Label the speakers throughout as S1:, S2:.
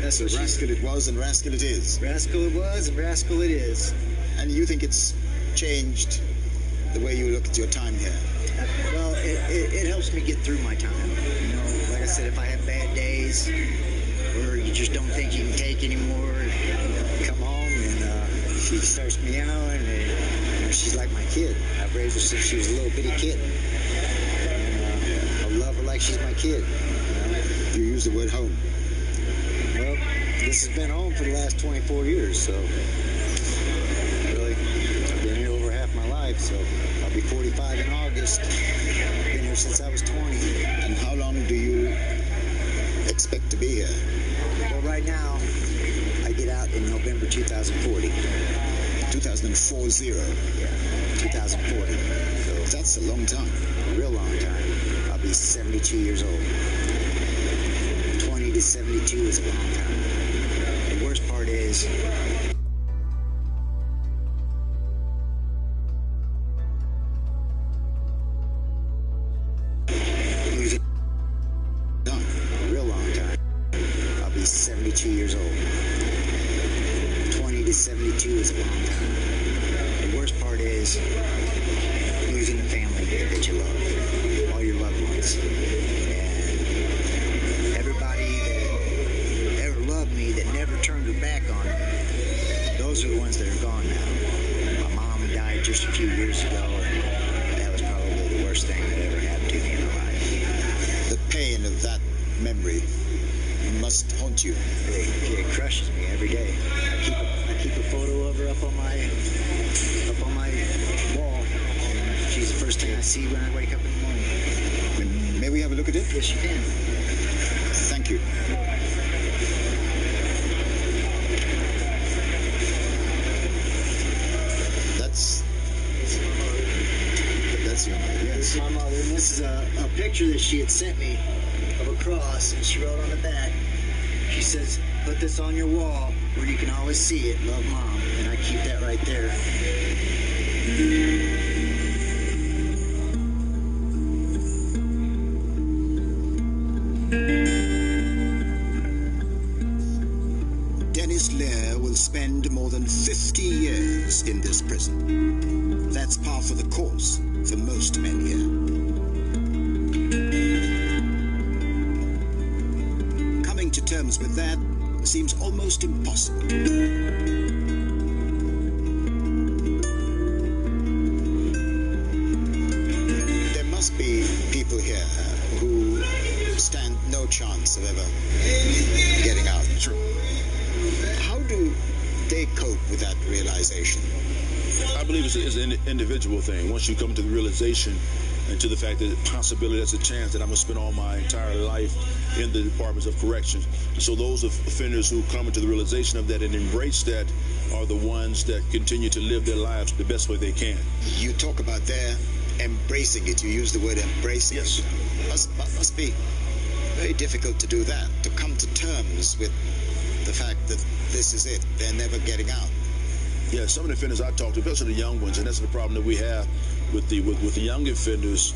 S1: Yes, so rascal it was and rascal it is.
S2: Rascal it was and rascal it is.
S1: And you think it's changed the way you look at your time here?
S2: Well, it helps me get through my time. You know, like I said, if I have bad days or you just don't think you can take anymore, you come home and she starts meowing and she's like my kid. I've raised her since she was a little bitty kid. And I love her like she's my kid.
S1: You use the word home.
S2: Well, this has been home for the last 24 years, so really, I've been here over half my life, so I'll be 45 in August. Been here since I was 20.
S1: And how long do you expect to be here?
S2: Well, right now, I get out in November 2040.
S1: 2040?
S2: Yeah, 2040. So
S1: that's a long time.
S2: A real long time. I'll be 72 years old. 20 to 72 is a long time. The worst part is, a real long time. I'll be 72 years old. 20 to 72 is a long time. The worst part is losing the family that you love, all your loved ones. And everybody that ever loved me, that never turned her back on me, those are the ones that are gone now. My mom died just a few years ago, and that was probably the worst thing that ever happened to me in my life.
S1: The pain of that memory must haunt you.
S2: It crushes me every day. I keep a photo of her up on my wall. And she's the first thing I see when I wake up in the morning.
S1: May we have a look at it?
S2: Yes, you can.
S1: Thank you. That's your mother. Yes.
S2: This is my mother, and this is a picture that she had sent me of a cross, and she wrote on the back, she says, "Put this on your wall where you can always see it. Love, Mom." And I keep that right there.
S1: Dennis Lear will spend more than 50 years in this prison. That's par for the course for most men here. Coming to terms with that seems almost impossible. There must be people here who stand no chance of ever getting out. True. How do they cope with that realization?
S3: I believe it's an individual thing. Once you come to the realization and to the fact that possibility, there's a chance that I'm going to spend all my entire life in the departments of corrections. So those offenders who come into the realization of that and embrace that are the ones that continue to live their lives the best way they can.
S1: You talk about their embracing it. You use the word embracing.
S3: Yes.
S1: It must be very difficult to do that, to come to terms with the fact that this is it. They're never getting out.
S3: Yeah, some of the offenders I talk to, especially the young ones, and that's the problem that we have with the young offenders,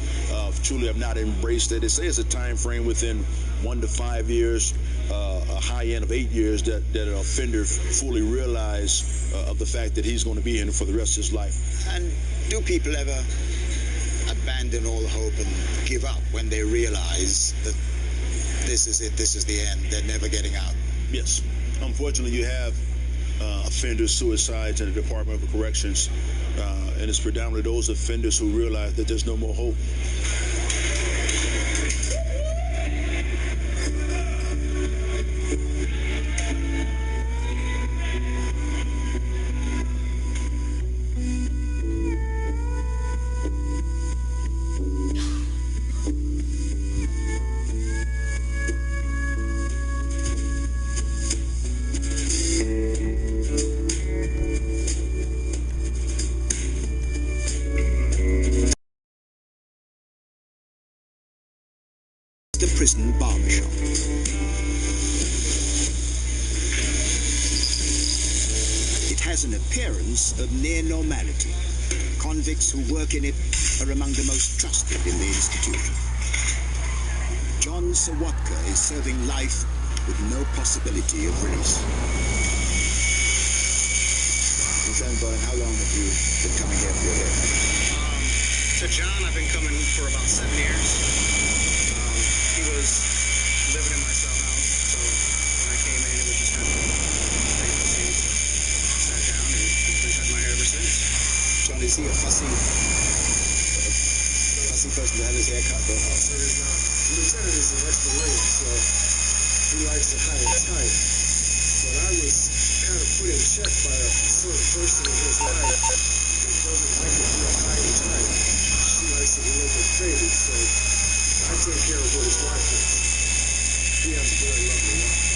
S3: truly have not embraced it. They say it's a time frame within 1 to 5 years, a high end of 8 years, that an offender fully realize of the fact that he's going to be in for the rest of his life.
S1: And do people ever abandon all hope and give up when they realize that this is it, this is the end, they're never getting out?
S3: Yes. Unfortunately, you have offenders, suicides in the Department of Corrections, and it's predominantly those offenders who realize that there's no more hope.
S1: The prison barbershop. It has an appearance of near normality. Convicts who work in it are among the most trusted in the institution. John Sawatka is serving life with no possibility of release. Lieutenant Bowen, how long have you been coming here for your haircut?
S4: To John, I've been coming for about 7 years. He was living in my cell house, so when I came in, it was just kind of take the seat, sat down, and he's been cutting my hair ever since.
S1: John, is he a fussy person to have his hair cut? Or how?
S5: So he's not. The lieutenant is an ex-Marine, so he likes it high and tight. But I was kind of put in check by a sort of person in his life that doesn't like it real high and tight. She likes it a little bit faded, so I take care of what his wife is. He has a very lovely wife.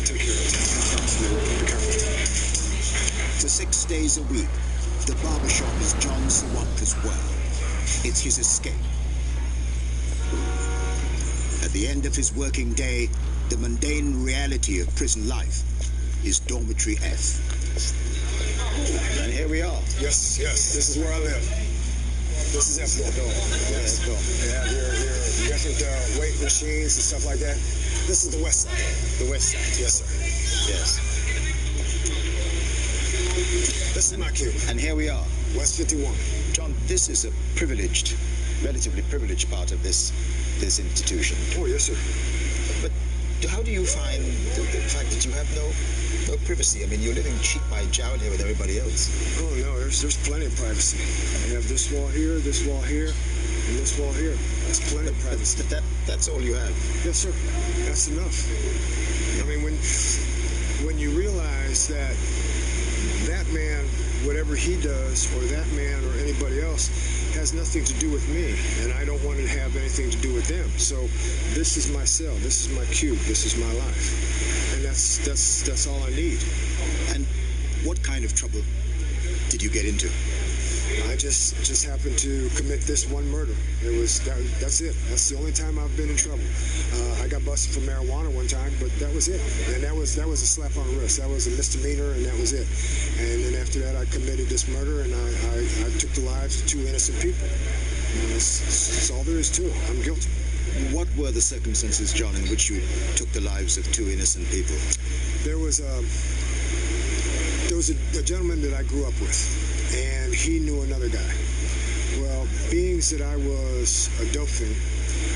S5: Take care of it. Be careful.
S1: For 6 days a week, the barbershop is John Sawatka's world. It's his escape. At the end of his working day, the mundane reality of prison life is Dormitory F. And here we are.
S5: Yes, this is where I live. This is F door. Yes. They have your different weight machines and stuff like that. This is the west side.
S1: The west side.
S5: Yes, sir.
S1: Yes.
S5: This is my cube.
S1: And here we are.
S5: West 51.
S1: John, this is a privileged, relatively privileged part of this institution.
S5: Oh, yes, sir.
S1: But how do you find the fact that you have no privacy? I mean, you're living cheek by jowl here with everybody else.
S5: Oh, no, there's plenty of privacy. You have this wall here, and this wall here. That's plenty of privacy.
S1: That's all you have?
S5: Yes, sir. That's enough. I mean, when you realize that man, whatever he does, or that man or anybody else, has nothing to do with me, and I don't want to have anything to do with them. So this is my cell, this is my cube, this is my life, and that's all I need.
S1: And what kind of trouble did you get into?
S5: I just happened to commit this one murder. That's it. That's the only time I've been in trouble. I got busted for marijuana one time, but that was it. And that was a slap on the wrist. That was a misdemeanor, and that was it. And then after that, I committed this murder, and I took the lives of 2 innocent people. And that's all there is to it. I'm guilty.
S1: What were the circumstances, John, in which you took the lives of 2 innocent people?
S5: There was a gentleman that I grew up with, and he knew another guy. Well, being that I was a dope fiend,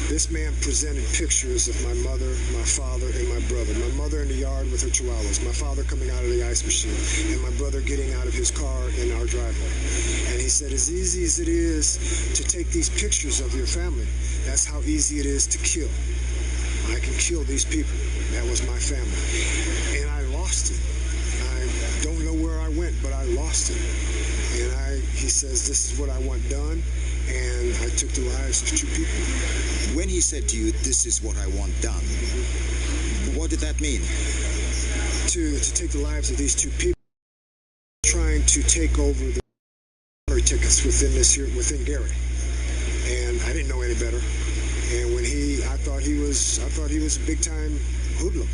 S5: this man presented pictures of my mother, my father, and my brother. My mother in the yard with her chihuahuas, my father coming out of the ice machine, and my brother getting out of his car in our driveway. And he said, as easy as it is to take these pictures of your family, that's how easy it is to kill. I can kill these people. That was my family. And I lost it. I don't know where I went, but I lost it. And he says, this is what I want done, and I took the lives of 2 people.
S1: When he said to you, this is what I want done, what did that mean?
S5: To take the lives of these 2 people, trying to take over the lottery tickets within Gary. And I didn't know any better. And when I thought he was a big time hoodlum.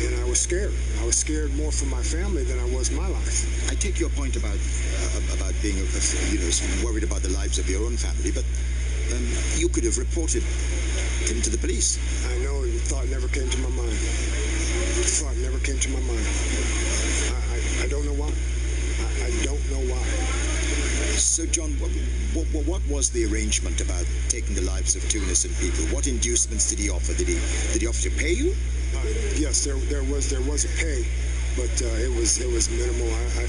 S5: And I was scared. I was scared more for my family than I was my life.
S1: I take your point about being, worried about the lives of your own family, but you could have reported him to the police.
S5: I know, the thought never came to my mind. I don't know why. I don't know why.
S1: So, John, what was the arrangement about taking the lives of 2 innocent people? What inducements did he offer? Did he offer to pay you?
S5: Yes, there was a pay, but it was minimal. I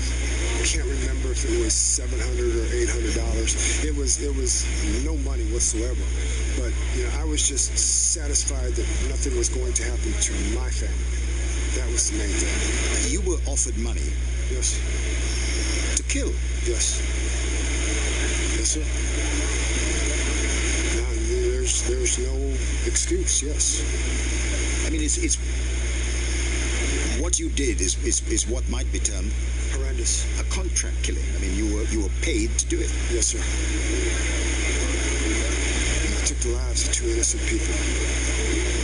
S5: can't remember if it was $700 or $800. It was no money whatsoever. But I was just satisfied that nothing was going to happen to my family. That was the main thing.
S1: You were offered money.
S5: Yes.
S1: To kill.
S5: Yes. Yes, sir. Now, there's no excuse. Yes.
S1: I mean, it's what you did is what might be termed
S5: horrendous.
S1: A contract killing. I mean, you were paid to do it.
S5: Yes, sir. And I took the lives of 2 innocent people.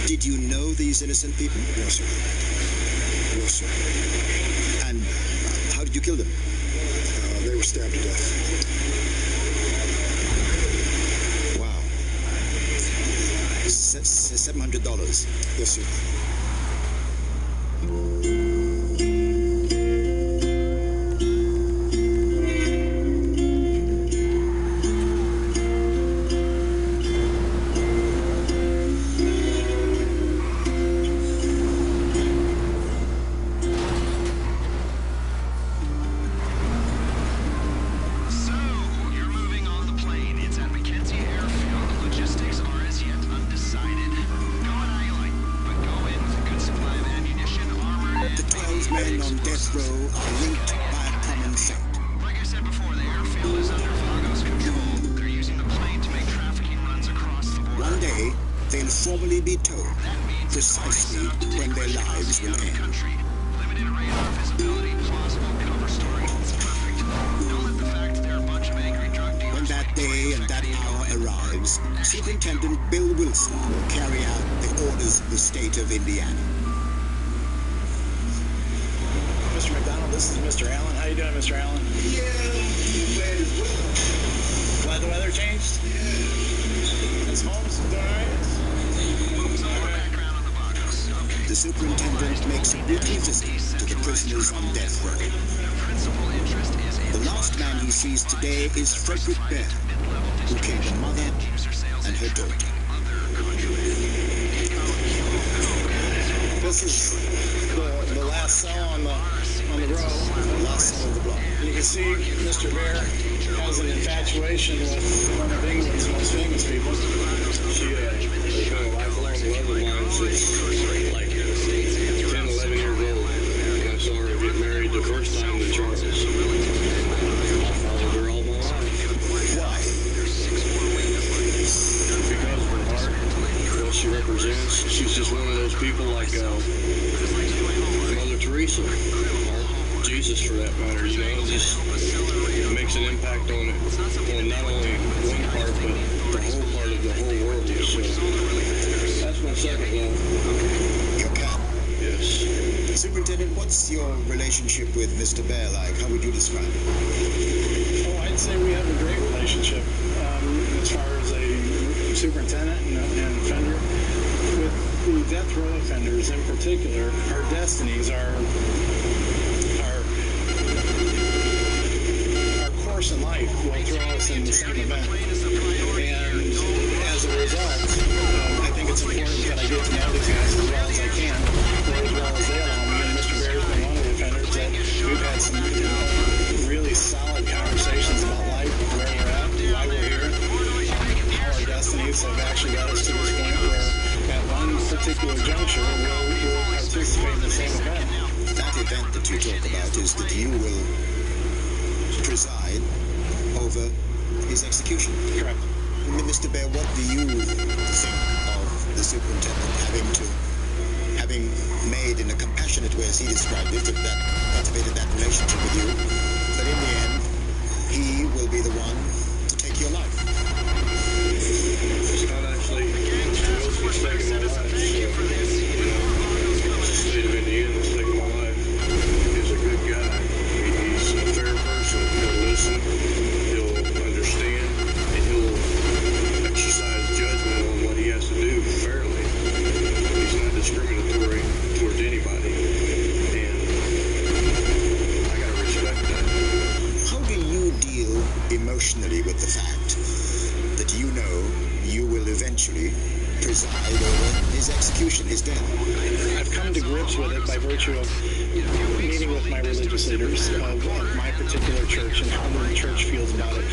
S1: Did you know these innocent people?
S5: No, sir. No, sir.
S1: And how did you kill them?
S5: They were stabbed to death.
S1: Wow. $700.
S5: Yes, sir.
S1: Men on death row are linked by a common fate.
S6: Like I said before, the airfield is under Vago's control. They're using the plane to make trafficking runs across the border.
S1: One day, they'll formally be told precisely when their lives will end.
S6: Limited radar visibility, plausible cover story. It's perfect. Don't let the fact there are a bunch of angry drug dealers.
S1: When that day and that hour arrives, Superintendent Bill Wilson will carry out the orders of the state of Indiana.
S4: Mr. McDonald, this is Mr. Allen. How you doing, Mr. Allen?
S7: Yeah, glad as well.
S4: Glad the weather changed? It's Holmes doing all right?
S6: Background on the Vagos. Okay.
S1: The superintendent makes a weekly visit to the prisoners on death row.
S6: Principal interest is in
S1: The last man he sees today is Frederick Bear, who killed a mother and her daughter.
S4: This is the last cell on the row.
S1: The last cell of the block.
S4: You can see Mr. Bear has an infatuation with one of England's most famous people.
S7: She has been a lifelong love of mine since like 10, 11 years old. And I saw her get married the first time to Charles. I followed her all my life.
S1: Why?
S7: Because of her heart, what she represents. She's just one of those people like Mother Teresa, or Jesus for that matter, you know, just makes an impact on not only one part, but the whole part of the whole world. So that's my second love.
S1: Your cat.
S7: Yes.
S1: Superintendent, what's your relationship with Mr. Bear like? How would you describe it?
S4: Oh, I'd say we have a great relationship as far as a superintendent and offender. With the death row offenders in particular, our destinies are our course in life will throw us in the same event. And as a result, I think it's important that I get to know these guys as well as I can, or as well as they allow me. And Mr. Bear's been one of the offenders that we've had some really solid conversations about life, where we're at, why we're here, how our destinies have actually got us to this point where at one particular juncture we'll participate in the same event.
S1: That event that you talk about is that you will preside over his execution.
S4: Correct.
S1: Mr. Bear, what do you think of the superintendent having made in a compassionate way, as he described it, that cultivated that relationship with you, but in the end, he will be the one to take your life?
S7: It's not actually what's taking my life. The state of Indiana is taking my life. He's a good guy. He's a fair person. He'll listen. He'll understand. And he'll exercise judgment on what he has to do fairly. He's not discriminatory towards anybody. And I gotta respect that.
S1: How do you deal emotionally with the fact that you know you will eventually preside over his execution, his death?
S4: I've come to grips with it by virtue of meeting with my religious leaders of my particular church and how the church feels about it.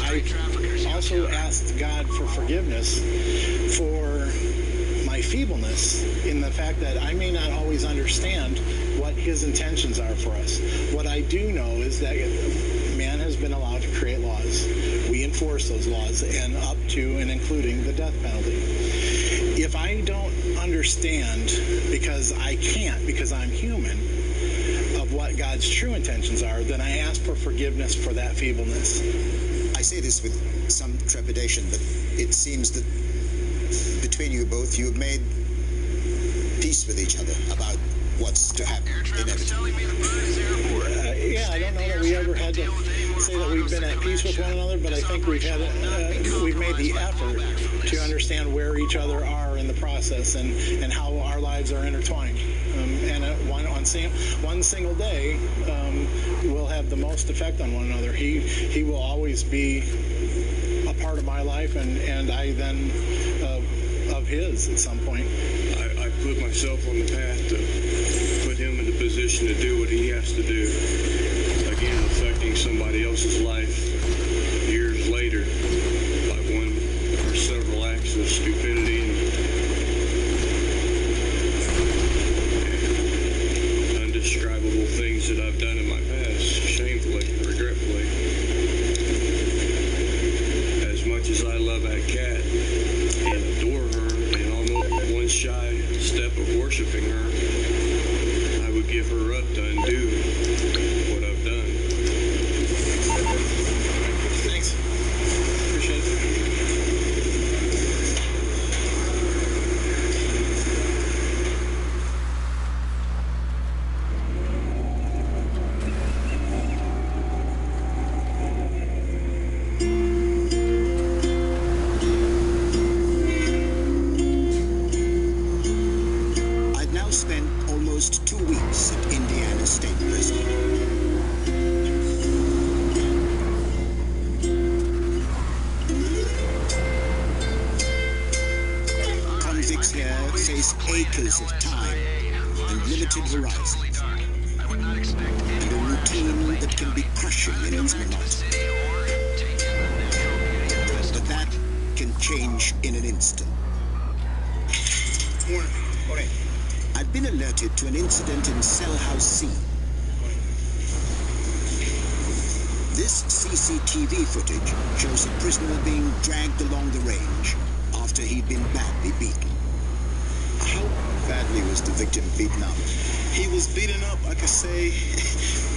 S4: I also asked God for forgiveness for my feebleness in the fact that I may not always understand what his intentions are for us. What I do know is that man has been allowed to create laws. We enforce those laws, and up to and including the death penalty. If I don't understand, because I can't, because I'm human, of what God's true intentions are, then I ask for forgiveness for that feebleness.
S1: I say this with some trepidation, but it seems that between you both, you have made peace with each other about what's to happen inevitably.
S4: Yeah, I don't know that we ever had to say that we've been at peace with one another, but I think we've made the effort to understand
S8: understand where each other are in the process and how our lives are intertwined. And one single day will have the most effect on one another. He will always be a part of my life, and I then of his at some point.
S7: I put myself on the path to put him in the position to do what he has to do. Again, affecting somebody else's life years later by one or several acts of stupidity and undescribable things that I've done in my past, shamefully, regretfully. As much as I love that cat and adore her and almost one shy step of worshiping her, I would give her up to undo what I've done.
S8: Thanks. Appreciate it.
S1: I'd now spent almost 2 weeks at Indiana State Prison. Convicts here face acres of time and limited horizons, and a routine that can be crushing in its monotony. But that can change in an instant.
S5: Morning.
S1: I've been alerted to an incident in Cell House C. This CCTV footage shows a prisoner being dragged along the range after he'd been badly beaten. How badly was the victim beaten up?
S4: He was beaten up, I could say,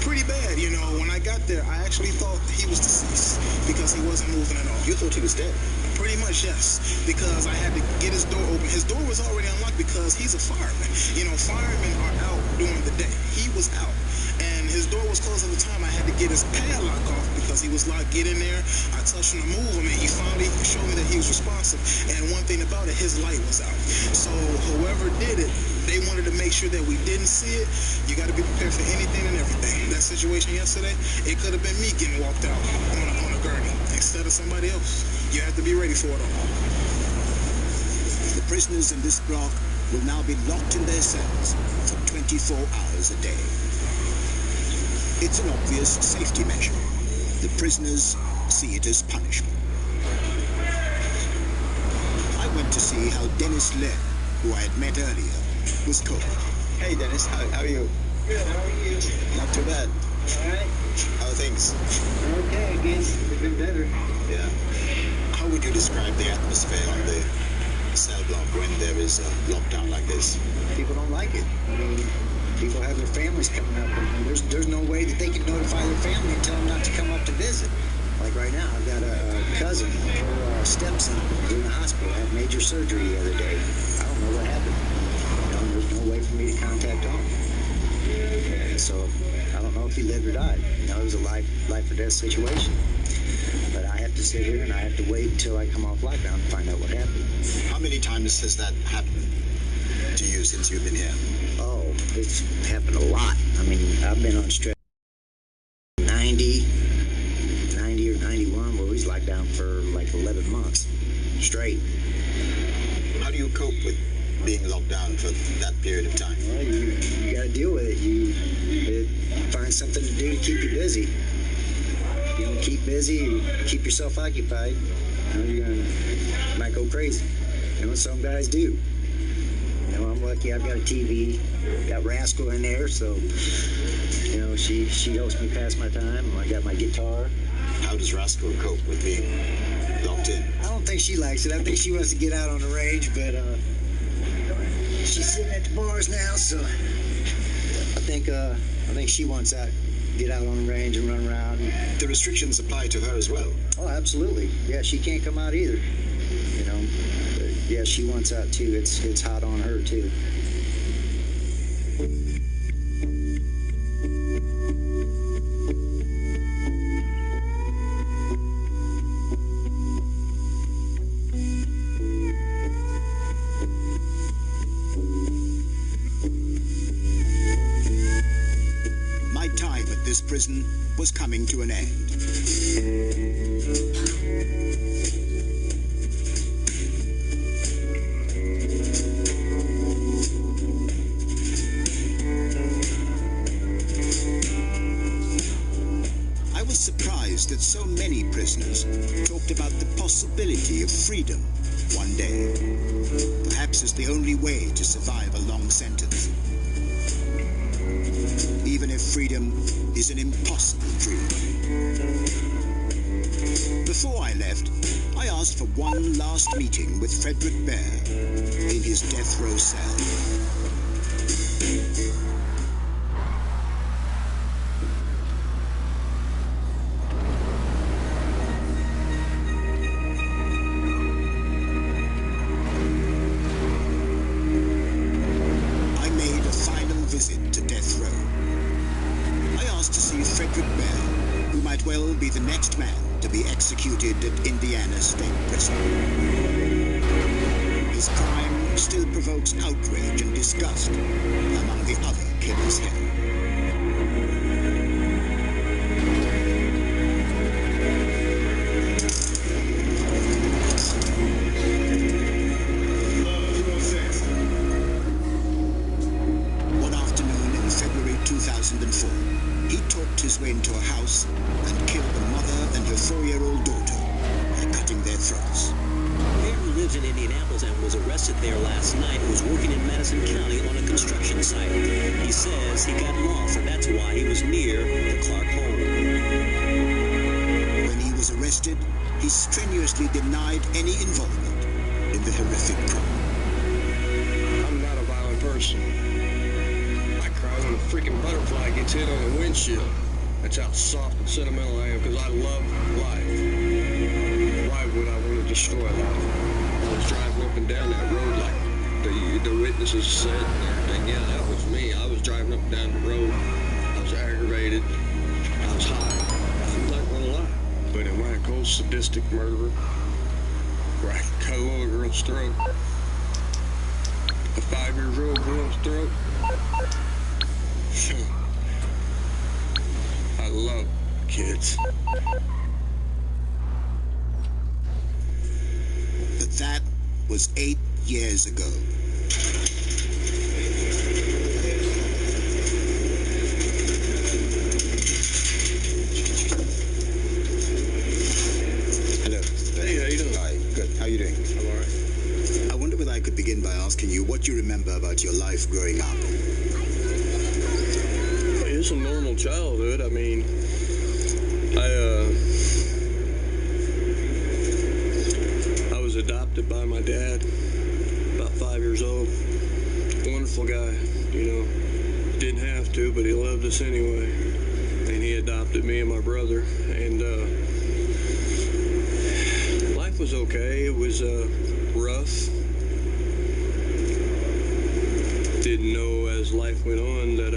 S4: pretty bad. You know, when I got there, I actually thought he was deceased because he wasn't moving at all.
S1: You thought he was dead?
S4: Pretty much, yes, because I had to get his door open. His door was already unlocked because he's a fireman. You know, firemen are out during the day. He was out, and his door was closed at the time. I had to get his padlock off because he was locked. Get in there. I touched him to move him, and he finally showed me that he was responsive. And one thing about it, his light was out. So whoever did it, they wanted to make sure that we didn't see it. You got to be prepared for anything and everything. That situation yesterday, it could have been me getting walked out on a gurney instead of somebody else. You have to be ready for it all.
S1: The prisoners in this block will now be locked in their cells for 24 hours a day. It's an obvious safety measure. The prisoners see it as punishment. I went to see how Dennis Len, who I had met earlier, was coping.
S2: Hey, Dennis, how are you?
S9: Good, how are you?
S2: Not too bad.
S9: All right.
S2: How are things?
S9: Okay, I guess. It's been better.
S2: Yeah. How would you describe the atmosphere on the cell block when there is a lockdown like this?
S9: People don't like it. I mean, people have their families coming up, and there's no way that they can notify their family and tell them not to come up to visit. Like right now, I've got a cousin, her stepson, who's in the hospital, had major surgery the other day. I don't know what happened. You know, there's no way for me to contact home. And so I don't know if he lived or died. You know, it was a life or death situation. But I have to sit here and I have to wait until I come off lockdown to find out what happened.
S2: How many times has that happened to you since you've been here?
S9: Oh, it's happened a lot. I mean, I've been on stretch 90 or 91, where we was locked down for like 11 months straight.
S2: How do you cope with being locked down for that period of time?
S9: Well, you got to deal with it. You find something to do to keep you busy. You know, keep busy, you keep yourself occupied. You know, you might go crazy. You know, some guys do. You know, I'm lucky I've got a TV, got Rascal in there, so, you know, she helps me pass my time. I got my guitar.
S2: How does Rascal cope with being locked in?
S9: I don't think she likes it. I think she wants to get out on the range, but she's sitting at the bars now, so I think she wants out, get out on the range and run around.
S2: The restrictions apply to her as well.
S9: Oh, absolutely. Yeah, she can't come out either. You know, but yeah, she wants out too. It's hot on her too.
S1: prison was coming to an end. I was surprised that so many prisoners talked about the possibility of freedom one day, perhaps as the only way to survive a long sentence. Even if freedom is an impossible dream. Before I left, I asked for one last meeting with Frederick Bear in his death row cell. Visit to death row. I asked to see Frederick Bear, who might well be the next man to be executed at Indiana State Prison. His crime still provokes outrage and disgust among the other killers here. He talked his way into a house and killed the mother and her 4-year-old daughter by cutting their throats.
S10: Bear, who lives in Indianapolis and was arrested there last night, was working in Madison County on a construction site. He says he got lost, and that's why he was near the Clark home.
S1: When he was arrested, he strenuously denied any involvement in the horrific crime.
S7: I'm not a violent person. When a freaking butterfly gets hit on the windshield. That's how soft and sentimental I am, because I love life. Why would I want to destroy life? I was driving up and down that road like the witnesses said and everything. Yeah, that was me. I was driving up and down the road. I was aggravated. I was high. I'm not going to lie. But am I a cold, sadistic murderer? Where I cut a little girl's throat? A 5-year-old girl's throat? I love kids.
S1: But that was 8 years ago.
S11: Hello.
S7: Hey, how you doing?
S11: Hi, good. How are you doing?
S7: I'm all right.
S1: I wonder whether I could begin by asking you what you remember about your life growing up.
S7: It's a normal childhood. I mean, I was adopted by my dad, about 5 years old. Wonderful guy, you know. Didn't have to, but he loved us anyway. And he adopted me and my brother. And life was okay. It was rough. Didn't know as life went on that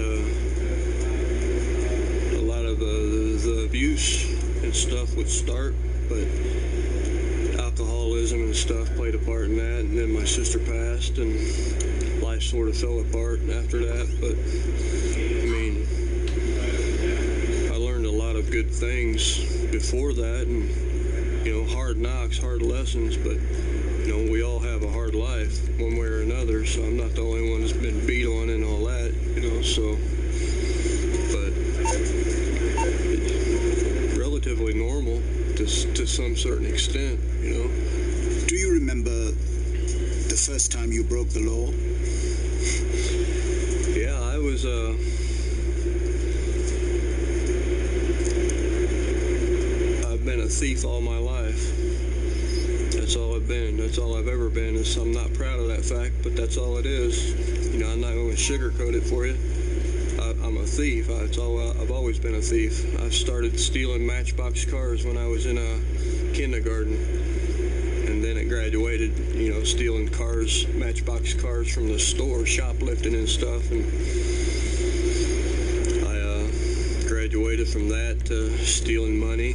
S7: the abuse and stuff would start, but alcoholism and stuff played a part in that, and then my sister passed and life sort of fell apart after that. But I mean, I learned a lot of good things before that, and you know, hard knocks, hard lessons, but you know, we all have a hard life one way or another, so I'm not the only one that's been beat on and all that, you know, so but relatively normal to some certain extent, you know.
S1: Do you remember the first time you broke the law?
S7: Yeah, I was I've been a thief all my life. That's all I've been. That's all I've ever been. I'm not proud of that fact, but that's all it is. You know, I'm not going to sugarcoat it for you. I'm a thief. I've always been a thief. I started stealing Matchbox cars when I was in kindergarten, and then it graduated, you know, stealing cars, Matchbox cars from the store, shoplifting and stuff, and I graduated from that to stealing money,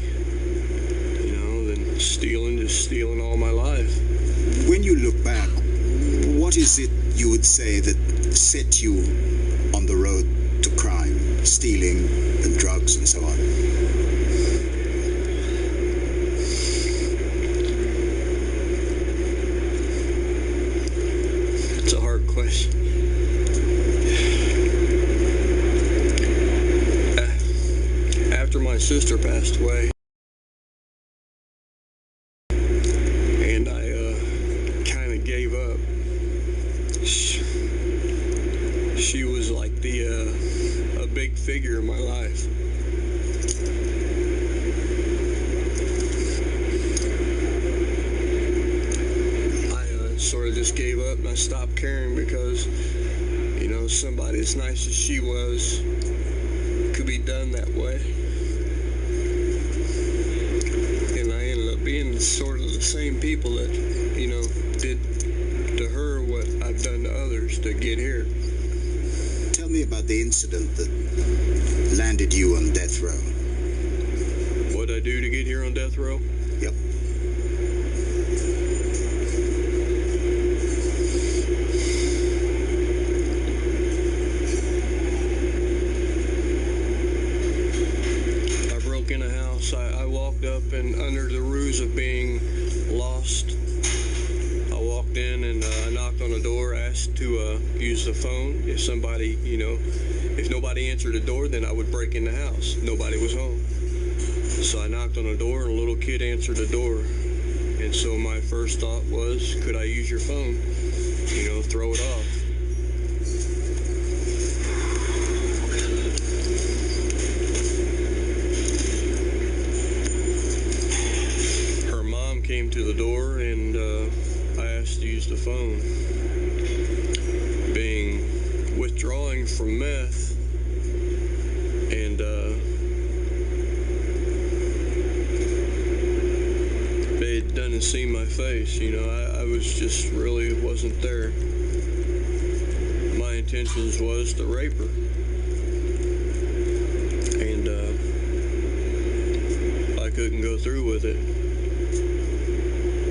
S7: you know, then just stealing all my life.
S1: When you look back, what is it you would say that set you on the road to crime, stealing and drugs and so on?
S11: It's a hard question. After my sister passed away, and I kind of gave up, she was like a big figure in my life. I sort of just gave up and I stopped caring because, you know, somebody as nice as she was could be done that way. And I ended up being sort of the same people that, you know, did to her what I've done to others to get here.
S1: Tell me about the incident that landed you on death row.
S11: What'd I do to get here on death row?
S1: Yep.
S11: I broke in a house. I walked up and under the ruse of being lost, I walked in and I knocked on the door, asked to use the phone. If somebody, you know, if nobody answered the door, then I would break in the house. Nobody was home. So I knocked on the door and a little kid answered the door. And so my first thought was, could I use your phone? You know, throw it off. Her mom came to the door and I asked to use the phone. Being withdrawing from meth and they hadn't seen my face, you know, I was just really wasn't there. My intentions was to rape her. And I couldn't go through with it.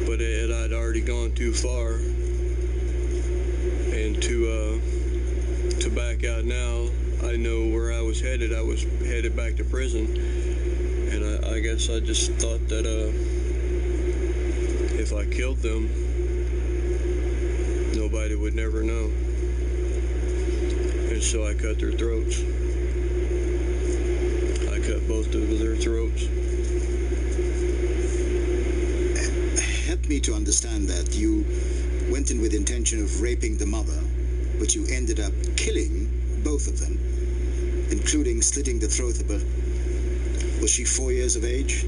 S11: But I'd already gone too far. And to back out now, I know where I was headed. I was headed back to prison. And I guess I just thought that if I killed them, nobody would never know. And so I cut their throats. I cut both of their throats.
S1: Help me to understand that you went in with the intention of raping the mother, but you ended up killing both of them, including slitting the throat of her. Was she 4 years of age?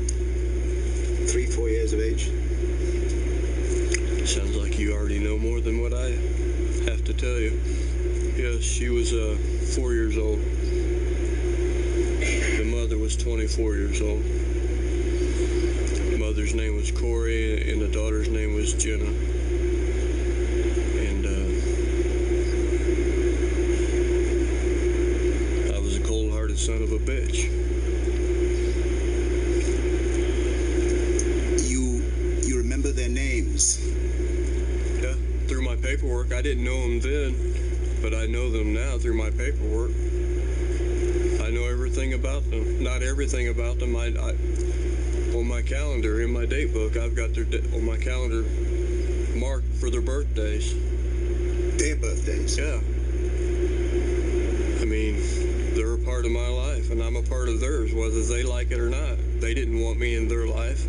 S1: 3, 4 years of age?
S11: Sounds like you already know more than what I have to tell you. Yes, she was 4 years old. The mother was 24 years old. The mother's name was Corey, and the daughter's name was Jenna. And I was a cold-hearted son of a bitch.
S1: You remember their names?
S11: Yeah, through my paperwork. I didn't know them then, but I know them now through my paperwork. I know everything about them. Not everything about them. I on my calendar, in my date book, I've got their on my calendar marked for their birthdays.
S1: Their birthdays?
S11: Yeah. I mean, they're a part of my life, and I'm a part of theirs, whether they like it or not. They didn't want me in their life.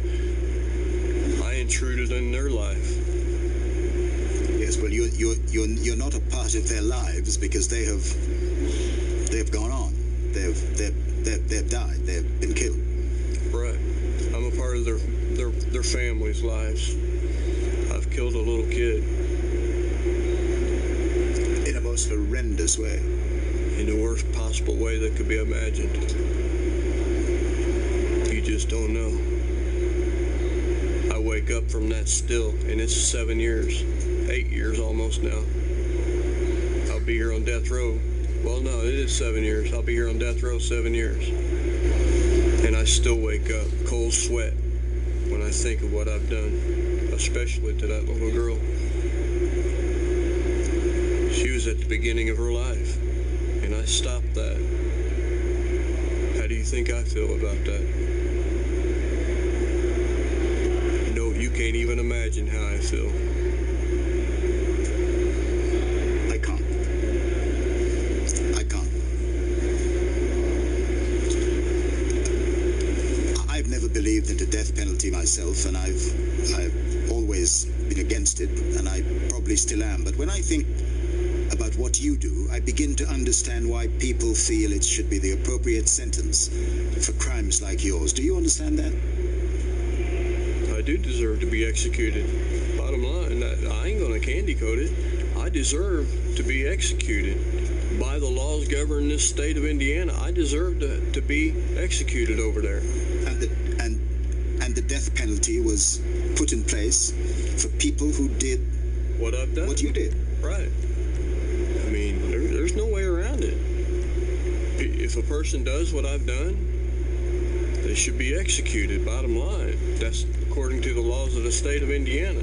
S11: I intruded in their life.
S1: Yes, well, you're not a part of their lives because they have gone on. They've died. They've been killed.
S11: Right. I'm a part of their families' lives. I've killed a little kid.
S1: In a most horrendous way.
S11: In the worst possible way that could be imagined. You just don't know. I wake up from that still, and it's 7 years, 8 years almost now. I'll be here on death row. Well, no, it is 7 years. I'll be here on death row 7 years. And I still wake up cold sweat when I think of what I've done, especially to that little girl. She was at the beginning of her life, and I stopped that. How do you think think I feel about that? No, you can't even imagine how I feel.
S1: I can't. I've never believed in the death penalty myself, and I've always been against it, and I probably still am. But when I think about what you do, I begin to understand why people feel it should be the appropriate sentence for crimes like yours. Do you understand that?
S11: I do deserve to be executed. Bottom line, I ain't gonna candy coat it. I deserve to be executed. By the laws governing this state of Indiana, I deserve to be executed over there.
S1: And the death penalty was put in place for people who did
S11: what I've done.
S1: What you did.
S11: Right. I mean, there's no way around it. If a person does what I've done, they should be executed, bottom line. That's according to the laws of the state of Indiana.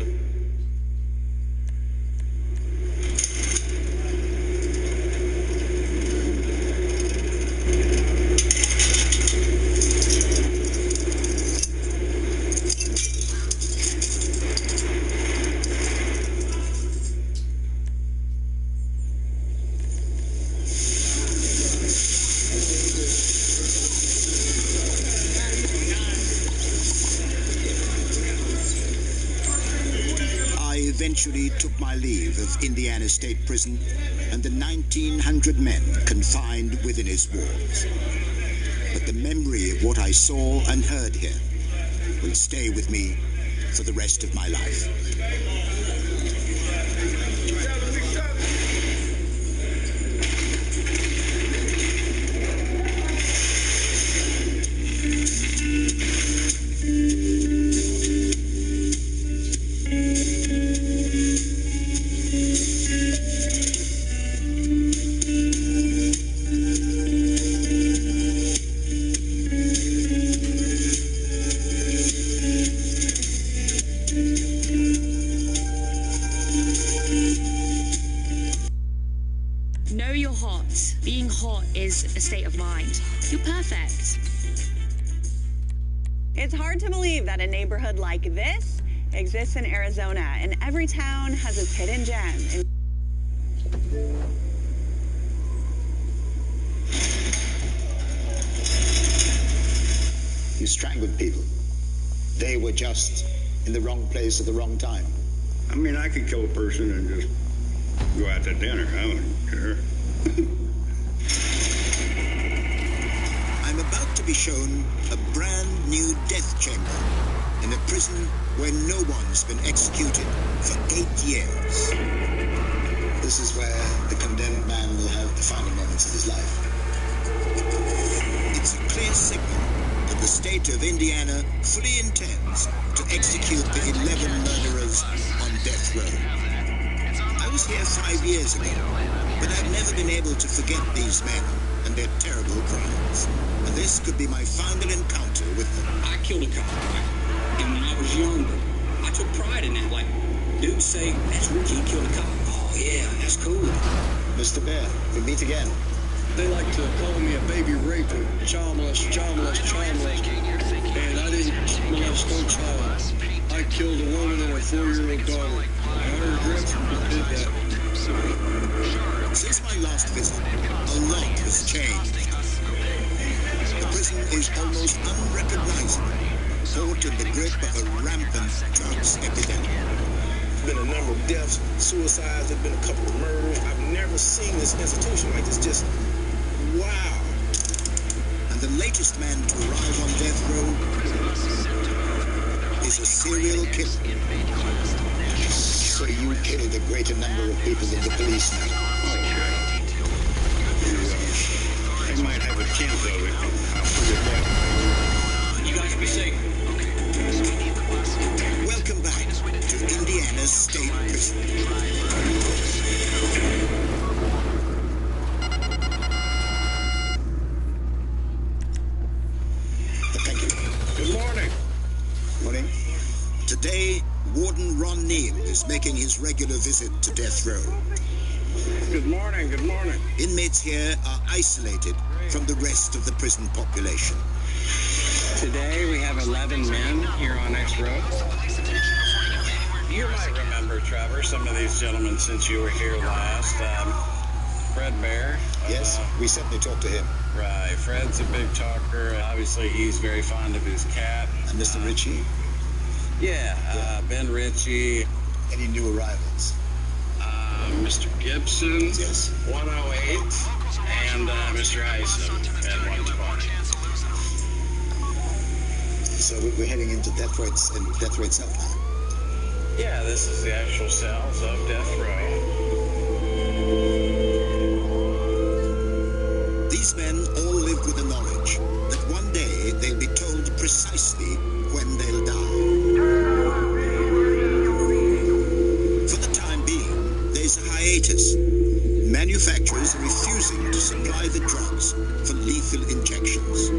S1: Eventually took my leave of Indiana State Prison and the 1,900 men confined within its walls. But the memory of what I saw and heard here will stay with me for the rest of my life.
S12: Know you're hot. Being hot is a state of mind. You're perfect.
S13: It's hard to believe that a neighborhood like this exists in Arizona, and every town has its hidden gem.
S1: You strangled people. They were just in the wrong place at the wrong time.
S14: I mean, I could kill a person and just go out to dinner. I wouldn't care.
S1: I'm about to be shown a brand new death chamber in a prison where no one's been executed for 8 years. This is where the condemned man will have the final moments of his life. It's a clear signal that the state of Indiana fully intends to execute the 11 murderers on death row. I was here 5 years ago, but I've never been able to forget these men and their terrible crimes. And this could be my final encounter with them.
S15: I killed a cop, and when I was younger, I took pride in that. Like, dudes say, that's Ricky, he killed a cop. Oh, yeah, that's cool.
S1: Mr. Bear, we meet again.
S11: They like to call me a baby raper, child molest, and I didn't molest no child. I killed a woman and her 4-year-old daughter. I regret I did that.
S1: Since my last visit, a lot has changed. The prison is almost unrecognizable, caught in the grip of a rampant drugs epidemic.
S16: There's been a number of deaths, suicides, there's been a couple of murders. I've never seen this institution like this. Just wow.
S1: And the latest man to arrive on death row is a serial killer. So you killed a greater number of people than the police now.
S14: I might have a chance of it. I'll put it that way.
S15: You guys be safe.
S1: Welcome back to Indiana State Prison. Thank you.
S16: Good morning.
S1: Morning. Today, Warden Ron Neal is making his regular visit to death row.
S16: Good morning, good morning.
S1: Inmates here are isolated
S17: from the rest of the prison population.
S18: Today we have 11 men here on X Row.
S19: You might remember, Trevor, some of these gentlemen since you were here last. Fred Bear.
S1: Yes, we certainly talked to him.
S19: Right. Fred's a big talker. Obviously, he's very fond of his cat.
S1: And Mr. Ritchie?
S19: Ben Ritchie.
S1: Any new arrivals?
S19: Mr. Gibson.
S1: Yes.
S19: 108. And Mr. Isom at 120.
S1: So we're heading into death row itself now.
S19: Yeah, this is the actual cells of death row.
S17: These men all live with the knowledge that one day they'll be told precisely when they'll die. For the time being, there's a hiatus. Manufacturers are refusing to supply the drugs for lethal injections.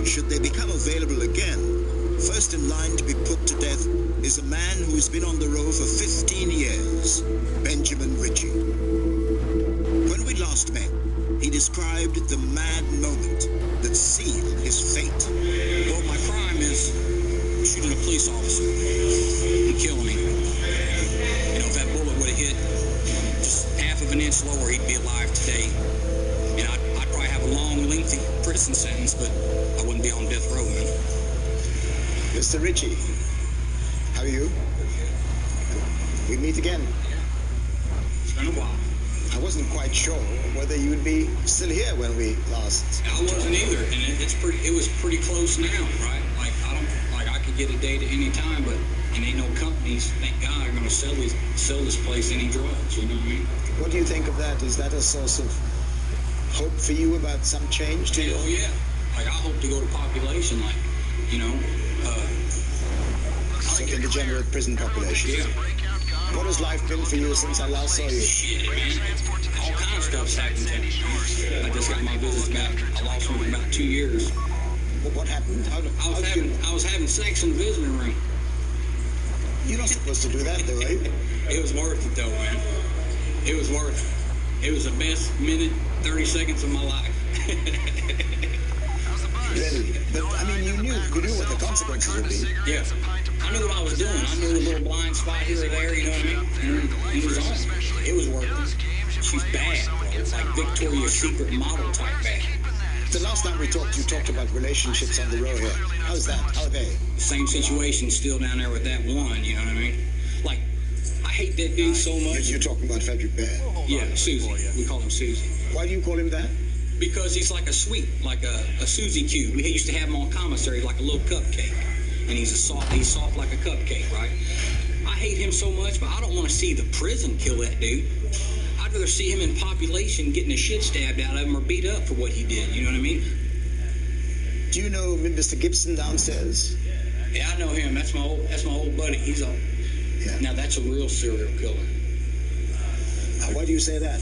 S17: Should they become available again, first in line to be put to death is a man who's been on the row for 15 years, Benjamin Ritchie. When we last met, he described the mad moment that sealed his fate.
S15: Well, my crime is shooting a police officer and killing him. You know, if that bullet would have hit just half of an inch lower, he'd be alive today. And I'd probably have a long, lengthy prison sentence, but I wouldn't be on death row, man.
S1: Mr. Ritchie, how are you? We meet again.
S15: It's been a while.
S1: I wasn't quite sure whether you would be still here when we last.
S15: I wasn't either, and it was pretty close now, right? Like I could get a date at any time, but ain't no companies, thank God, are going to sell this place any drugs. You know what I mean?
S1: What do you think of that? Is that a source of hope for you about some change to you?
S15: Hell yeah. Like I hope to go to population, like, you know.
S1: So in the general prison population.
S15: Yeah.
S1: What has life been for you since I last saw you?
S15: Shit, man. All kinds of stuff's happened to me. I just got my visits back. I lost one for about 2 years.
S1: Well, what happened?
S15: I was having sex in the visiting room.
S1: You're not supposed to do that, though, are you?
S15: It was worth it, though, man. It was worth it. It was the best minute, 30 seconds of my life.
S1: Really? But, I mean, you knew what the consequences would be.
S15: Yeah. I knew what I was doing. I knew a little blind spot here or there, you know what I mean? And it was on. It was worth it. She's bad, bro. It's like Victoria's Secret model type bad.
S1: The last time we talked, you talked about relationships on the row here. How's that? How are they?
S15: Same situation still down there with that one, you know what I mean? Like, I hate that dude so much.
S1: You're talking about Frederick Bear?
S15: Yeah, Susie. We call him Susie.
S1: Why do you call him that?
S15: Because he's like a sweet, like a Susie cube. We used to have him on commissary like a little cupcake. And he's soft like a cupcake, right? I hate him so much, but I don't want to see the prison kill that dude. I'd rather see him in population getting the shit stabbed out of him or beat up for what he did, you know what I mean?
S1: Do you know Mr. Gibson downstairs?
S15: Yeah, I know him. That's my old buddy. He's a... Yeah. Now, that's a real serial killer.
S1: Why do you say that?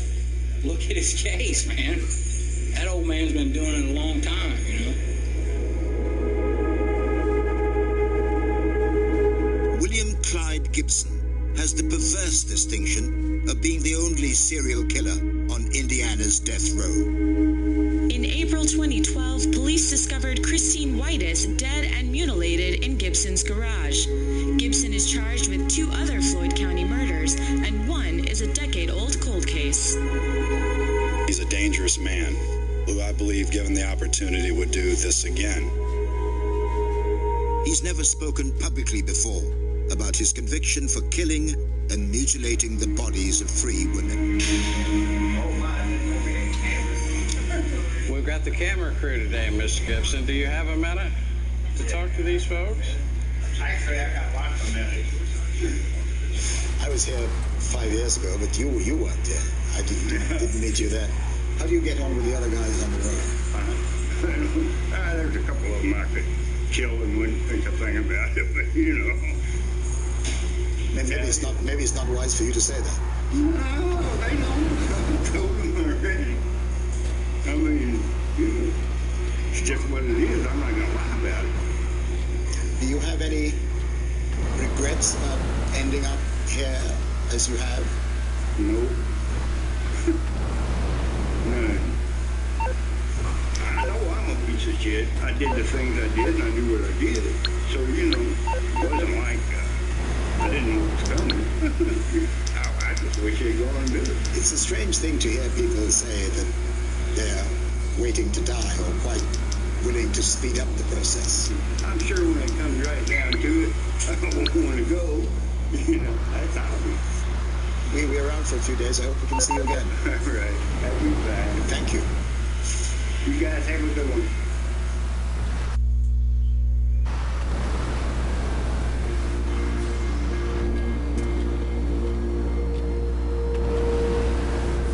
S15: Look at his case, man. That old man's been doing it a long time, you know?
S17: William Clyde Gibson has the perverse distinction of being the only serial killer on Indiana's death row.
S12: In April 2012, police discovered Christine Whitus dead and mutilated in Gibson's garage. Gibson is charged with 2 other Floyd County murders, and one is a decade-old cold case.
S14: He's a dangerous man who I believe, given the opportunity, would do this again.
S17: He's never spoken publicly before about his conviction for killing and mutilating the bodies of 3 women.
S19: We've got the camera crew today, Mr. Gibson. Do you have a minute to talk to these folks?
S14: Actually, I got lots of minutes.
S1: I was here 5 years ago, but you weren't here. I didn't meet you then. How do you get on with the other guys on the road?
S14: There's a couple of them I could kill and wouldn't think a thing about it, but you know.
S1: Maybe it's not wise for you to say that.
S14: No, they know. I told them already. I mean, you know, it's just what it is. I'm not going to lie about it.
S1: Do you have any regrets about ending up here as you have?
S14: No. No. I know I'm a piece of shit. I did the things I did, and I knew what I did. So, you know, it wasn't like I didn't know what was coming. I just wish they'd go on and do it.
S1: It's a strange thing to hear people say that they're waiting to die or quite willing to speed up the process.
S14: I'm sure when it comes right down to it, I don't want to go. You know, that's obvious.
S1: We'll be around for a few days. I hope we can see you again.
S14: All right. That'd be fine.
S1: Thank you.
S14: You guys have a good one.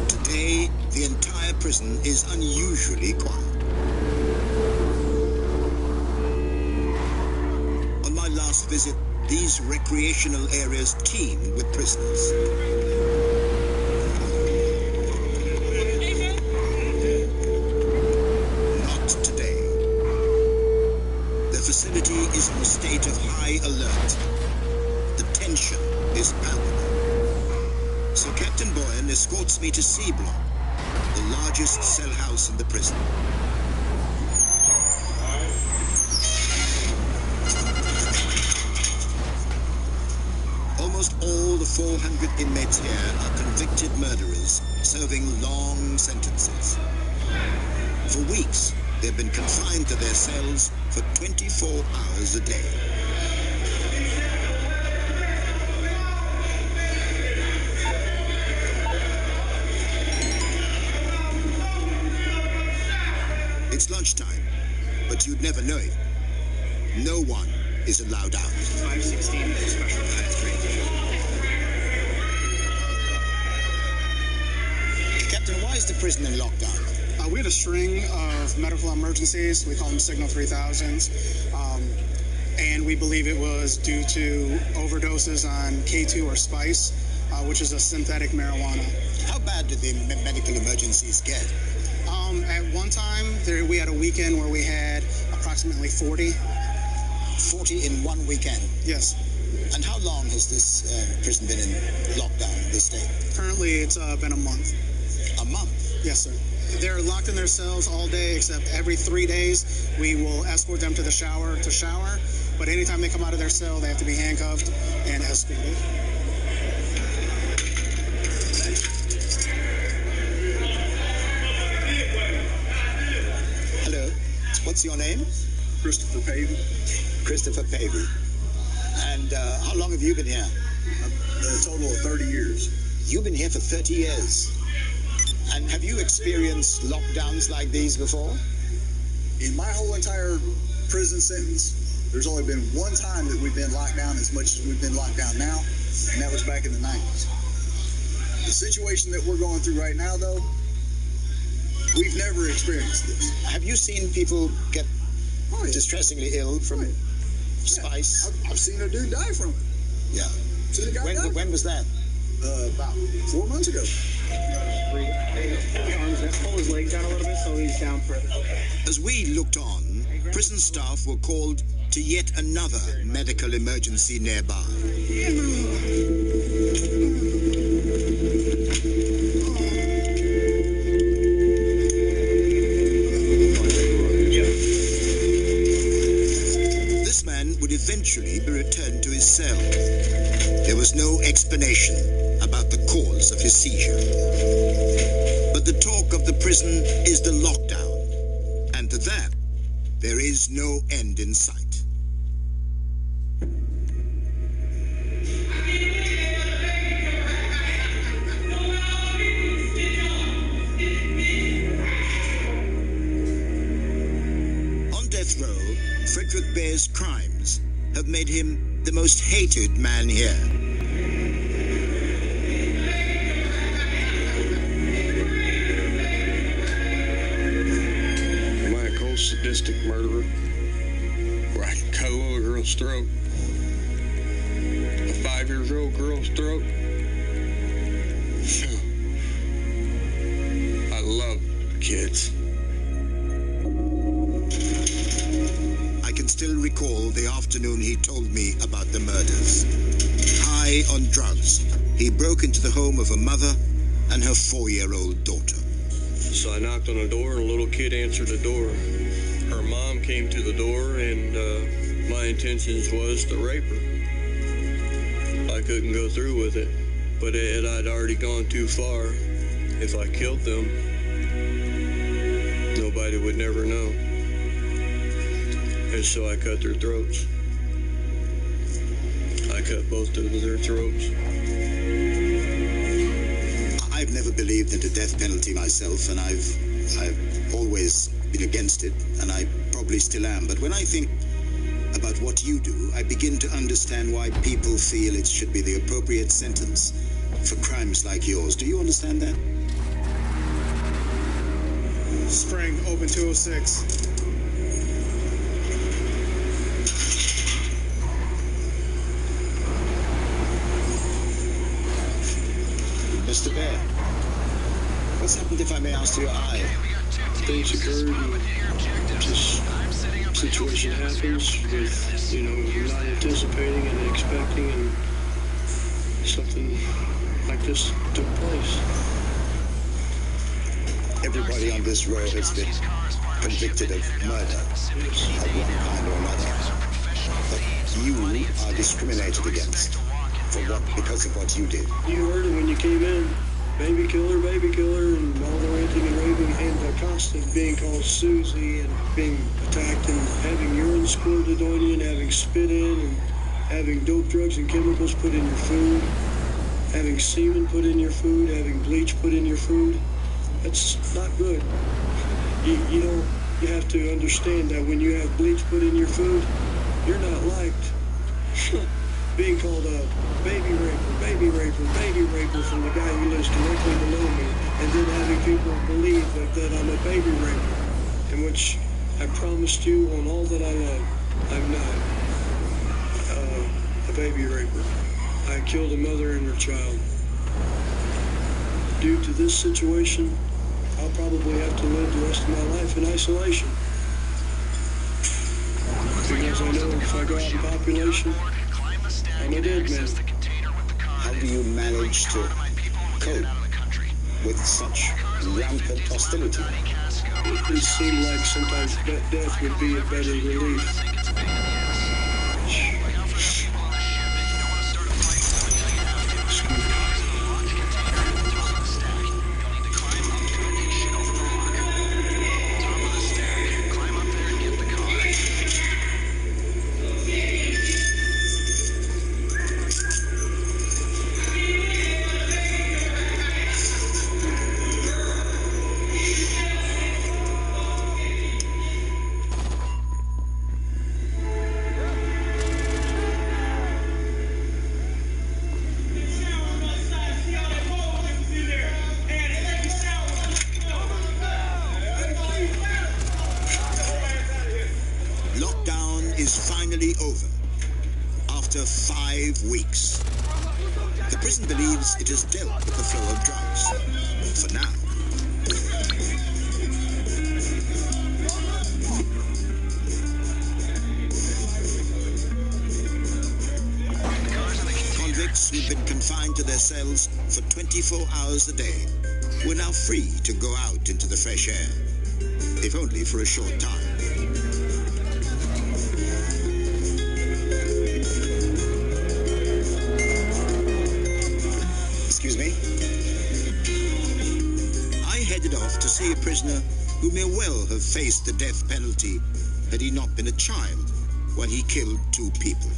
S17: Today, the entire prison is unusually quiet. On my last visit, these recreational areas teem with prisoners. Not today. The facility is in a state of high alert. The tension is palpable. So Captain Boyan escorts me to C Block, the largest cell house in the prison. Almost all the 400 inmates here are convicted murderers serving long sentences. For weeks, they've been confined to their cells for 24 hours a day. It's lunchtime, but you'd never know it. No one is allowed out.
S4: 516 special fast train.
S1: Captain, why is the prison in lockdown?
S8: We had a string of medical emergencies. We call them Signal 3000s. And we believe it was due to overdoses on K2 or Spice, which is a synthetic marijuana.
S1: How bad did the medical emergencies get?
S8: At one time, we had a weekend where we had approximately 40.
S1: 40 in one weekend?
S8: Yes.
S1: And how long has this prison been in lockdown, this day?
S8: Currently, it's been a month.
S1: A month?
S8: Yes, sir. They're locked in their cells all day, except every 3 days, we will escort them to the shower to shower. But anytime they come out of their cell, they have to be handcuffed and escorted.
S1: Hello. What's your name?
S14: Christopher Pavey.
S1: Christopher Pavey. And how long have you been here?
S14: A total of 30 years.
S1: You've been here for 30 years. And have you experienced lockdowns like these before?
S20: In my whole entire prison sentence, there's only been one time that we've been locked down as much as we've been locked down now, and that was back in the 90s. The situation that we're going through right now, though, we've never experienced this.
S1: Have you seen people get distressingly ill from Spice?
S20: I've seen a dude die from it.
S1: Yeah.
S20: Seen a guy die.
S1: When was that?
S20: About 4 months ago.
S4: Pull his leg down a little bit so he's down further.
S17: As we looked on, prison staff were called to yet another medical emergency nearby. This man would eventually be returned to his cell. There was no explanation about the cause of his seizure. But the talk of the prison is the lockdown, and to that, there is no end in sight. On death row, Frederick Bear's crimes have made him the most hated man here.
S11: Sadistic murderer where I can cut a little girl's throat, a 5-year-old girl's throat. I love kids.
S17: I can still recall the afternoon he told me about the murders. High on drugs, he broke into the home of a mother and her 4-year-old daughter.
S11: So I knocked on the door, and a little kid answered the door. Her mom came to the door, and my intentions was to rape her. I couldn't go through with it, but I'd already gone too far. If I killed them, nobody would never know. And so I cut their throats. I cut both of their throats.
S17: I've never believed in the death penalty myself, and I've always been against it, and I probably still am. But when I think about what you do, I begin to understand why people feel it should be the appropriate sentence for crimes like yours. Do you understand that?
S16: Spring, open 206.
S17: Mr. Bear, what's happened, if I may ask, to your eye?
S11: Things occurred, and just situation happens with, you're not anticipating and expecting, and something like this took place.
S17: Everybody on this road has been convicted of murder of one kind or another. But you are discriminated against. For what? Because of what you did.
S11: You heard it when you came in. Baby killer, and all the ranting and raving, and the constant being called Susie, and being attacked, and having urine squirted on you, and having spit in, and having dope, drugs, and chemicals put in your food, having semen put in your food, having bleach put in your food. That's not good. You have to understand that when you have bleach put in your food, you're not liked. Being called a baby raper from the guy who lives directly below me, and then having people believe that I'm a baby raper, in which I promised you on all that I love, I'm not a baby raper. I killed a mother and her child. Due to this situation, I'll probably have to live the rest of my life in isolation. Because I know if I go out in population, I'm a dead man.
S17: How do you manage to cope with such rampant hostility?
S11: It seemed like sometimes death would be a better relief.
S17: Over after 5 weeks. The prison believes it has dealt with the flow of drugs. For now. Convicts who've been confined to their cells for 24 hours a day were now free to go out into the fresh air, if only for a short time. Excuse me? I headed off to see a prisoner who may well have faced the death penalty had he not been a child when he killed 2 people.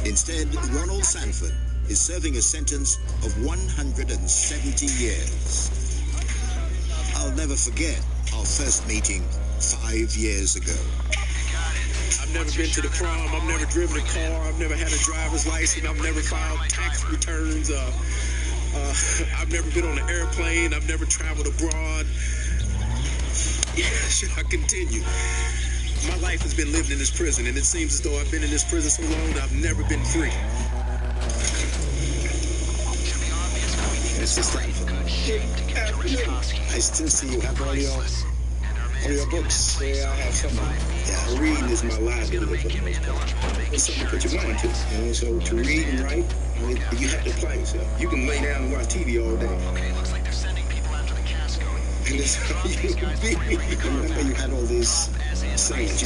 S17: Instead, Ronald Sanford is serving a sentence of 170 years. I'll never forget our first meeting 5 years ago.
S16: I've never been to the prom. I've never driven a car. I've never had a driver's license. I've never filed tax returns. I've never been on an airplane. I've never traveled abroad. Yeah, should I continue? My life has been lived in this prison, and it seems as though I've been in this prison so long that I've never been free.
S17: Mr. Stanford, I still see you have all your books.
S16: Yeah, I have some.
S17: Yeah.
S16: Reading is my livelihood for the most part. It's something to put your mind to. So to read and write, you have to apply yourself. You can lay down and watch TV all day.
S6: Okay, looks like they're sending people after the
S1: And it's remember you had all these singles.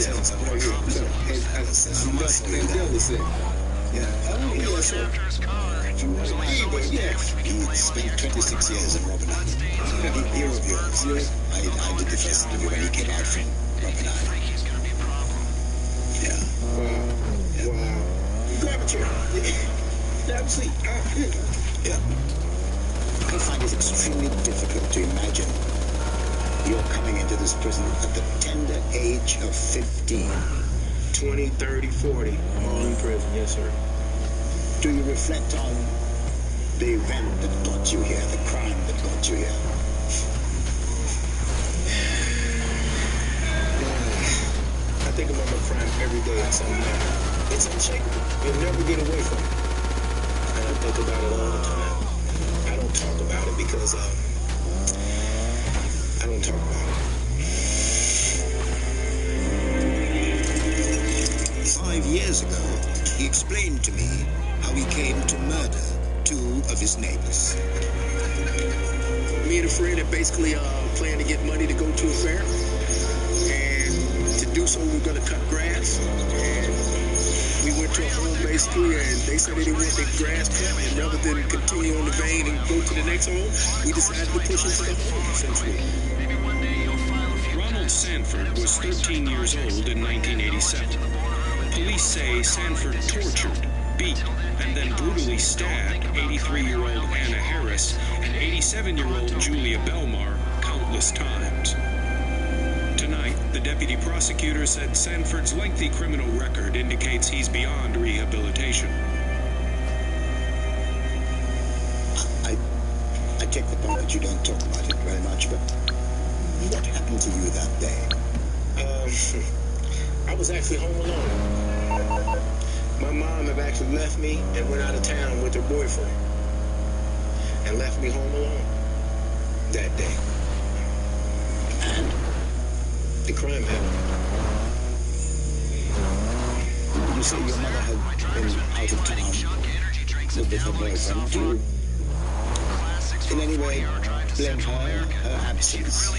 S1: Yeah, he spent 26 years in Robin Island. Hero of yours. I did the first interview when he came out from Robin Island. Yeah.
S16: Wow. Grab a chair. Have a seat.
S1: Yeah. I find it extremely difficult to imagine you're coming into this prison at the tender age of 15.
S16: 20, 30, 40, all in prison, yes, sir.
S1: Do you reflect on the event that got you here, the crime that got you here?
S16: I think about my crime every day in some manner. It's unshakable. You'll never get away from it. And I think about it all the time. I don't talk about it because I don't talk about it.
S17: 5 years ago, he explained to me how he came to murder 2 of his neighbors.
S16: Me and a friend had basically planned to get money to go to a fair. And to do so, we were going to cut grass. And we went to a home basically, and they said they didn't want their grass cut. And rather than continue on the vein and go to the next home, we decided to push into the home, essentially.
S21: Ronald Sanford was 13 years old in 1987. Police say Sanford tortured, beat, and then brutally stabbed 83-year-old Anna Harris and 87-year-old Julia Belmar countless times. Tonight, the deputy prosecutor said Sanford's lengthy criminal record indicates he's beyond rehabilitation.
S1: I take the point that you don't talk about it very much, but what happened to you that day?
S16: I was actually home alone. My mom had actually left me and went out of town with her boyfriend and left me home alone that day.
S1: And
S16: the crime happened.
S1: You say your mother had been out of town with her boyfriend. Do you in any way blame her absence?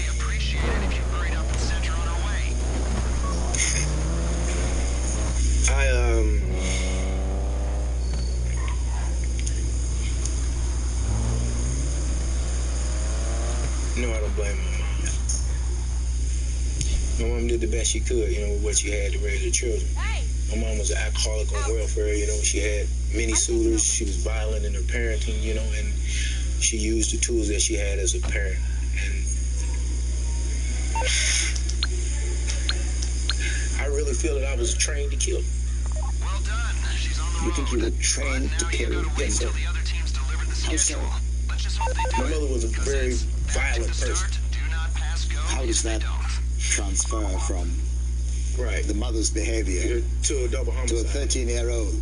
S16: No, I don't blame my mom. My mom did the best she could, with what she had to raise her children. My mom was an alcoholic on welfare, she had many suitors. She was violent in her parenting, and she used the tools that she had as a parent. And I really feel that I was trained to kill.
S1: You think you were trained to kill?
S16: Yes, sir.
S1: How so?
S16: My mother was a very violent person.
S1: How does that transfer from the mother's behavior
S16: to a double homicide?
S1: To a 13-year-old?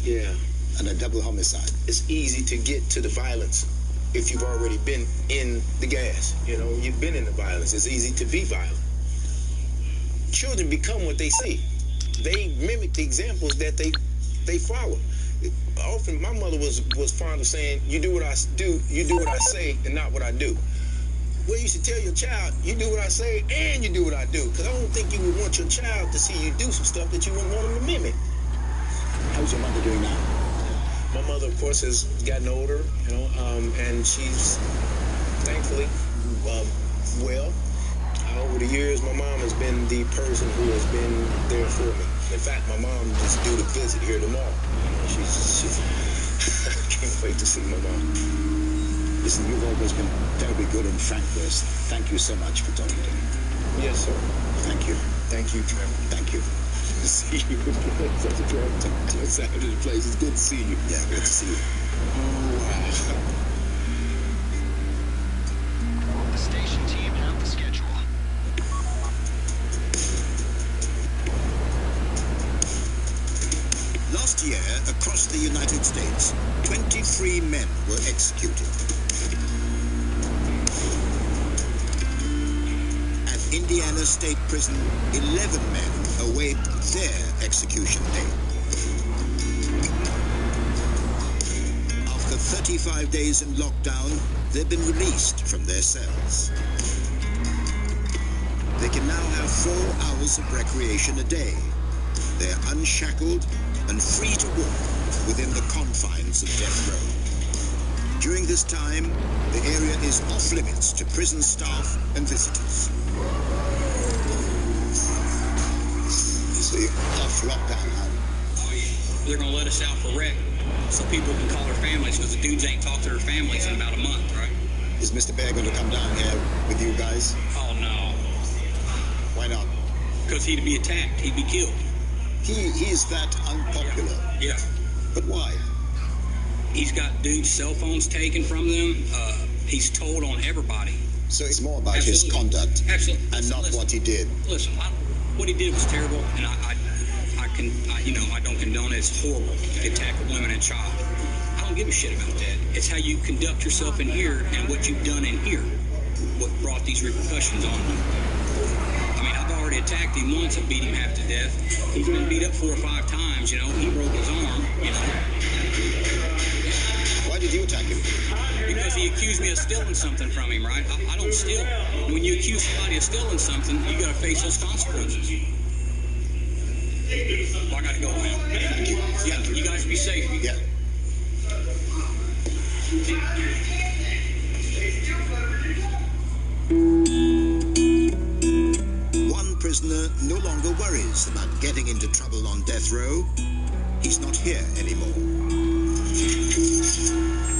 S16: Yeah.
S1: And a double homicide.
S16: It's easy to get to the violence if you've already been in the gas. You've been in the violence. It's easy to be violent. Children become what they see. They mimic the examples that they follow. Often, my mother was fond of saying, you do what I do, you do what I say, and not what I do. Well, you should tell your child, you do what I say, and you do what I do. Because I don't think you would want your child to see you do some stuff that you wouldn't want them to mimic.
S1: How's your mother doing now?
S16: My mother, of course, has gotten older, and she's thankfully well. Over the years, my mom has been the person who has been there for me. In fact, my mom is due to visit here tomorrow. She's I can't wait to see my mom.
S1: Listen, you've always been very good and frank with us. Thank you so much for talking to me.
S16: Yes, sir.
S1: Thank you.
S16: Thank you, Trevor.
S1: Thank you.
S16: Good to see you. Such a pleasure to outside of the place. It's good to see you.
S1: Yeah, good to see you.
S16: Oh, wow.
S6: The station team have the schedule.
S17: Last year, across the United States, 23 men were executed. At Indiana State Prison, 11 men await their execution date. After 35 days in lockdown, they've been released from their cells. They can now have 4 hours of recreation a day. They're unshackled and free to walk within the confines of death row. During this time, the area is off limits to prison staff and visitors.
S1: So you're off lockdown now?
S15: Oh, yeah. They're going to let us out for rec so people can call their families, because the dudes ain't talked to their families in about a month, right?
S1: Is Mr. Bear going to come down here with you guys?
S15: Oh, no.
S1: Why not?
S15: Because he'd be attacked. He'd be killed.
S1: He's that unpopular.
S15: Yeah.
S1: But why?
S15: He's got dudes' cell phones taken from them. He's told on everybody.
S1: So it's more about his conduct.
S15: Absolutely.
S1: And not what he did.
S15: Listen, what he did was terrible, and I don't condone it. It's horrible to attack a woman and child. I don't give a shit about that. It's how you conduct yourself in here and what you've done in here, what brought these repercussions on you. I mean, I've already attacked him once and beat him half to death. He's been beat up 4 or 5 times, you know. He broke his arm, you know.
S1: Why did you attack him?
S15: Because he accused me of stealing something from him, right? I don't steal. When you accuse somebody of stealing something, you got to face those consequences. Well, I got to go, man.
S1: Thank you.
S15: Yeah, you guys be safe.
S1: Yeah.
S17: One prisoner no longer worries about getting into trouble on death row. He's not here anymore.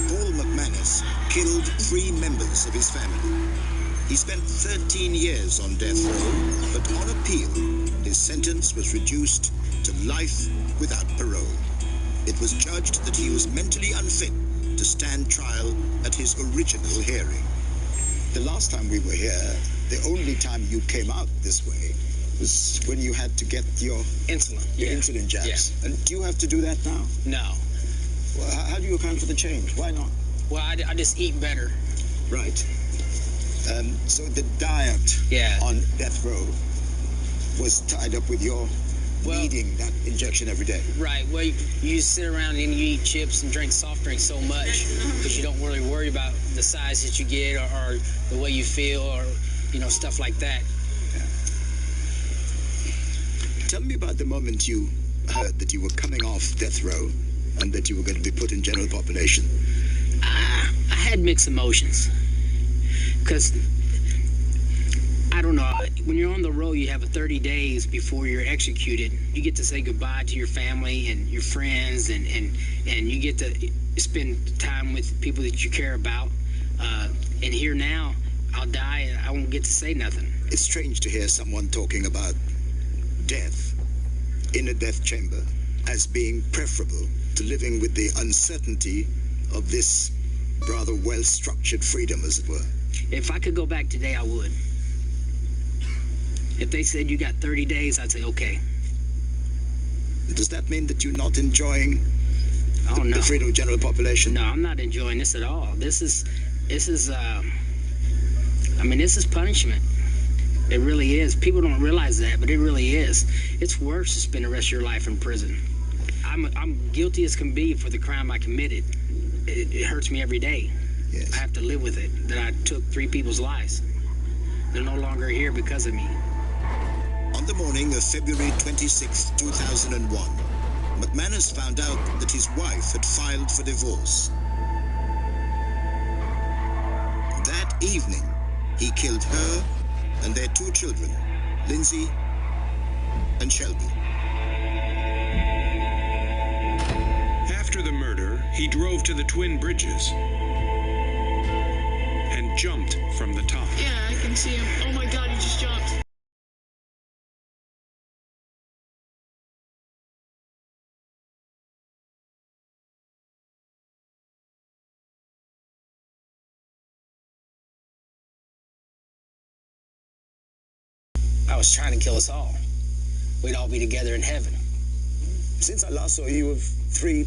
S17: Paul McManus killed 3 members of his family. He spent 13 years on death row, but on appeal, his sentence was reduced to life without parole. It was judged that he was mentally unfit to stand trial at his original hearing.
S1: The last time we were here, the only time you came out this way was when you had to get your
S3: insulin.
S1: Insulin jabs.
S3: Yeah.
S1: And do you have to do that now?
S3: No.
S1: Well, how do you account for the change? Why not?
S3: Well, I just eat better.
S1: Right. So the diet on death row was tied up with your needing that injection every day.
S3: Right. Well, you sit around and you eat chips and drink soft drinks so much because you don't really worry about the size that you get or the way you feel or, you know, stuff like that.
S1: Yeah. Tell me about the moment you heard that you were coming off death row and that you were going to be put in general population.
S3: I had mixed emotions because I don't know, when you're on the road, you have 30 days before you're executed. You get to say goodbye to your family and your friends, and you get to spend time with people that you care about. And here now, I'll die and I won't get to say nothing.
S1: It's strange to hear someone talking about death in a death chamber as being preferable to living with the uncertainty of this rather well-structured freedom, as it were.
S3: If I could go back today, I would. If they said you got 30 days, I'd say, okay.
S1: Does that mean that you're not enjoying the freedom of general population?
S3: No, I'm not enjoying this at all. This is punishment. It really is. People don't realize that, but it really is. It's worse to spend the rest of your life in prison. I'm guilty as can be for the crime I committed. It hurts me every day.
S1: Yes.
S3: I have to live with it, that I took 3 people's lives. They're no longer here because of me.
S17: On the morning of February 26, 2001, McManus found out that his wife had filed for divorce. That evening, he killed her and their 2 children, Lindsay and Shelby.
S21: After the murder, he drove to the Twin Bridges and jumped from the top.
S22: Yeah, I can see him. Oh my God, he just jumped.
S3: I was trying to kill us all. We'd all be together in heaven.
S1: Since I last saw you with 3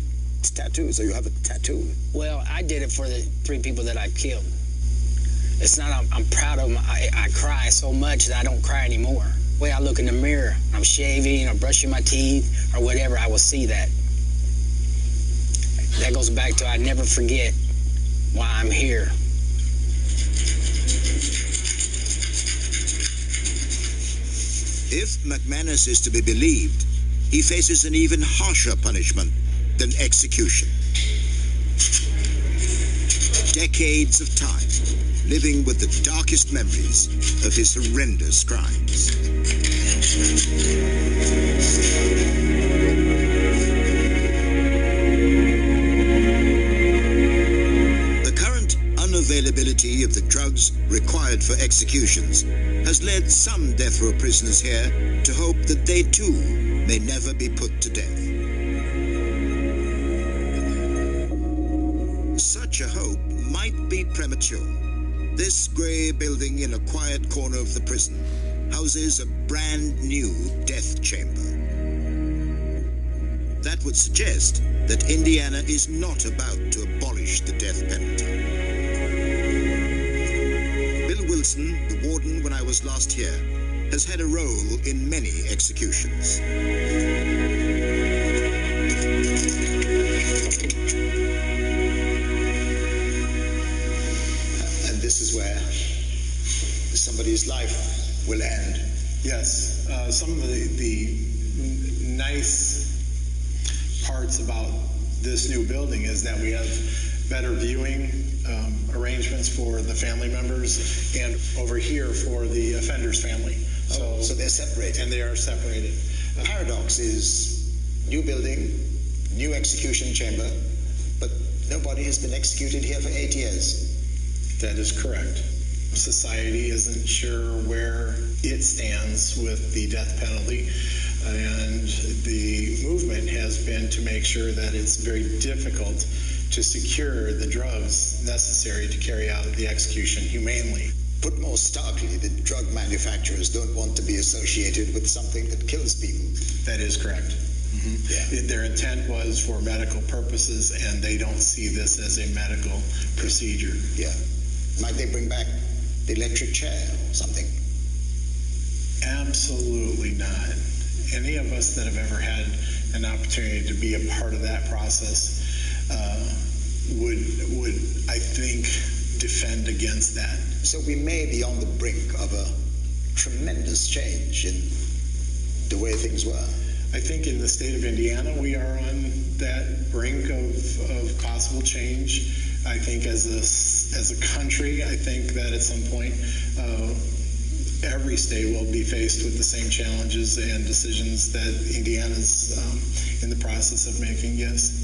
S1: tattoos, or you have a tattoo.
S3: Well, I did it for the 3 people that I killed. It's not, I'm proud of them. I cry so much that I don't cry anymore. The way I look in the mirror, I'm shaving or brushing my teeth or whatever, I will see that. That goes back to I never forget why I'm here.
S17: If McManus is to be believed, he faces an even harsher punishment than execution. Decades of time living with the darkest memories of his horrendous crimes. The current unavailability of the drugs required for executions has led some death row prisoners here to hope that they too may never be put to death. Such a hope might be premature. This grey building in a quiet corner of the prison houses a brand new death chamber. That would suggest that Indiana is not about to abolish the death penalty. Bill Wilson, the warden when I was last here, has had a role in many executions.
S1: And this is where somebody's life will end.
S8: Yes, some of the nice parts about this new building is that we have better viewing arrangements for the family members, and over here for the offender's family.
S1: So they're separated.
S8: And they are separated.
S1: The paradox is new building, new execution chamber, but nobody has been executed here for 8 years.
S8: That is correct. Society isn't sure where it stands with the death penalty, and the movement has been to make sure that it's very difficult to secure the drugs necessary to carry out the execution humanely.
S1: Put more starkly, the drug manufacturers don't want to be associated with something that kills people.
S8: That is correct. Yeah. Their intent was for medical purposes, and they don't see this as a medical procedure.
S1: Yeah. Might they bring back the electric chair or something?
S8: Absolutely not. Any of us that have ever had an opportunity to be a part of that process would, I think, defend against that.
S1: So we may be on the brink of a tremendous change in the way things were.
S8: I think in the state of Indiana, we are on that brink of possible change. I think as a country, I think that at some point, every state will be faced with the same challenges and decisions that Indiana's in the process of making, yes.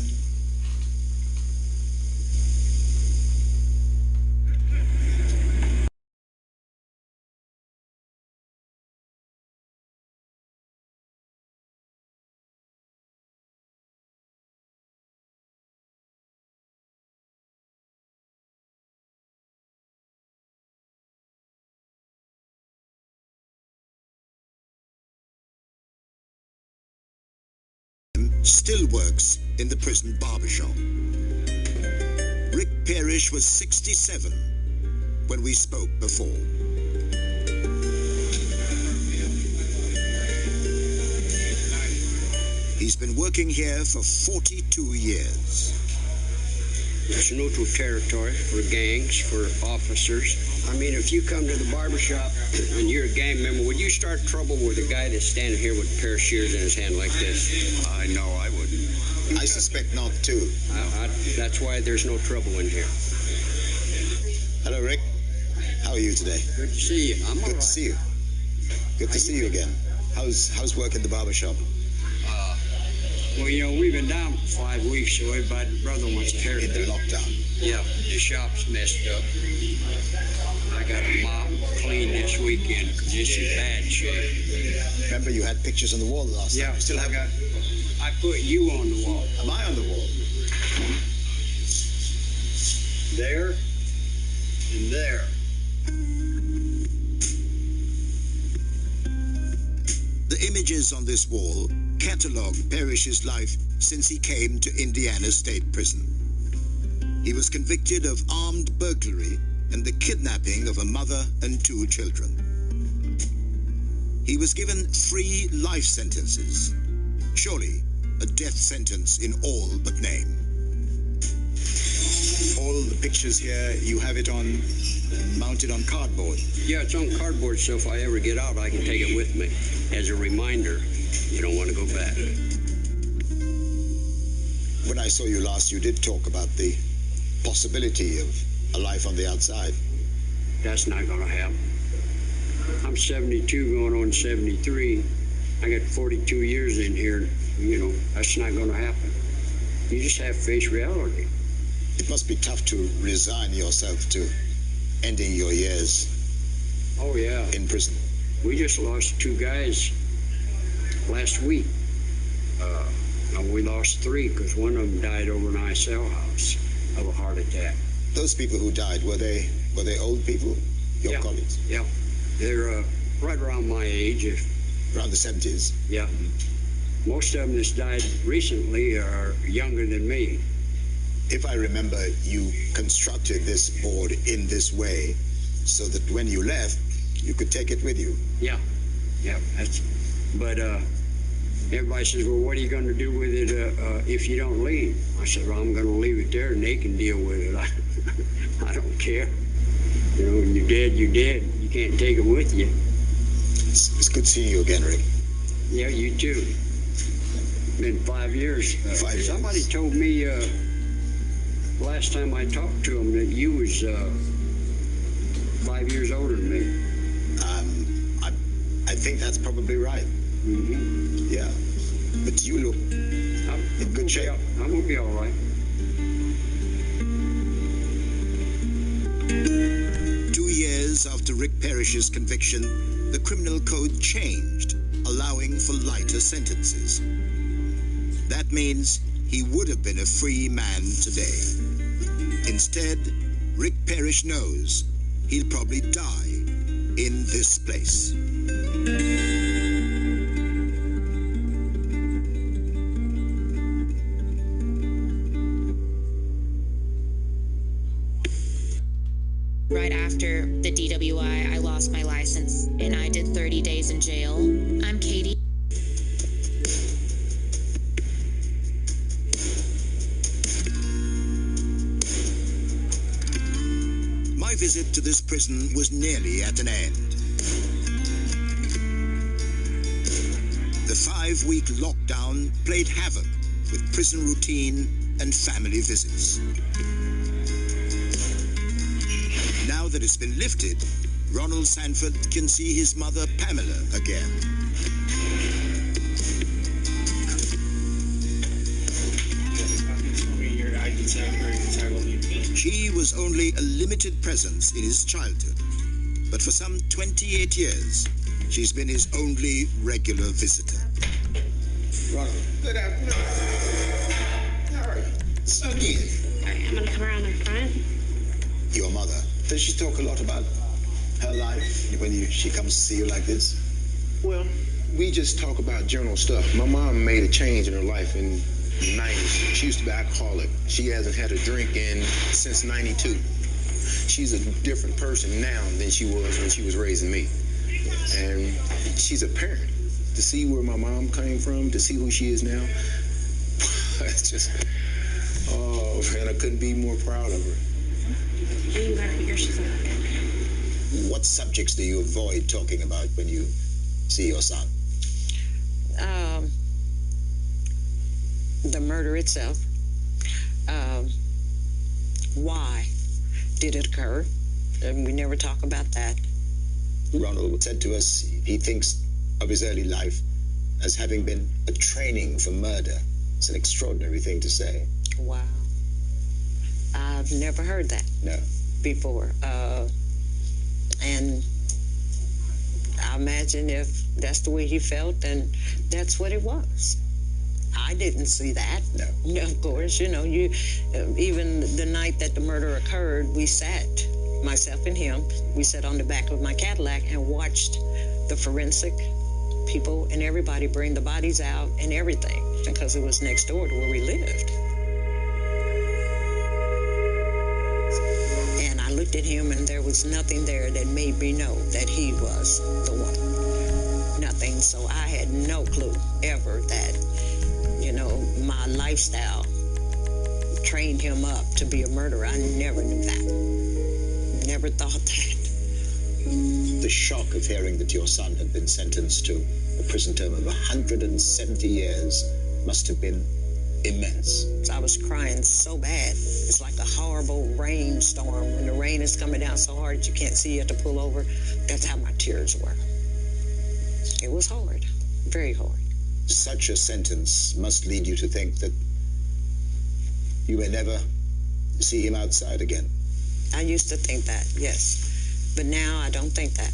S17: Still works in the prison barbershop. Rick Parrish was 67 when we spoke before. He's been working here for 42 years.
S18: It's neutral territory for gangs, for officers. I mean, if you come to the barbershop and you're a gang member, would you start trouble with a guy that's standing here with a pair of shears in his hand like this?
S1: No, I wouldn't. I suspect not, too.
S18: That's why there's no trouble in here.
S1: Hello, Rick. How are you today?
S18: Good to see you. I'm all right.
S1: Good to see you. Good to see you again. How's work in the barbershop?
S18: Well, you know, we've been down for 5 weeks, so everybody's brother wants to tear it
S1: down. In the lockdown?
S18: Yeah, the shop's messed up. I got a mop clean this weekend because it's in bad shape.
S1: Remember you had pictures on the wall last time?
S18: Yeah, still I put you on the wall.
S1: Am I on the wall?
S18: There and there.
S17: The images on this wall catalogue Parrish's life since he came to Indiana State Prison. He was convicted of armed burglary and the kidnapping of a mother and 2 children. He was given 3 life sentences. Surely a death sentence in all but name.
S1: All the pictures here, you have it mounted on cardboard?
S18: Yeah, it's on cardboard, so if I ever get out, I can take it with me. as a reminder, you don't want to go back.
S1: When I saw you last, you did talk about the possibility of a life on the outside.
S18: That's not going to happen. I'm 72 going on 73. I got 42 years in here. You know, that's not going to happen. You just have to face reality.
S1: It must be tough to resign yourself to ending your years.
S18: Oh, yeah.
S1: In prison.
S18: We just lost 2 guys last week. We lost 3 because one of them died over an ISL house of a heart attack.
S1: Those people who died, were they old people, your colleagues?
S18: Yeah. They're right around my age.
S1: Around the 70s?
S18: Yeah. Most of them that's died recently are younger than me.
S1: If I remember, you constructed this board in this way so that when you left, you could take it with you.
S18: Yeah. But everybody says, well, what are you going to do with it if you don't leave? I said, well, I'm going to leave it there and they can deal with it. I don't care. You know, when you're dead, you're dead. You can't take it with you.
S1: It's good seeing you again, Rick.
S18: Yeah, you too. Been 5 years.
S1: 5 years.
S18: Somebody told me last time I talked to him that you was 5 years older than me.
S1: I think that's probably right.
S18: Mm-hmm.
S1: Yeah. But you look in good shape.
S18: I'm going to be all right.
S17: 2 years after Rick Parrish's conviction, the criminal code changed, allowing for lighter sentences. That means he would have been a free man today. Instead, Rick Parrish knows he'll probably die in this place.
S12: Right after the DWI, I lost my license and I did 30 days in jail. I'm Katie.
S17: My visit to this prison was nearly at an end. The 5-week lockdown played havoc with prison routine and family visits. Now that it's been lifted, Ronald Sanford can see his mother Pamela again. She was only a limited presence in his childhood, but for some 28 years, she's been his only regular visitor.
S16: Ronald, good afternoon. How are you? Again.
S2: All right, I'm gonna come around in front.
S1: Your mother, does she talk a lot about her life when she comes to see you like this?
S16: Well, we just talk about general stuff. My mom made a change in her life in the 90s. She used to be alcoholic. She hasn't had a drink since 92. She's a different person now than she was when she was raising me. And she's a parent. To see where my mom came from, to see who she is now, it's just, oh man, I couldn't be more proud of her.
S2: You gotta figure she's not okay.
S1: What subjects do you avoid talking about when you see your son?
S5: The murder itself. Why did it occur? And we never talk about that.
S1: Ronald said to us he thinks of his early life as having been a training for murder. It's an extraordinary thing to say.
S5: Wow. I've never heard that.
S1: No.
S5: Before. And I imagine if that's the way he felt, then that's what it was. I didn't see that.
S1: No.
S5: Of course, you know, even the night that the murder occurred, we sat, myself and him, we sat on the back of my Cadillac and watched the forensic people and everybody bring the bodies out and everything, because it was next door to where we lived. And I looked at him and there was nothing there that made me know that he was the one. Nothing. So I had no clue ever that, you know, my lifestyle trained him up to be a murderer. I never knew that. Never thought that.
S1: The shock of hearing that your son had been sentenced to A prison term of 170 years must have been immense.
S5: I was crying so bad. It's like a horrible rainstorm when the rain is coming down so hard that you can't see, you have to pull over. That's how my tears were. It was hard, very hard.
S1: Such a sentence must lead you to think that you may never see him outside again.
S5: I used to think that, yes. But now I don't think that.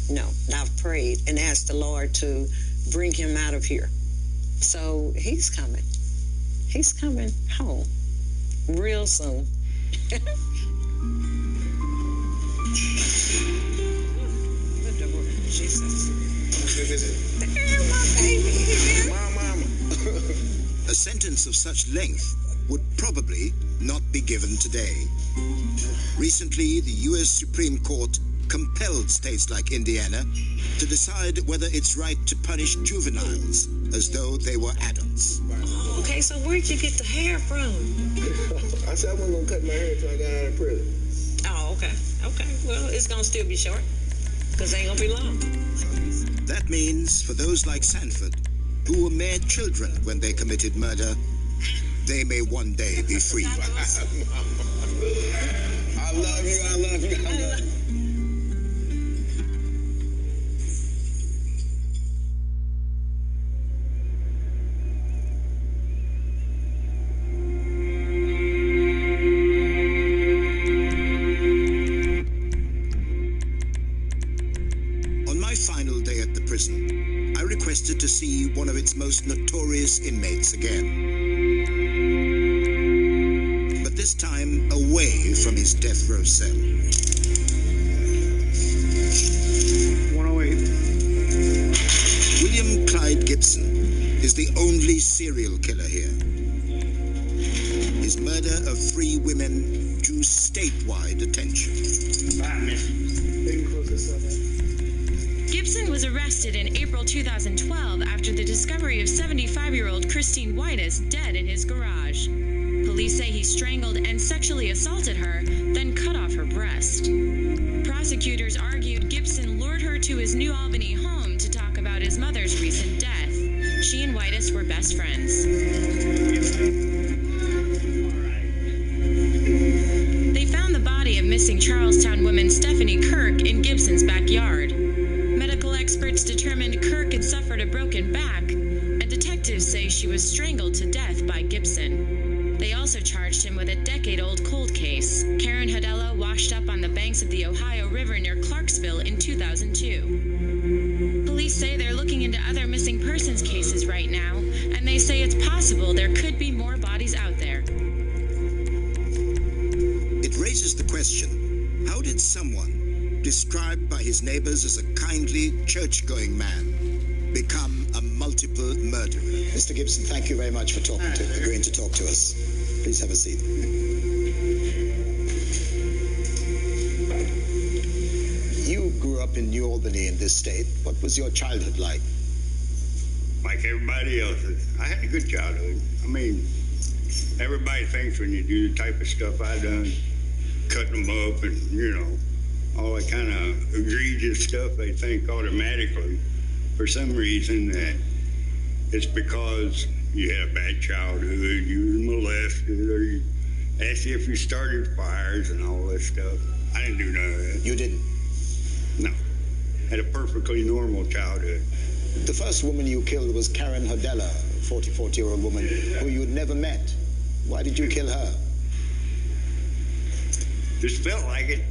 S5: No. I've prayed and asked the Lord to bring him out of here. So he's coming. He's coming home real soon. Jesus. My baby.
S17: Mama. A sentence of such length would probably not be given today. Recently, the U.S. Supreme Court compelled states like Indiana to decide whether it's right to punish juveniles as though they were adults.
S5: Okay, so where'd you get the hair from?
S7: I said I wasn't going to cut my hair until I got out of prison.
S5: Oh, okay. Okay, well, it's going to still be short, because it ain't going to be long.
S17: That means for those like Sanford, who were mere children when they committed murder, they may one day be free.
S7: I love you, I love you, I love you.
S17: I requested to see one of its most notorious inmates again. But this time away from his death row cell.
S14: 108.
S17: William Clyde Gibson is the only serial killer here. His murder of 3 women drew statewide attention.
S14: Bye, miss.
S12: Gibson was arrested in April 2012 after the discovery of 75-year-old Christine Whitus dead in his garage. Police say he strangled and sexually assaulted her, then cut off her breast. Prosecutors argued Gibson lured her to his New Albany home to talk about his mother's recent death. She and Whitus were best friends. They found the body of missing Charlestown woman Stephanie Kirk in Gibson's backyard. Medical experts determined Kirk had suffered a broken back, and detectives say she was strangled to death by Gibson. They also charged him with a decade-old cold case. Karen Hodella washed up on the banks of the Ohio River near Clarksville in 2002. Police say they're looking into other missing persons cases right now, and they say it's possible there could be more bodies out there.
S17: It raises the question, how did someone described by his neighbors as a kindly, church-going man, become a multiple murderer?
S1: Mr. Gibson, thank you very much for agreeing to talk to us. Please have a seat. You grew up in New Albany in this state. What was your childhood like?
S14: Like everybody else's. I had a good childhood. I mean, everybody thinks when you do the type of stuff I done, cutting them up and, you know, all that kind of egregious stuff, they think automatically, for some reason, that it's because you had a bad childhood, you were molested, or you asked you if you started fires and all that stuff. I didn't do none of that.
S1: You didn't?
S14: No. Had a perfectly normal childhood.
S1: The first woman you killed was Karen Hodella, a 44-year-old woman who you'd never met. Why did you kill her?
S14: Just felt like it.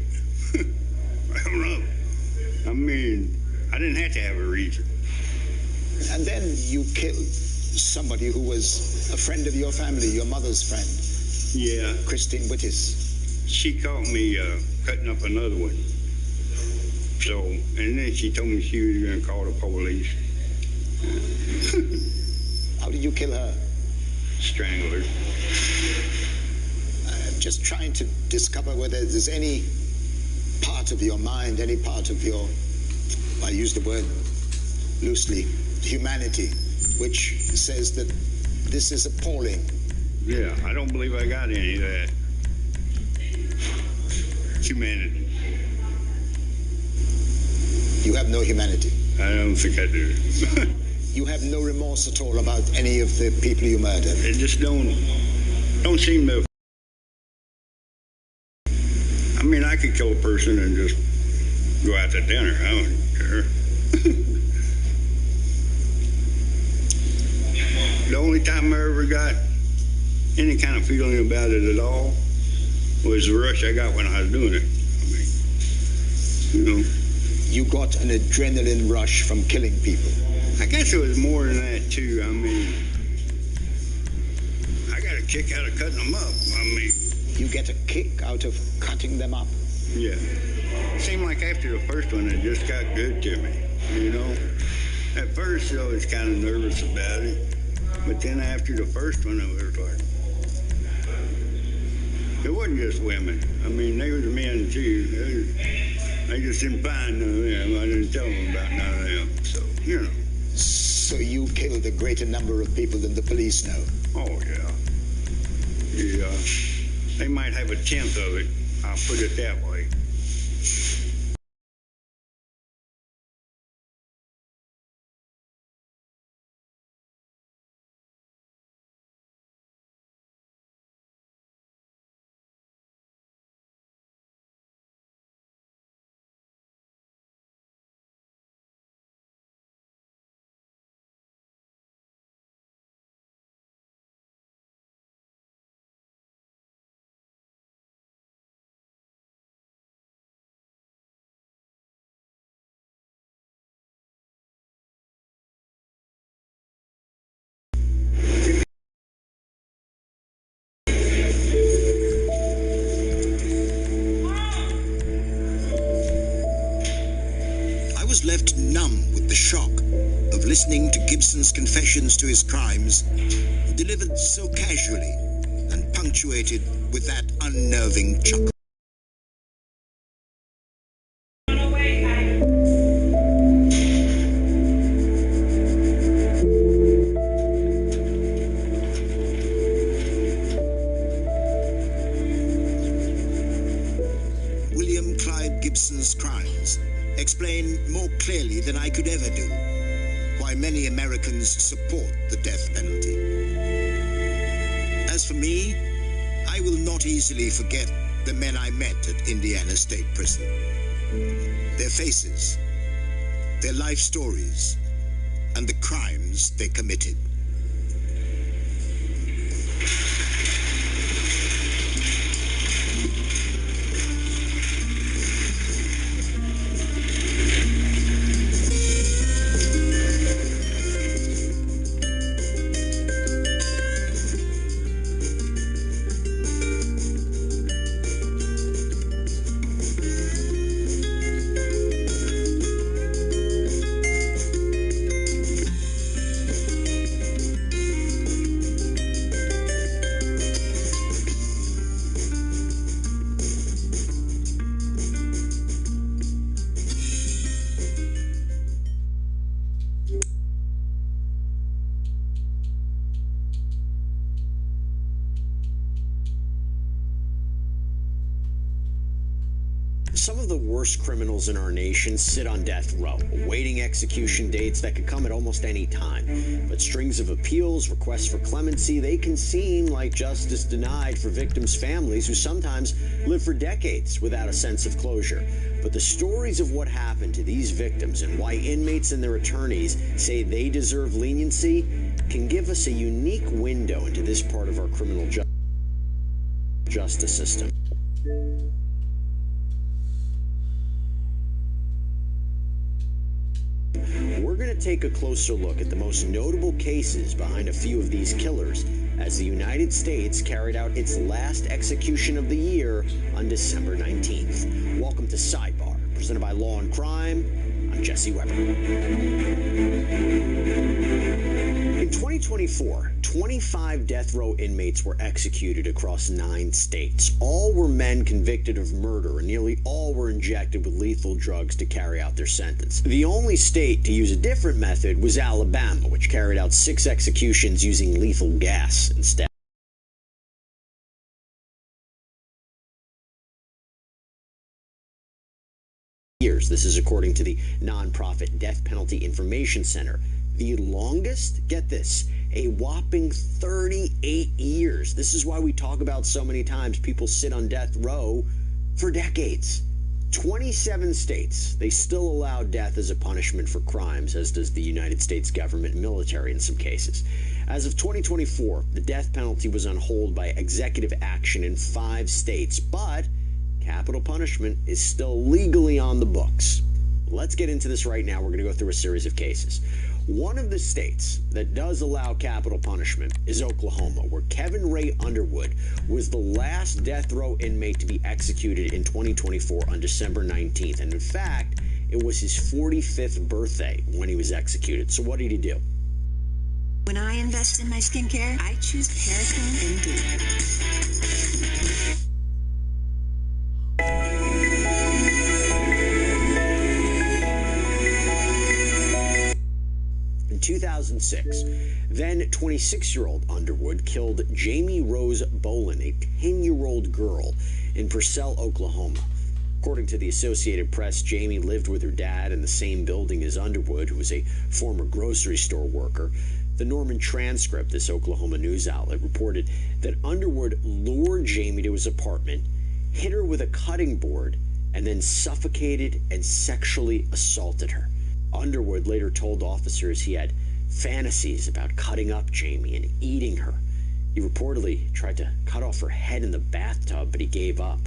S14: I don't know. I mean, I didn't have to have a reason.
S1: And then you killed somebody who was a friend of your family, your mother's friend.
S14: Yeah.
S1: Christine Whitus.
S14: She caught me cutting up another one. So, and then she told me she was going to call the police.
S1: How did you kill her?
S14: Strangled her.
S1: I'm just trying to discover whether there's any part of your mind, any part of your, I use the word loosely, humanity, which says that this is appalling.
S14: Yeah, I don't believe I got any of that. Humanity.
S1: You have no humanity?
S14: I don't think I do.
S1: You have no remorse at all about any of the people you murdered?
S14: It just don't seem to. I mean, I could kill a person and just go out to dinner. I don't care. The only time I ever got any kind of feeling about it at all was the rush I got when I was doing it. I mean, you know.
S1: You got an adrenaline rush from killing people?
S14: I guess it was more than that, too. I mean, I got a kick out of cutting them up. I mean...
S1: You get a kick out of cutting them up?
S14: Yeah. It seemed like after the first one, it just got good to me, you know? At first, I was kind of nervous about it. But then after the first one, it was like... It wasn't just women. I mean, they was men, too. I just didn't find none of them. I didn't tell them about none of them. So, you know.
S1: So you killed a greater number of people than the police know?
S14: Oh, yeah. Yeah. They might have a tenth of it. I'll put it that way.
S17: Left numb with the shock of listening to Gibson's confessions to his crimes, delivered so casually and punctuated with that unnerving chuckle. William Clyde Gibson's crimes explain more clearly than I could ever do why many Americans support the death penalty. As for me, I will not easily forget the men I met at Indiana State Prison. Their faces, their life stories, and the crimes they committed.
S9: Some of the worst criminals in our nation sit on death row, awaiting execution dates that could come at almost any time. But strings of appeals, requests for clemency, they can seem like justice denied for victims' families who sometimes live for decades without a sense of closure. But the stories of what happened to these victims and why inmates and their attorneys say they deserve leniency can give us a unique window into this part of our criminal justice system. We're going to take a closer look at the most notable cases behind a few of these killers as the United States carried out its last execution of the year on December 19th. Welcome to Sidebar, presented by Law and Crime. I'm Jesse Weber. In 2024, 25 death row inmates were executed across 9 states. All were men convicted of murder, and nearly all were injected with lethal drugs to carry out their sentence. The only state to use a different method was Alabama, which carried out 6 executions using lethal gas instead. years. This is according to the nonprofit Death Penalty Information Center. The longest, get this, a whopping 38 years. This is why we talk about so many times people sit on death row for decades. 27 states, they still allow death as a punishment for crimes, as does the United States government and military in some cases. As of 2024, the death penalty was on hold by executive action in 5 states, but capital punishment is still legally on the books. Let's get into this right now. We're going to go through a series of cases. One of the states that does allow capital punishment is Oklahoma, where Kevin Ray Underwood was the last death row inmate to be executed in 2024 on December 19th. And in fact, it was his 45th birthday when he was executed. So what did he do?
S10: When I invest in my skincare, I choose Perricone MD.
S9: In 2006, then 26-year-old Underwood killed Jamie Rose Bolin, a 10-year-old girl, in Purcell, Oklahoma. According to the Associated Press, Jamie lived with her dad in the same building as Underwood, who was a former grocery store worker. The Norman Transcript, this Oklahoma news outlet, reported that Underwood lured Jamie to his apartment, hit her with a cutting board, and then suffocated and sexually assaulted her. Underwood later told officers he had fantasies about cutting up Jamie and eating her. He reportedly tried to cut off her head in the bathtub, but he gave up.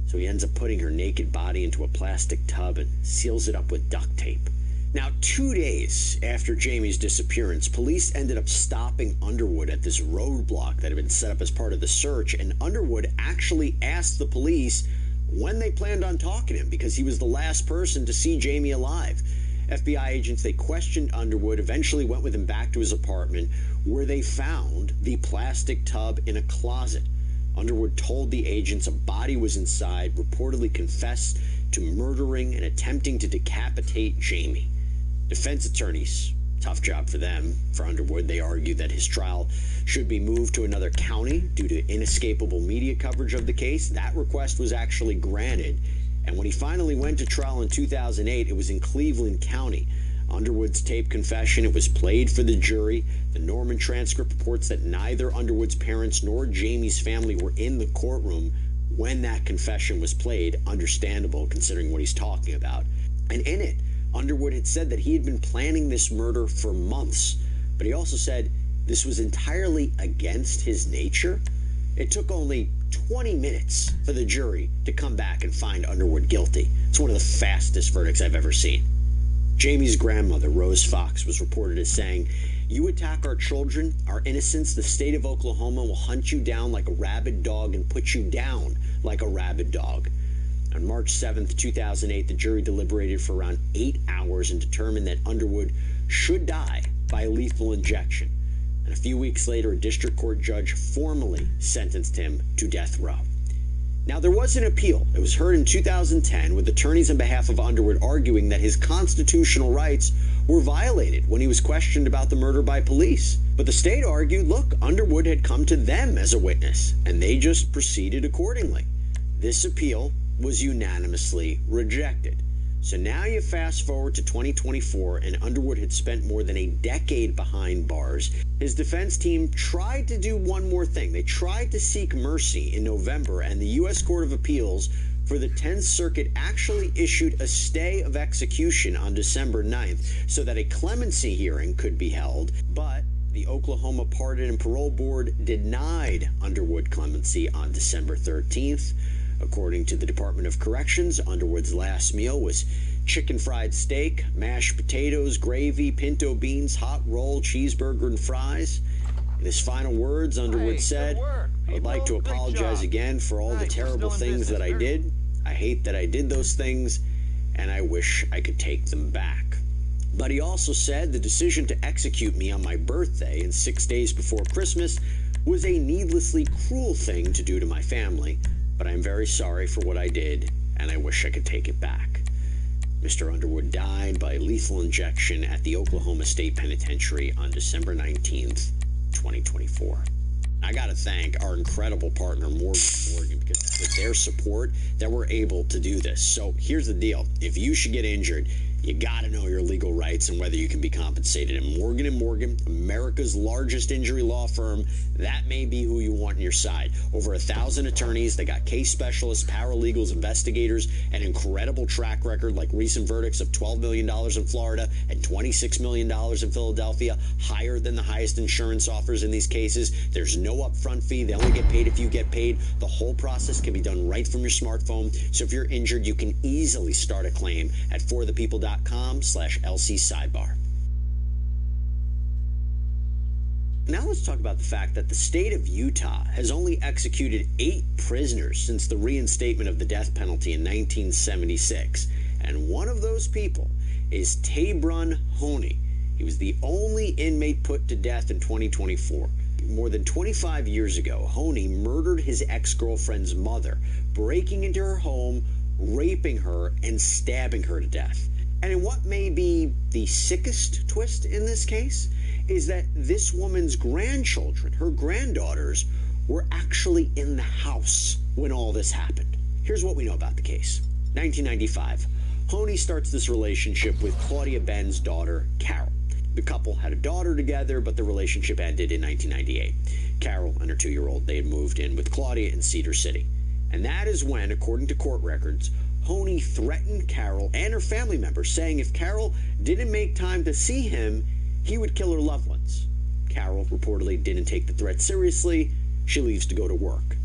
S9: So he ends up putting her naked body into a plastic tub and seals it up with duct tape. Now, 2 days after Jamie's disappearance, police ended up stopping Underwood at this roadblock that had been set up as part of the search, and Underwood actually asked the police when they planned on talking to him because he was the last person to see Jamie alive. FBI agents, they questioned Underwood, eventually went with him back to his apartment, where they found the plastic tub in a closet. Underwood told the agents a body was inside, reportedly confessed to murdering and attempting to decapitate Jamie. Defense attorneys, tough job for them. For Underwood, they argued that his trial should be moved to another county due to inescapable media coverage of the case. That request was actually granted. And when he finally went to trial in 2008, it was in Cleveland County. Underwood's taped confession, it was played for the jury. The Norman Transcript reports that neither Underwood's parents nor Jamie's family were in the courtroom when that confession was played. Understandable, considering what he's talking about. And in it, Underwood had said that he had been planning this murder for months. But he also said this was entirely against his nature. It took only 20 minutes for the jury to come back and find Underwood guilty. It's one of the fastest verdicts I've ever seen. Jamie's grandmother, Rose Fox, was reported as saying, "You attack our children, our innocents, the state of Oklahoma will hunt you down like a rabid dog and put you down like a rabid dog." On March 7th, 2008, the jury deliberated for around 8 hours and determined that Underwood should die by lethal injection. And a few weeks later, a district court judge formally sentenced him to death row. Now, there was an appeal. It was heard in 2010 with attorneys on behalf of Underwood arguing that his constitutional rights were violated when he was questioned about the murder by police. But the state argued, look, Underwood had come to them as a witness, and they just proceeded accordingly. This appeal was unanimously rejected. So now you fast forward to 2024, and Underwood had spent more than a decade behind bars. His defense team tried to do one more thing. They tried to seek mercy in November, and the U.S. Court of Appeals for the 10th Circuit actually issued a stay of execution on December 9th so that a clemency hearing could be held, but the Oklahoma Pardon and Parole Board denied Underwood clemency on December 13th. According to the Department of Corrections, Underwood's last meal was chicken fried steak, mashed potatoes, gravy, pinto beans, hot roll, cheeseburger, and fries. In his final words, Underwood said, "I would like to apologize again for all the terrible things that I did. I hate that I did those things, and I wish I could take them back." But he also said the decision to execute me on my birthday and 6 days before Christmas was a needlessly cruel thing to do to my family. But I'm very sorry for what I did, and I wish I could take it back. Mr. Underwood died by lethal injection at the Oklahoma State Penitentiary on December 19th, 2024. I got to thank our incredible partner, Morgan, because with their support that we're able to do this. So here's the deal. If you should get injured, you got to know your legal rights and whether you can be compensated. And Morgan & Morgan, America's largest injury law firm, that may be who you want on your side. Over 1,000 attorneys. They got case specialists, paralegals, investigators, an incredible track record like recent verdicts of $12 million in Florida and $26 million in Philadelphia, higher than the highest insurance offers in these cases. There's no upfront fee. They only get paid if you get paid. The whole process can be done right from your smartphone. So if you're injured, you can easily start a claim at forthepeople.com/LC Sidebar. Now let's talk about the fact that the state of Utah has only executed 8 prisoners since the reinstatement of the death penalty in 1976. And one of those people is Taybrun Honey. He was the only inmate put to death in 2024. More than 25 years ago, Honey murdered his ex-girlfriend's mother, breaking into her home, raping her, and stabbing her to death. And in what may be the sickest twist in this case is that this woman's grandchildren, her granddaughters, were actually in the house when all this happened. Here's what we know about the case. 1995, Honey starts this relationship with Claudia Ben's daughter, Carol. The couple had a daughter together, but the relationship ended in 1998. Carol and her 2-year-old, they had moved in with Claudia in Cedar City. And that is when, according to court records, Honey threatened Carol and her family members, saying if Carol didn't make time to see him, he would kill her loved ones. Carol reportedly didn't take the threat seriously. She leaves to go to work.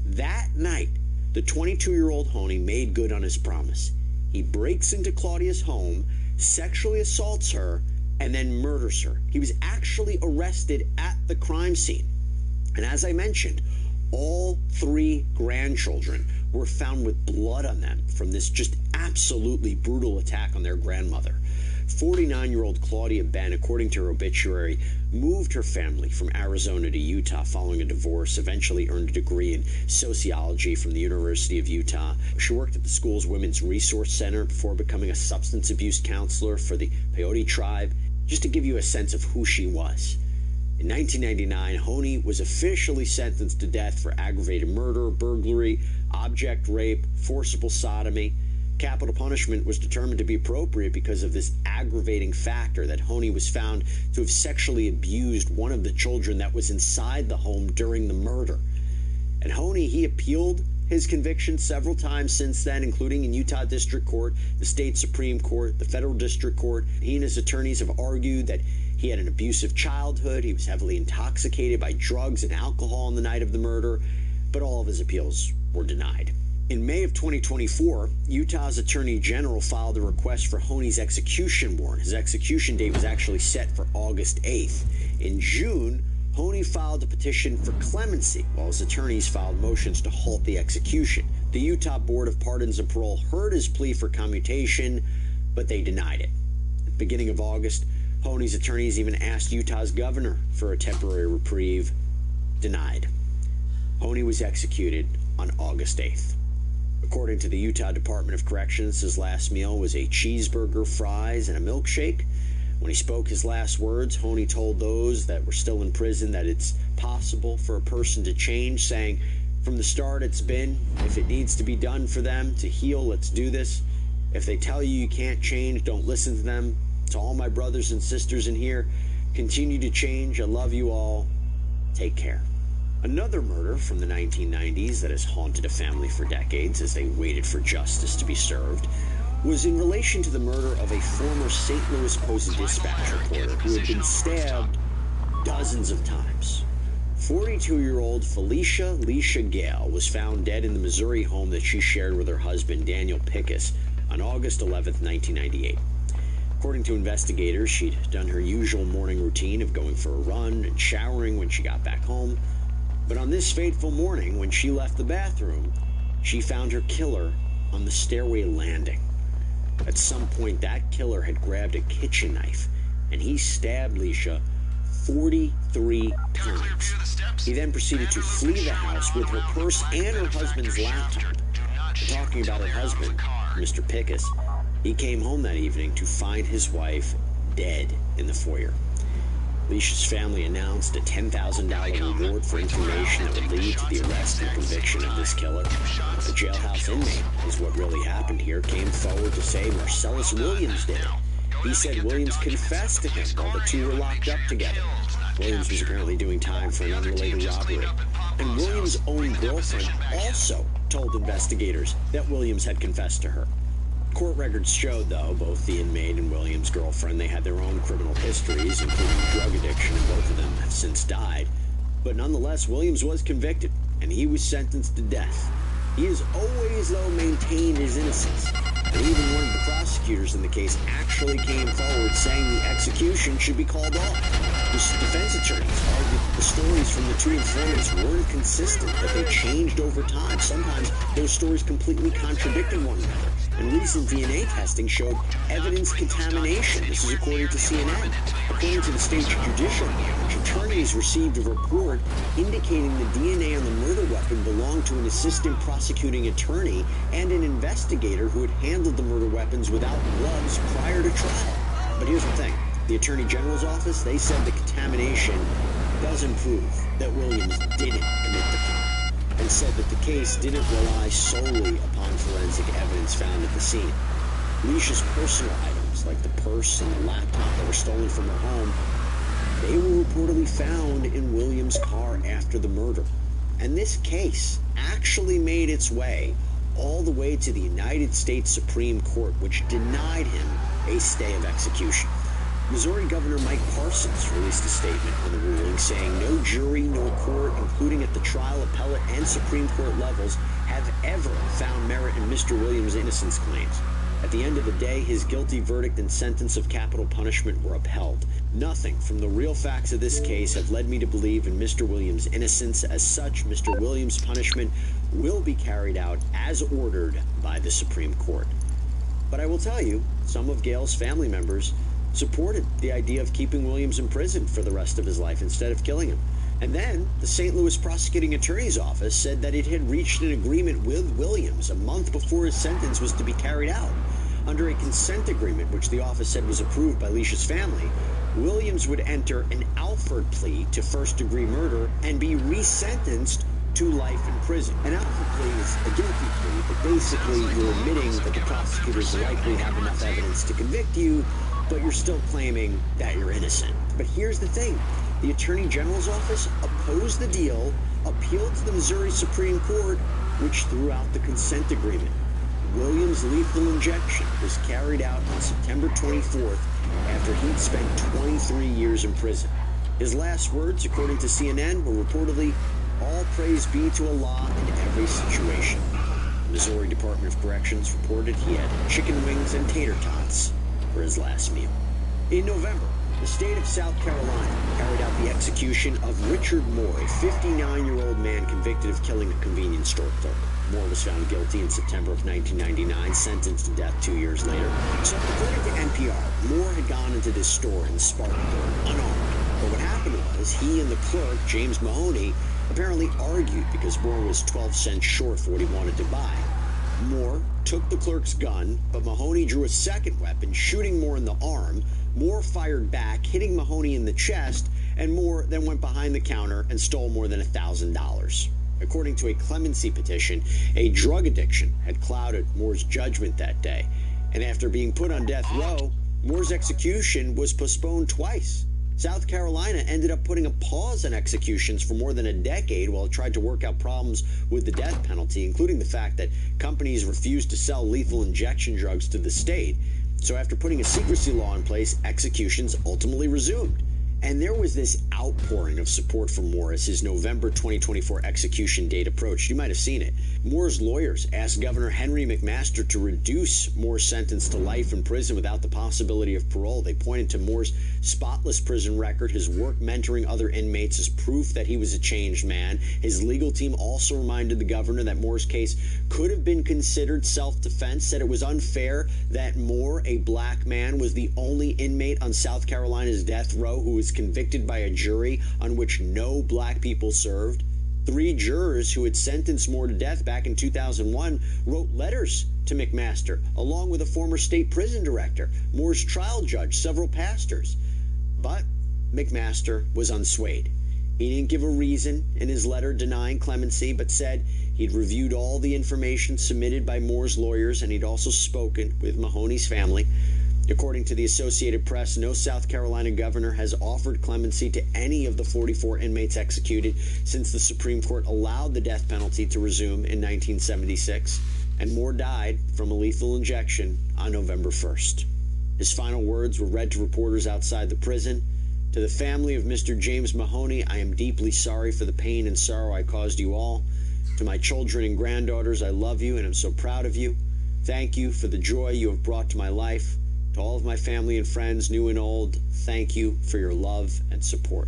S9: That night, the 22-year-old Honey made good on his promise. He breaks into Claudia's home, sexually assaults her, and then murders her. He was actually arrested at the crime scene. And as I mentioned, all 3 grandchildren were found with blood on them from this just absolutely brutal attack on their grandmother. 49-year-old Claudia Ben, according to her obituary, moved her family from Arizona to Utah following a divorce, eventually earned a degree in sociology from the University of Utah. She worked at the school's Women's Resource Center before becoming a substance abuse counselor for the Peyote tribe, just to give you a sense of who she was. In 1999, Honey was officially sentenced to death for aggravated murder, burglary, object rape, forcible sodomy. Capital punishment was determined to be appropriate because of this aggravating factor that Honey was found to have sexually abused one of the children that was inside the home during the murder. And Honey, he appealed his conviction several times since then, including in Utah District Court, the State Supreme Court, the Federal District Court. He and his attorneys have argued that he had an abusive childhood, he was heavily intoxicated by drugs and alcohol on the night of the murder, but all of his appeals were denied. In May of 2024, Utah's Attorney General filed a request for Honey's execution warrant. His execution date was actually set for August 8th. In June, Honey filed a petition for clemency, while his attorneys filed motions to halt the execution. The Utah Board of Pardons and Parole heard his plea for commutation, but they denied it. At the beginning of August, Honey's attorneys even asked Utah's governor for a temporary reprieve. Denied. Honey was executed on August 8th. According to the Utah Department of Corrections, his last meal was a cheeseburger, fries, and a milkshake. When he spoke his last words, Honey told those that were still in prison that it's possible for a person to change, saying, "From the start it's been, if it needs to be done for them to heal, let's do this. If they tell you you can't change, don't listen to them. To all my brothers and sisters in here, continue to change. I love you all. Take care." Another murder from the 1990s that has haunted a family for decades as they waited for justice to be served was in relation to the murder of a former St. Louis Post-Dispatch reporter who had been stabbed dozens of times. 42-year-old Felicia Leisha Gale was found dead in the Missouri home that she shared with her husband, Daniel Pickus, on August 11th, 1998. According to investigators, she'd done her usual morning routine of going for a run and showering when she got back home. But on this fateful morning, when she left the bathroom, she found her killer on the stairway landing. At some point, that killer had grabbed a kitchen knife, and he stabbed Leisha 43 times. He then proceeded to flee the house with her purse and her husband's laptop. Talking about her husband, Mr. Pickus, he came home that evening to find his wife dead in the foyer. Leisha's family announced a $10,000 reward for information that would lead to the arrest and conviction of this killer. A jailhouse inmate is what really happened here, came forward to say Marcellus Williams did it. He said Williams confessed to him while the two were locked up together. Williams was apparently doing time for an unrelated robbery. And Williams' own girlfriend also told investigators that Williams had confessed to her. Court records showed, though, both the inmate and Williams' girlfriend, they had their own criminal histories, including drug addiction, and both of them have since died. But nonetheless, Williams was convicted, and he was sentenced to death. He has always, though, maintained his innocence. And even one of the prosecutors in the case actually came forward saying the execution should be called off. The defense attorneys argued that the stories from the two informants weren't consistent, that they changed over time. Sometimes those stories completely contradicted one another. And recent DNA testing showed evidence contamination. This is according to CNN. According to the state's judicial branch, attorneys received a report indicating the DNA on the murder weapon belonged to an assistant prosecuting attorney and an investigator who had handled the murder weapons without gloves prior to trial. But here's the thing. The Attorney General's office, they said the contamination doesn't prove that Williams didn't commit the crime, and said that the case didn't rely solely upon forensic evidence found at the scene. Leisha's personal items, like the purse and the laptop that were stolen from her home, they were reportedly found in Williams' car after the murder. And this case actually made its way all the way to the United States Supreme Court, which denied him a stay of execution. Missouri Governor Mike Parsons released a statement on the ruling saying no jury, no court, including at the trial, appellate, and Supreme Court levels, have ever found merit in Mr. Williams' innocence claims. At the end of the day, his guilty verdict and sentence of capital punishment were upheld. Nothing from the real facts of this case have led me to believe in Mr. Williams' innocence. As such, Mr. Williams' punishment will be carried out as ordered by the Supreme Court. But I will tell you, some of Gail's family members supported the idea of keeping Williams in prison for the rest of his life instead of killing him. And then the St. Louis Prosecuting Attorney's Office said that it had reached an agreement with Williams a month before his sentence was to be carried out. Under a consent agreement, which the office said was approved by Leisha's family, Williams would enter an Alford plea to first-degree murder and be resentenced to life in prison. An Alford plea is a guilty plea, but basically you're admitting that the prosecutors likely have enough evidence to convict you, but you're still claiming that you're innocent. But here's the thing. The Attorney General's office opposed the deal, appealed to the Missouri Supreme Court, which threw out the consent agreement. Williams' lethal injection was carried out on September 24th after he'd spent 23 years in prison. His last words, according to CNN, were reportedly, "All praise be to Allah in every situation." The Missouri Department of Corrections reported he had chicken wings and tater tots for his last meal. In November, the state of South Carolina carried out the execution of Richard Moore, a 59-year-old man convicted of killing a convenience store clerk. Moore was found guilty in September of 1999, sentenced to death 2 years later. So, according to NPR, Moore had gone into this store in Spartanburg unarmed. But what happened was he and the clerk, James Mahoney, apparently argued because Moore was 12 cents short for what he wanted to buy. Moore took the clerk's gun, but Mahoney drew a second weapon, shooting Moore in the arm. Moore fired back, hitting Mahoney in the chest, and Moore then went behind the counter and stole more than $1,000. According to a clemency petition, a drug addiction had clouded Moore's judgment that day. And after being put on death row, Moore's execution was postponed twice. South Carolina ended up putting a pause on executions for more than a decade while it tried to work out problems with the death penalty, including the fact that companies refused to sell lethal injection drugs to the state. So after putting a secrecy law in place, executions ultimately resumed. And there was this outpouring of support for Moore as his November 2024 execution date approached. You might have seen it. Moore's lawyers asked Governor Henry McMaster to reduce Moore's sentence to life in prison without the possibility of parole. They pointed to Moore's spotless prison record, his work mentoring other inmates as proof that he was a changed man. His legal team also reminded the governor that Moore's case could have been considered self-defense, said it was unfair that Moore, a black man, was the only inmate on South Carolina's death row who was convicted by a jury on which no black people served. 3 jurors who had sentenced Moore to death back in 2001 wrote letters to McMaster, along with a former state prison director, Moore's trial judge, several pastors. But McMaster was unswayed. He didn't give a reason in his letter denying clemency, but said he'd reviewed all the information submitted by Moore's lawyers, and he'd also spoken with Mahoney's family. According to the Associated Press, no South Carolina governor has offered clemency to any of the 44 inmates executed since the Supreme Court allowed the death penalty to resume in 1976, and Moore died from a lethal injection on November 1st. His final words were read to reporters outside the prison. To the family of Mr. James Mahoney, I am deeply sorry for the pain and sorrow I caused you all. To my children and granddaughters, I love you and am so proud of you. Thank you for the joy you have brought to my life. To all of my family and friends, new and old, thank you for your love and support.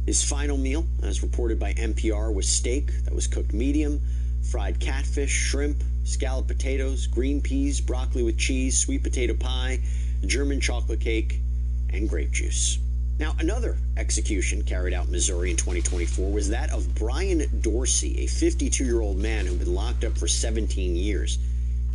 S9: His final meal, as reported by NPR, was steak that was cooked medium, fried catfish, shrimp, scalloped potatoes, green peas, broccoli with cheese, sweet potato pie, German chocolate cake, and grape juice. Now, another execution carried out in Missouri in 2024 was that of Brian Dorsey, a 52-year-old man who'd been locked up for 17 years.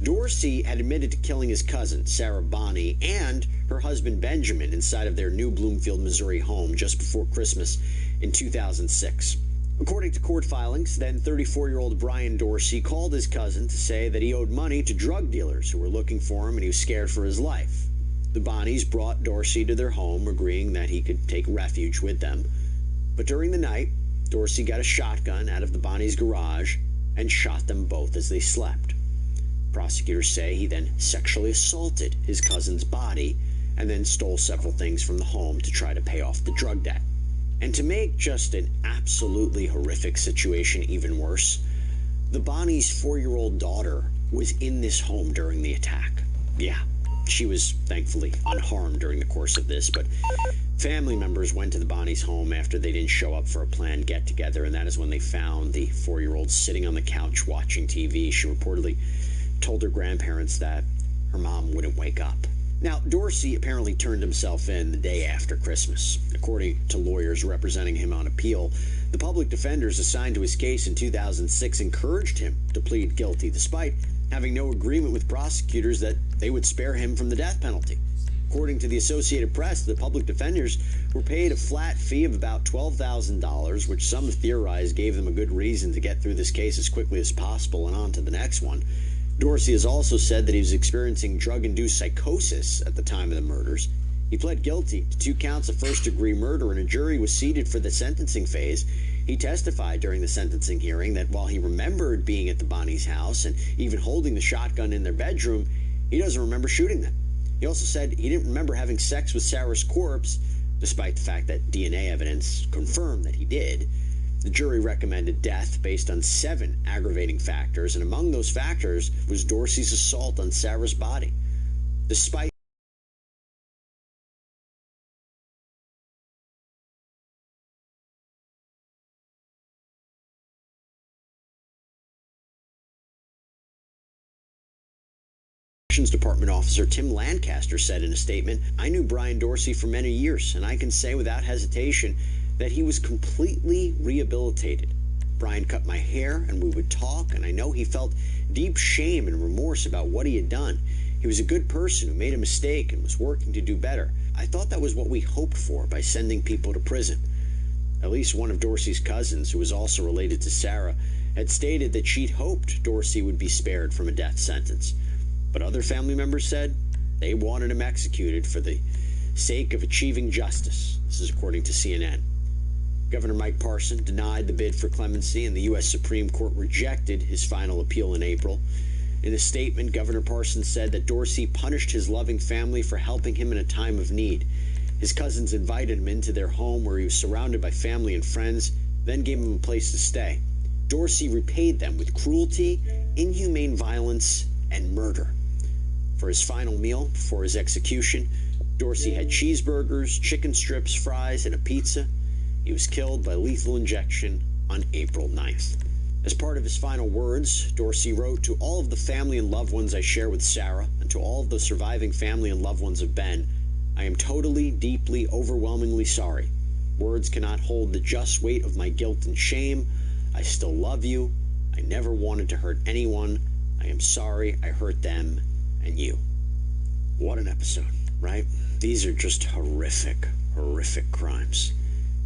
S9: Dorsey had admitted to killing his cousin, Sarah Bonney, and her husband, Benjamin, inside of their New Bloomfield, Missouri home just before Christmas in 2006. According to court filings, then 34-year-old Brian Dorsey called his cousin to say that he owed money to drug dealers who were looking for him and he was scared for his life. The Bonnies brought Dorsey to their home, agreeing that he could take refuge with them. But during the night, Dorsey got a shotgun out of the Bonnies' garage and shot them both as they slept. Prosecutors say he then sexually assaulted his cousin's body and then stole several things from the home to try to pay off the drug debt. And to make just an absolutely horrific situation even worse, the Bonnies' 4-year-old daughter was in this home during the attack. Yeah, she was thankfully unharmed during the course of this, but family members went to the Bonnies' home after they didn't show up for a planned get-together, and that is when they found the 4-year-old sitting on the couch watching TV. She reportedly told her grandparents that her mom wouldn't wake up. Now, Dorsey apparently turned himself in the day after Christmas. According to lawyers representing him on appeal, the public defenders assigned to his case in 2006 encouraged him to plead guilty, despite having no agreement with prosecutors that they would spare him from the death penalty. According to the Associated Press, the public defenders were paid a flat fee of about $12,000, which some theorize gave them a good reason to get through this case as quickly as possible and on to the next one. Dorsey has also said that he was experiencing drug-induced psychosis at the time of the murders. He pled guilty to 2 counts of first-degree murder, and a jury was seated for the sentencing phase. He testified during the sentencing hearing that while he remembered being at the Bonnies' house and even holding the shotgun in their bedroom, he doesn't remember shooting them. He also said he didn't remember having sex with Sarah's corpse, despite the fact that DNA evidence confirmed that he did. The jury recommended death based on 7 aggravating factors, and among those factors was Dorsey's assault on Sarah's body. Despite Department officer Tim Lancaster said in a statement, "I knew Brian Dorsey for many years, and I can say without hesitation that he was completely rehabilitated. Brian cut my hair, and we would talk, and I know he felt deep shame and remorse about what he had done. He was a good person who made a mistake and was working to do better. I thought that was what we hoped for by sending people to prison." At least one of Dorsey's cousins, who was also related to Sarah, had stated that she'd hoped Dorsey would be spared from a death sentence. But other family members said they wanted him executed for the sake of achieving justice. This is according to CNN. Governor Mike Parson denied the bid for clemency, and the U.S. Supreme Court rejected his final appeal in April. In a statement, Governor Parson said that Dorsey punished his loving family for helping him in a time of need. His cousins invited him into their home where he was surrounded by family and friends, then gave him a place to stay. Dorsey repaid them with cruelty, inhumane violence, and murder. For his final meal before his execution, Dorsey had cheeseburgers, chicken strips, fries, and a pizza. He was killed by lethal injection on April 9th. As part of his final words, Dorsey wrote, "To all of the family and loved ones I share with Sarah, and to all of the surviving family and loved ones of Ben, I am totally, deeply, overwhelmingly sorry. Words cannot hold the just weight of my guilt and shame. I still love you. I never wanted to hurt anyone. I am sorry I hurt them and you." What an episode, right? These are just horrific, horrific crimes.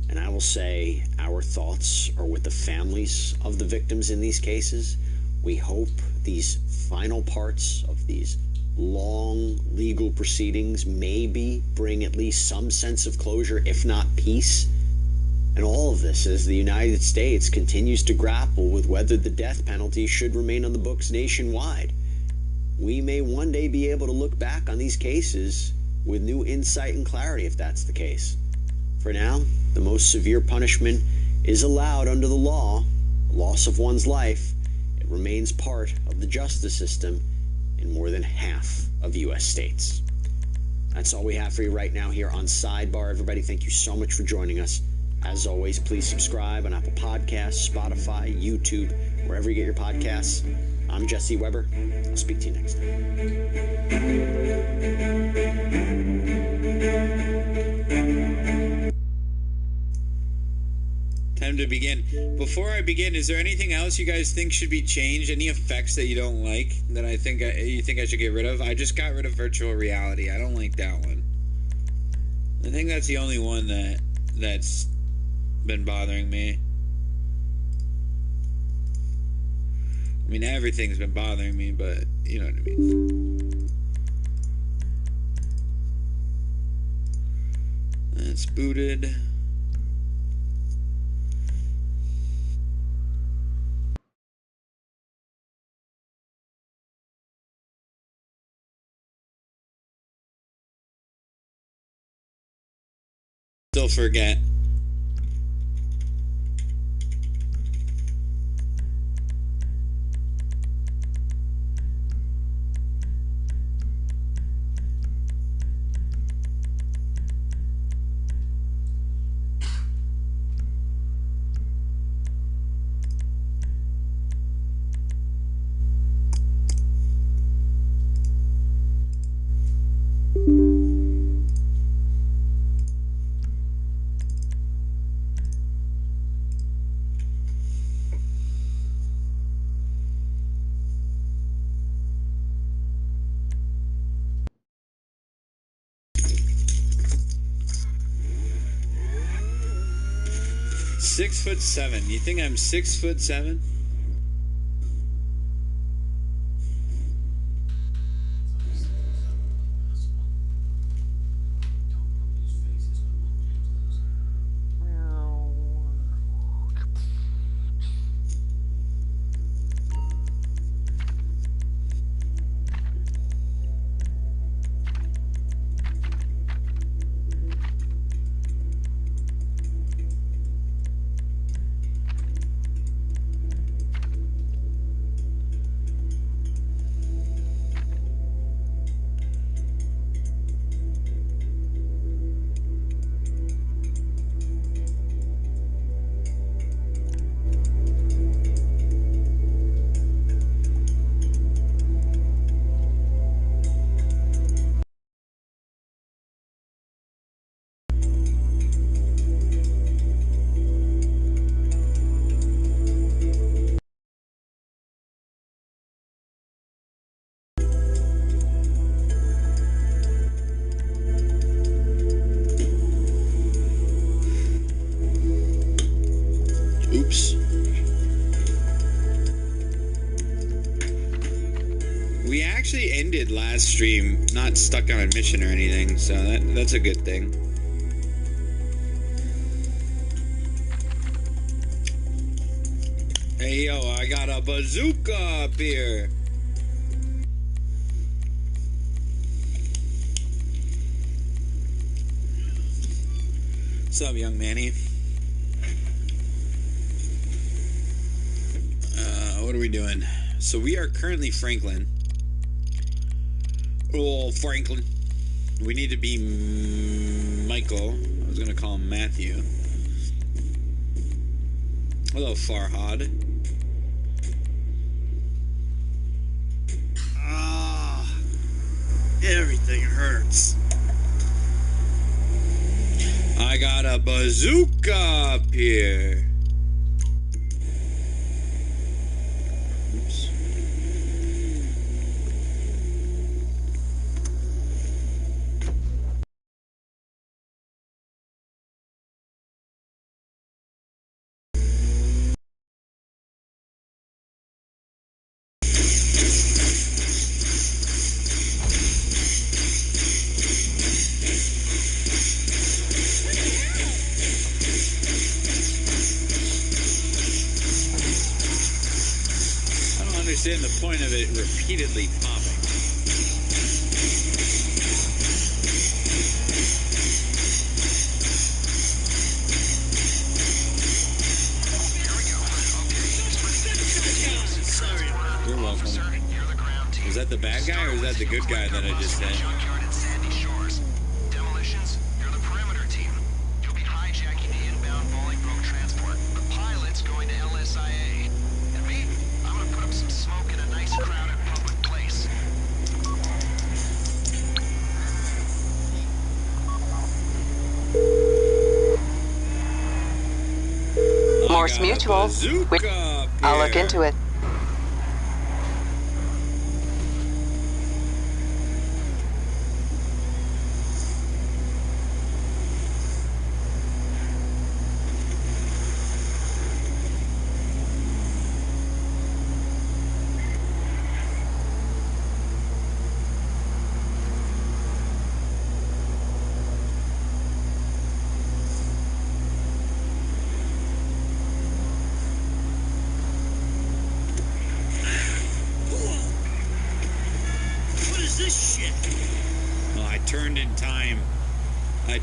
S9: And I will say our thoughts are with the families of the victims in these cases. We hope these final parts of these long legal proceedings maybe bring at least some sense of closure, if not peace. And all of this as the United States continues to grapple with whether the death penalty should remain on the books nationwide. We may one day be able to look back on these cases with new insight and clarity if that's the case. For now, the most severe punishment is allowed under the law, loss of one's life. It remains part of the justice system in more than half of U.S. states. That's all we have for you right now here on Sidebar. Everybody, thank you so much for joining us. As always, please subscribe on Apple Podcasts, Spotify, YouTube, wherever you get your podcasts. I'm Jesse Weber. I'll speak to you next time.
S13: Time to begin. Before I begin, is there anything else you guys think should be changed? Any effects that you don't like that you think I should get rid of? I just got rid of virtual reality. I don't like that one. I think that's the only one that's been bothering me. I mean, everything's been bothering me, but you know what I mean. That's booted. Still forget. .6'7". You think I'm 6'7"? Oops. We actually ended last stream not stuck on a mission or anything, so that's a good thing. Hey yo, I got a bazooka up here. What's up, young Manny? What are we doing? So we are currently Franklin. Oh, Franklin. We need to be Michael. I was going to call him Matthew. Hello, Farhad.
S19: Ah, everything hurts.
S13: I got a bazooka up here. understand the point of it repeatedly popping. You're welcome. Is that the bad guy or is that the good guy that I just said?
S6: Junkyard at Sandy Shores. Demolitions, you're the perimeter team. You'll be hijacking the inbound Bolingbroke transport. The pilot's going to LSIA. And me, I'm gonna put up some smoke in a nice crowded public place.
S4: Morse Mutual. I'll look into it.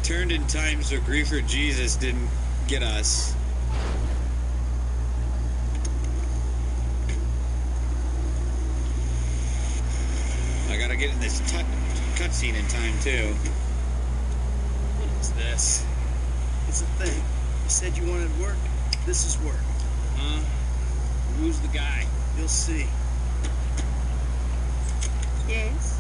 S13: Turned in time so Griefer Jesus didn't get us. I gotta get in this cutscene in time too.
S19: What is this? It's a thing. You said you wanted work. This is work.
S15: Huh? Who's the guy?
S19: You'll see.
S2: Yes.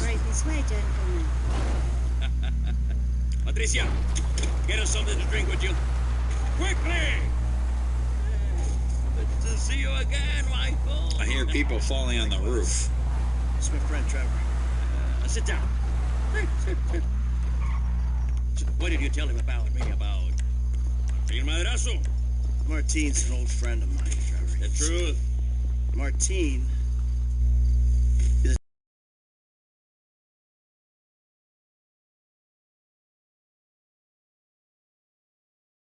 S2: Right this way, gentlemen.
S15: Patricia, get us something to drink with you. Quickly! Good to see you again, Michael.
S13: I hear people falling on the roof.
S19: It's my friend Trevor.
S15: Sit down. Sit. What did you tell him about me, about El Madrazo?
S19: Martine's an old friend of mine, Trevor.
S15: The truth.
S19: Martine is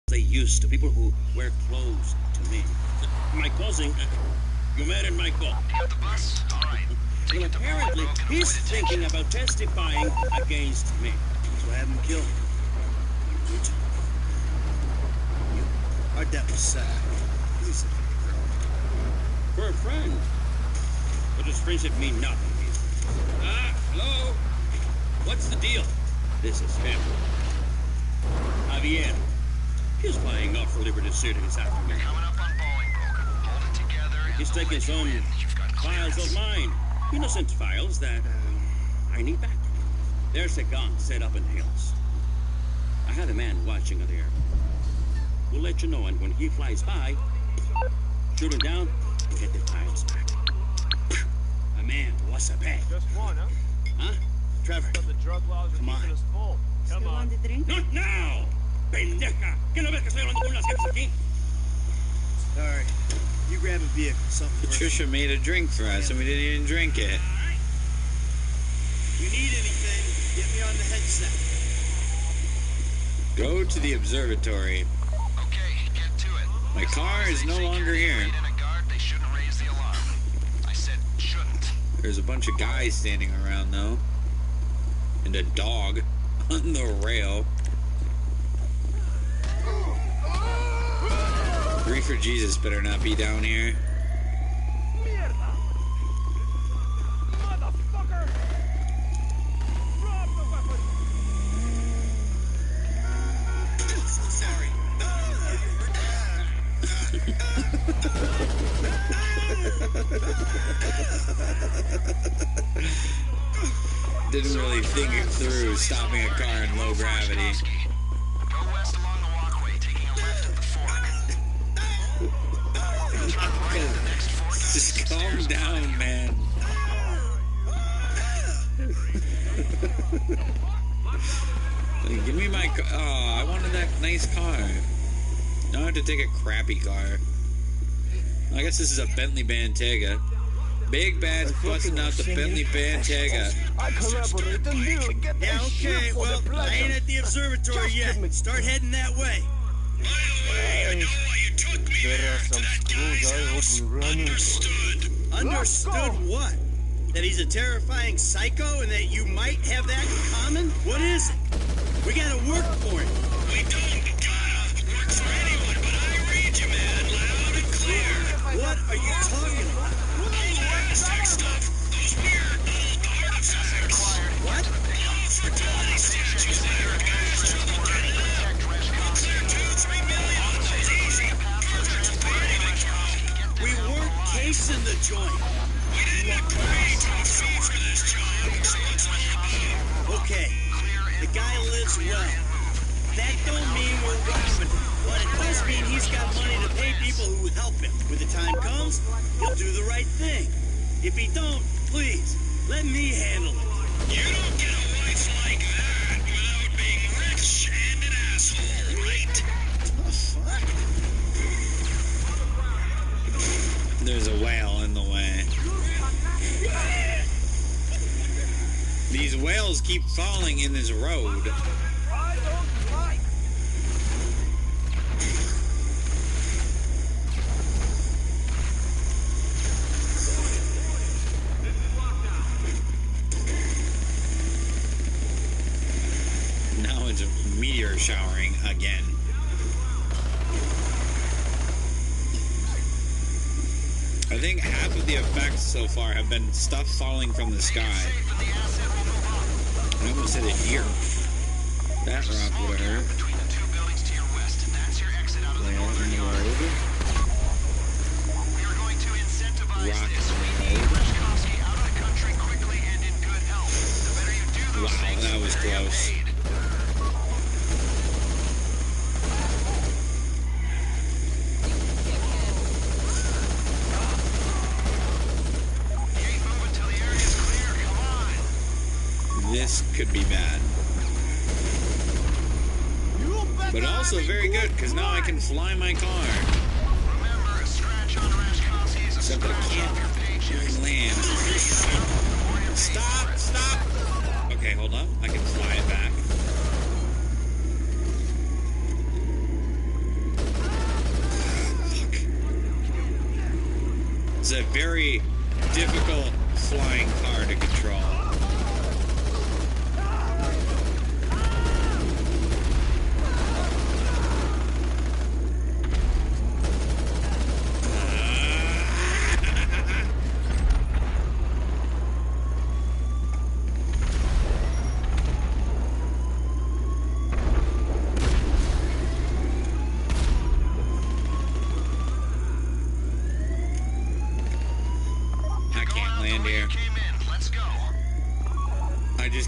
S15: they used to people who wear clothes to me. My cousin, you met in Michael.
S6: At the bus? All right.
S15: Well, apparently, he's thinking about testifying against me.
S19: So I have him killed. Our death was sad. He's
S15: For a friend. But does friendship mean nothing? Hello? What's the deal? This is him. Javier. He's flying off for Liberty City this afternoon.
S6: Coming up on Bolingbroke. Hold it together.
S15: He's taking some files of mine. Innocent files that I need back. There's a gun set up in the hills. I had a man watching at the airport. We'll let you know, and when he flies by, shoot him down and get the files back. A man, what's a bag?
S6: Just one, huh?
S15: Huh?
S19: Trevor.
S6: The drug laws are keeping us full. Come on.
S2: Want a drink?
S15: Not now! Pendeja! ¿Qué no ves que estoy hablando con las gentes aquí?
S19: Sorry. You grab a vehicle, something.
S13: Patricia made a drink for us and we didn't even drink it.
S19: If you need anything, get me on the headset.
S13: Go to the observatory.
S6: Okay, get to it.
S13: My car is no longer here.
S6: In a guard, they shouldn't raise the alarm. I said shouldn't.
S13: There's a bunch of guys standing around though. And a dog on the rail. Griefer Jesus better not be down here. Didn't really think it through stopping a car in low gravity.
S6: Go west along the walkway, taking a left at the fork.
S13: Just calm down, man. Give me my car. Oh, I wanted that nice car. Now I have to take a crappy car. I guess this is a Bentley Bentayga. Big Bad's busting out the Bentley Bentayga.
S11: I collaborate and deal to get
S19: Yeah, okay, well, I ain't at the observatory yet. Start heading that way.
S11: There are some screws I hope we run into.
S19: Understood what? That he's a terrifying psycho and that you might have that in common? What is it? We gotta work for it.
S6: We don't gotta work for anyone, but I read you, man, loud and clear.
S19: What are you talking about?
S6: All the Aztec stuff. Those weird old artifacts.
S19: What?
S6: Fertility statues that are guys trouble getting up. We'll clear 2-3 million on those easy. Perfect to pay anything from.
S19: We weren't casing the joint.
S6: We didn't agree to a fee for this job, so what's the problem?
S19: Okay, the guy lives well. That don't mean we're robbing him, but it does mean he's got money to pay people who help him. When the time comes, he'll do the right thing. If he don't, please, let me handle it.
S6: You don't get a wife like that without being rich and an asshole, right?
S19: The fuck?
S13: There's a whale in the way. These whales keep falling in this road. Now it's meteor showering again. I think half of the effects so far have been stuff falling from the sky. I almost hit a deer. That rock would have hurt. Lay out in the road. Rock in the road. Wow, that was close. This could be bad. But also very good, because now I can fly my car. Except I can't land. Stop! Stop! Okay, hold on. I can fly it back. Fuck. It's a very difficult flying car to control.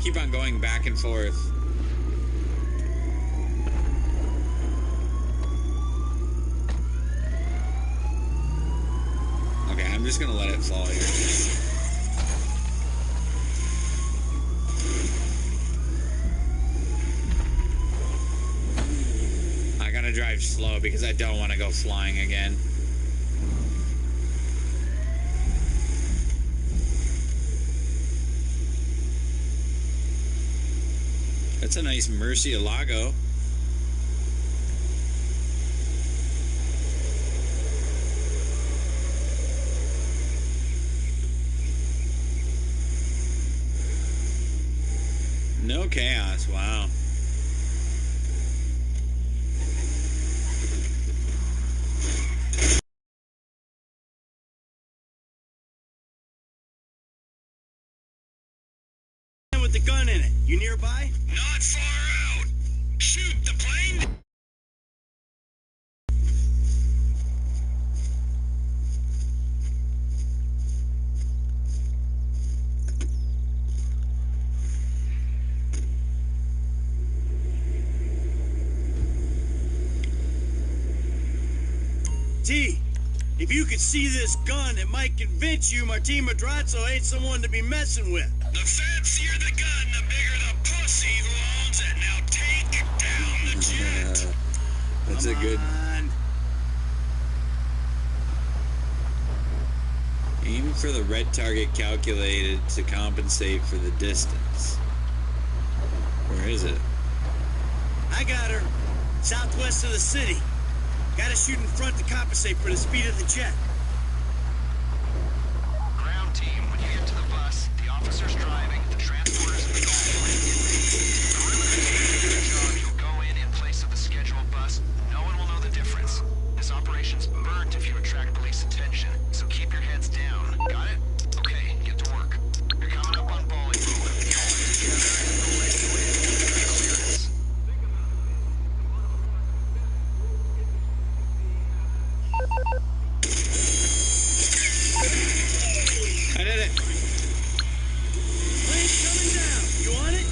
S13: Keep on going back and forth. Okay, I'm just gonna let it fall here. I gotta drive slow because I don't want to go flying again. That's a nice Murcielago. No chaos, wow.
S19: With the gun in it, you nearby?
S6: Not far out. Shoot the plane.
S19: T, if you could see this gun, it might convince you Martin Madrazo ain't someone to be messing with.
S6: The fancier the gun, the bigger the pussy who owns it. Now take down the jet.
S13: That's a good... Aim Aim for the red target calculated to compensate for the distance. Where is it?
S19: I got her. Southwest of the city. Gotta shoot in front to compensate for the speed of the jet.
S6: Ground team, when you get to the bus, the officer's driving, the transporter's in the back. Perimeter job, you'll go in place of the scheduled bus. No one will know the difference. This operation's burnt if you attract police attention, so keep your heads down. Got it? Okay, get to work. You're coming up on Bolingbroke. Hold it together and go away. Clearance.
S13: I did it.
S19: Plane's coming down. You on it?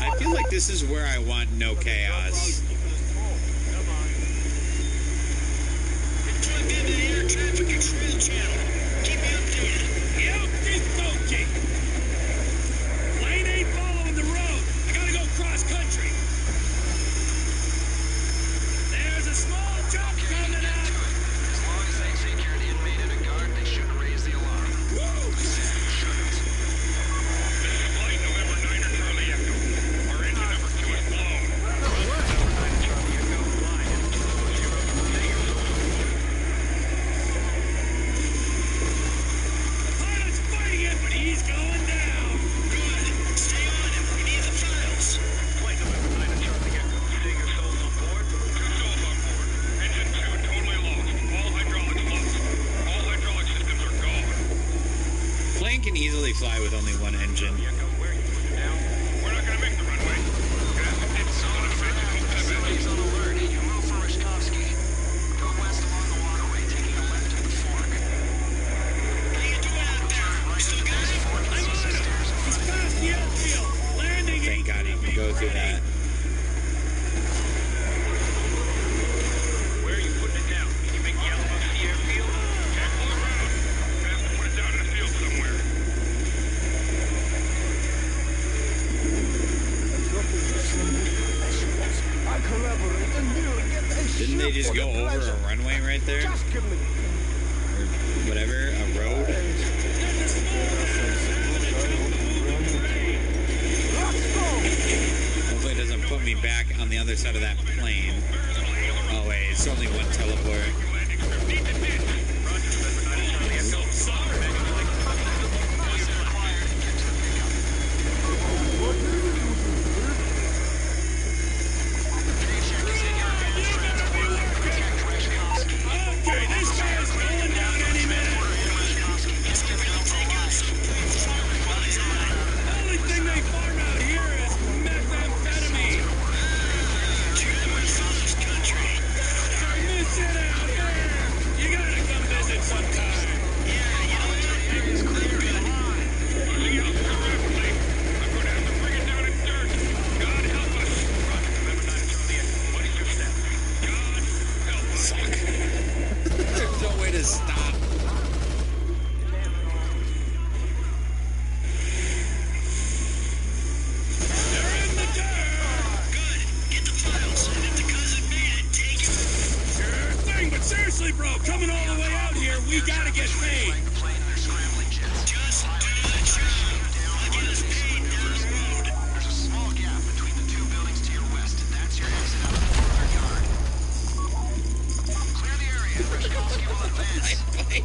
S13: I feel like this is where I want no chaos.
S19: Plug into the air traffic control channel. Keep me updated. Okay. Plane ain't following the road. I gotta go cross country. There's a small jump coming up.
S6: As long as they think you're an inmate and a guard, they shouldn't raise the alarm.
S19: Whoa!
S6: I said you shouldn't.
S14: Flight November 9 Charlie Echo. Our engine number 2 is blown. November 9 Charlie Echo, line is 200.
S19: Pilot's fighting it, but he's going down. Good. Stay on him. We need the files.
S14: Flight November 9 Charlie Echo. Seeing your souls on board? 2 souls on board. Engine 2 totally lost. All hydraulics lost. All hydraulic systems are gone.
S13: Plane can easily fly with only one engine.
S14: Echo, where are you pushing down? We're not gonna make the runway. It's on a
S6: Facilities on alert. You move for Rishkovsky. Go west along the waterway, taking a left at the fork.
S19: How you doing out there? You still got it? I'm on it. He's past the airfield. Landing
S13: Thank God he can go through that.
S14: Where are you putting it down? Can you make yellow up the airfield? Tackle around. Best to put it down in the field somewhere.
S13: Didn't they just go over a runway right there? Or whatever, a road? Hopefully it doesn't put me back on the other side of that plane. Oh wait, it's only one teleport.
S19: Okay, this guy's going down any minute. Only thing they farm out here is methamphetamine. Check this shit out there. You gotta come visit sometime.
S14: It's clear in line. Looking out correctly. I'm gonna have to bring it down in dirt. God help us. Roger, November 9 Charlie Echo. What is your step? God help us.
S13: There's no way to stop.
S19: They're in the dirt. Good. Get the files. And if the cousin made it, take it. Sure thing, but seriously, bro, coming all the way out here, we gotta get paid.
S6: The plane and their scrambling jets.
S19: Just do the job. I'll get us paid down the road.
S6: There's a small gap between the two buildings to your west. That's your exit out of the further yard. Clear the area. Rishkovsky will advance. We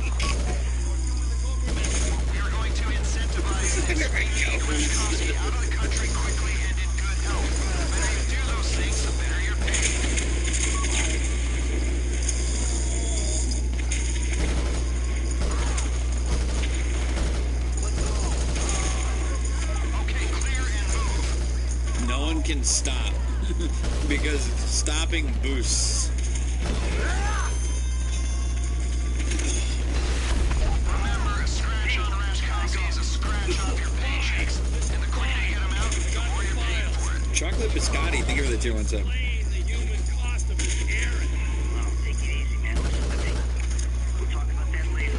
S6: are going to incentivize executing Rishkovsky out of the country quickly and in good health. The better you do those things, the better you're paid. Okay, clear and move.
S13: No one can stop. Because stopping boosts.
S6: Remember, a scratch on Rishkovsky is a scratch off your paychecks. And the quicker you get them out, the more you're paid for it.
S13: Chocolate biscotti, think of the 217.
S19: The human cost of repairing.
S6: Take it easy, man. Listen to me. We'll talk about that later.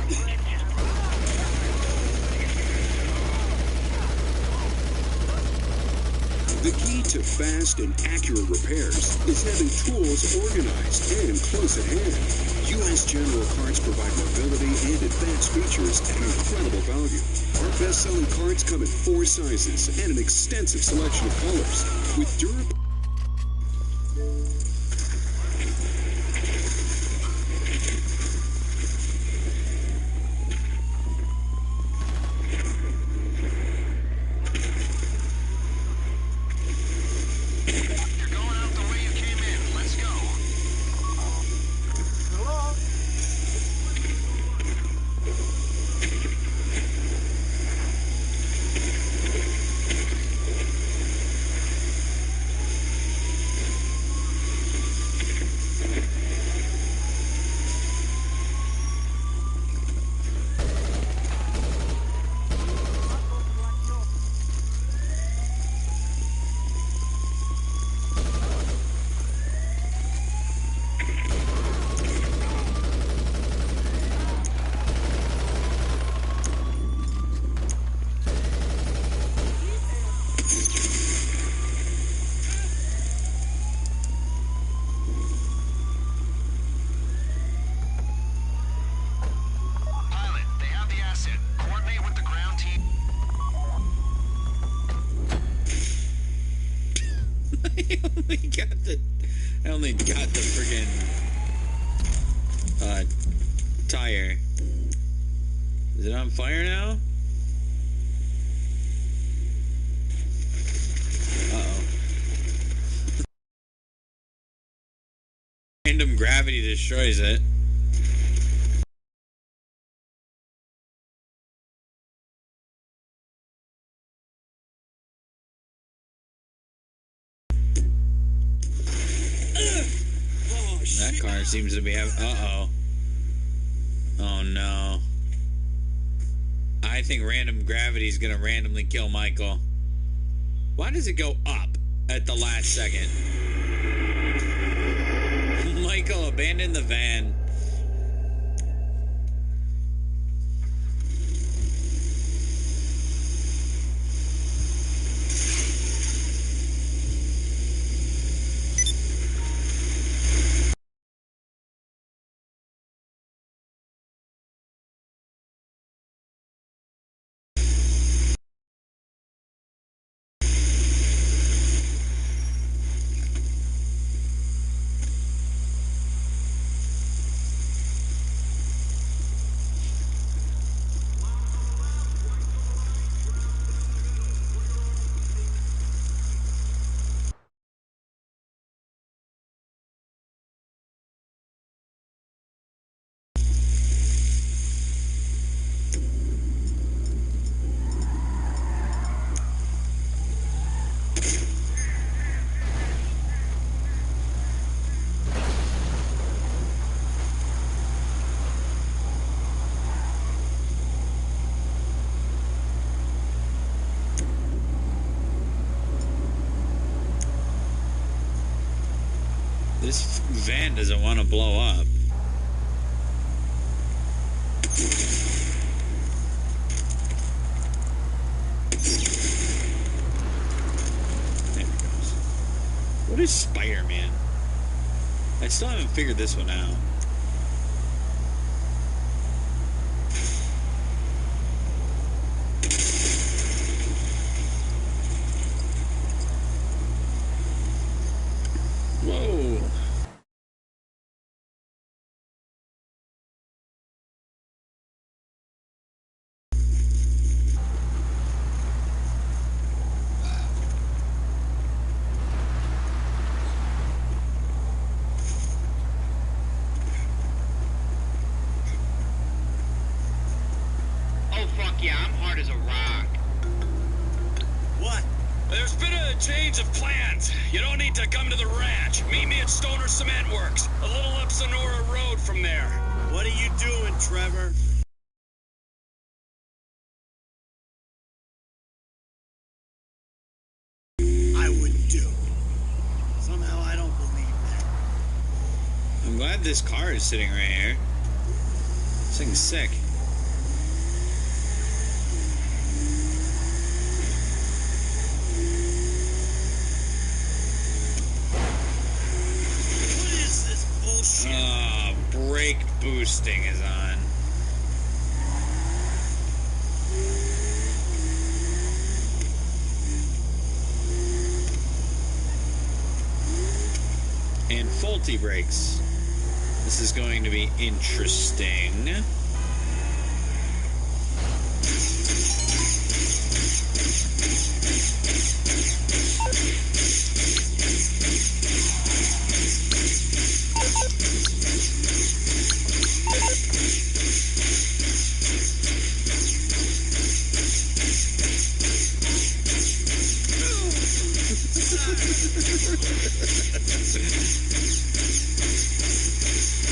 S17: The key
S20: to fast and accurate repairs is having tools organized and close at hand. U.S. General Carts provide mobility and advanced features at an incredible value. Our best-selling carts come in 4 sizes and an extensive selection of colors. With durable...
S13: I only got the friggin' tire. Is it on fire now? Uh-oh. Random gravity destroys it. That car seems to be having... Uh-oh. Oh, no. I think random gravity is going to randomly kill Michael. Why does it go up at the last second? Michael, abandon the van. This van doesn't want to blow up. There it goes. What is Spider-Man? I still haven't figured this one out. Whoa.
S21: Oh, fuck yeah, I'm hard as a rock.
S19: What?
S21: There's been a change of plans. You don't need to come to the ranch. Meet me at Stoner Cement Works, a little up Sonora Road from there.
S19: What are you doing, Trevor? I wouldn't do. Somehow I don't believe that.
S13: I'm glad this car is sitting right here. This thing's sick. brake boosting is on. And faulty brakes. This is going to be interesting.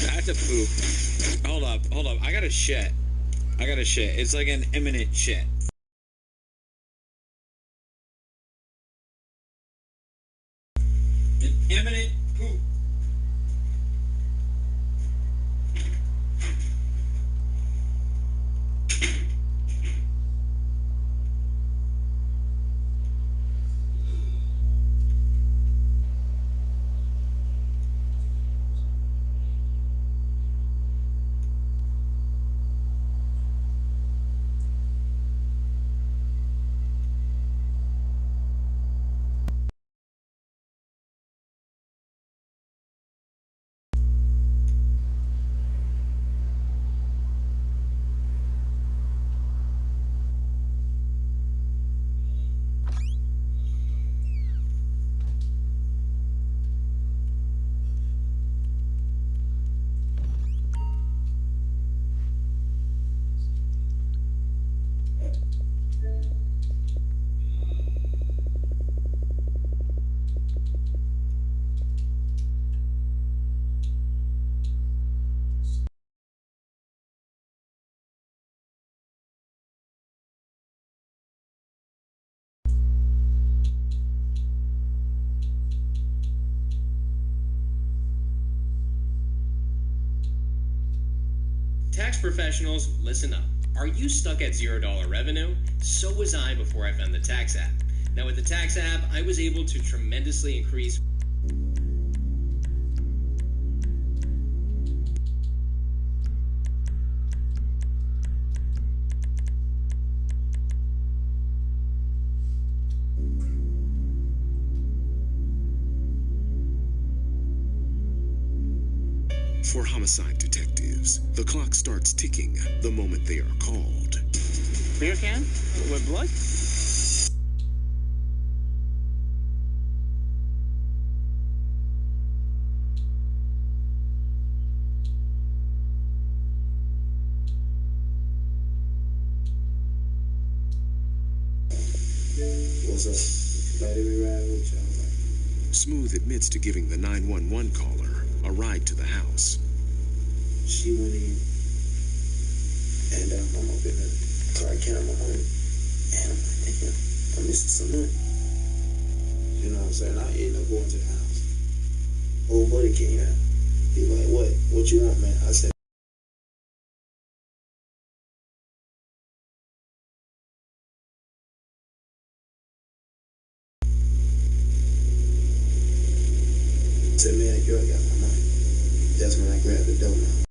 S13: That's a poop. Hold up. I gotta shit. It's like an imminent shit. An imminent poop.
S3: Tax professionals, listen up. Are you stuck at $0 revenue? So was I before I found the Tax app. Now with the Tax app, I was able to tremendously increase
S20: For homicide detectives, the clock starts ticking the moment they are called.
S22: Beer can? With blood?
S23: What's up? Glad to be riding with y'all.
S20: Smooth admits to giving the 911 caller a ride to the house.
S23: She went in, and I'm up in the car camera home, and I'm like, damn, I'm missing some money. You know what I'm saying? I end up going to the house. Old buddy came out. He like, what you want, man? I said, man, girl, I got my money. That's when I grabbed the dough now.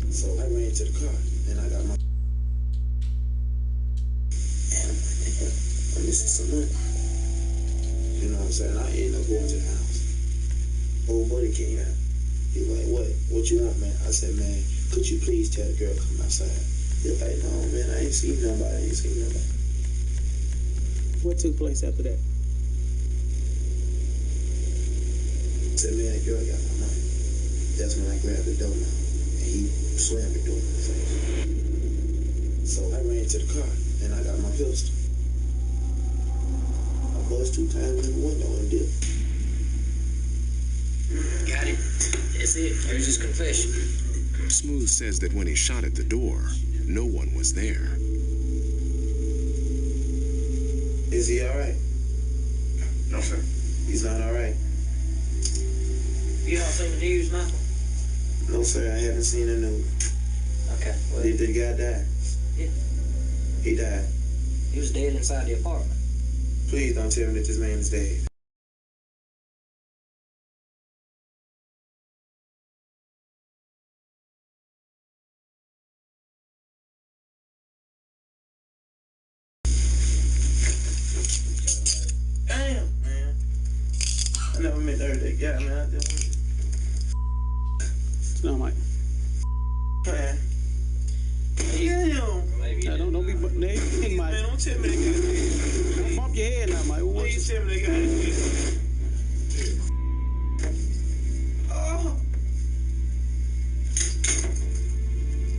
S23: So I ran to the car, and I got my... And I'm like, damn, I'm missing some money. You know what I'm saying? I ended up going to the house. Old buddy came out. He like, what you want, man? I said, man, could you please tell the girl to come outside? He like, no, man, I ain't seen nobody.
S22: What took place after that?
S23: I said, man, girl, I got my money. That's when I grabbed the dough now. And he slammed the door in my face. So I ran to the car, and I got my pistol. I buzzed 2 times in the window and dipped.
S3: Got it. That's it. There's his confession.
S20: Smooth says that when he shot at the door, no one was there.
S23: Is he all right?
S14: No, sir.
S23: He's not all right.
S3: You don't seen the news, Michael?
S23: No, sir, I haven't seen the news.
S3: Okay. Well,
S23: Did the guy die?
S3: Yeah.
S23: He died.
S3: He was dead inside the apartment.
S23: Please don't tell me that this man is dead.
S22: nerve that got me out there. No, Mike. Man. Yeah, don't be negative, Mike. Man, don't tell me they got it. Don't bump your head now, Mike. What you tell me they got it?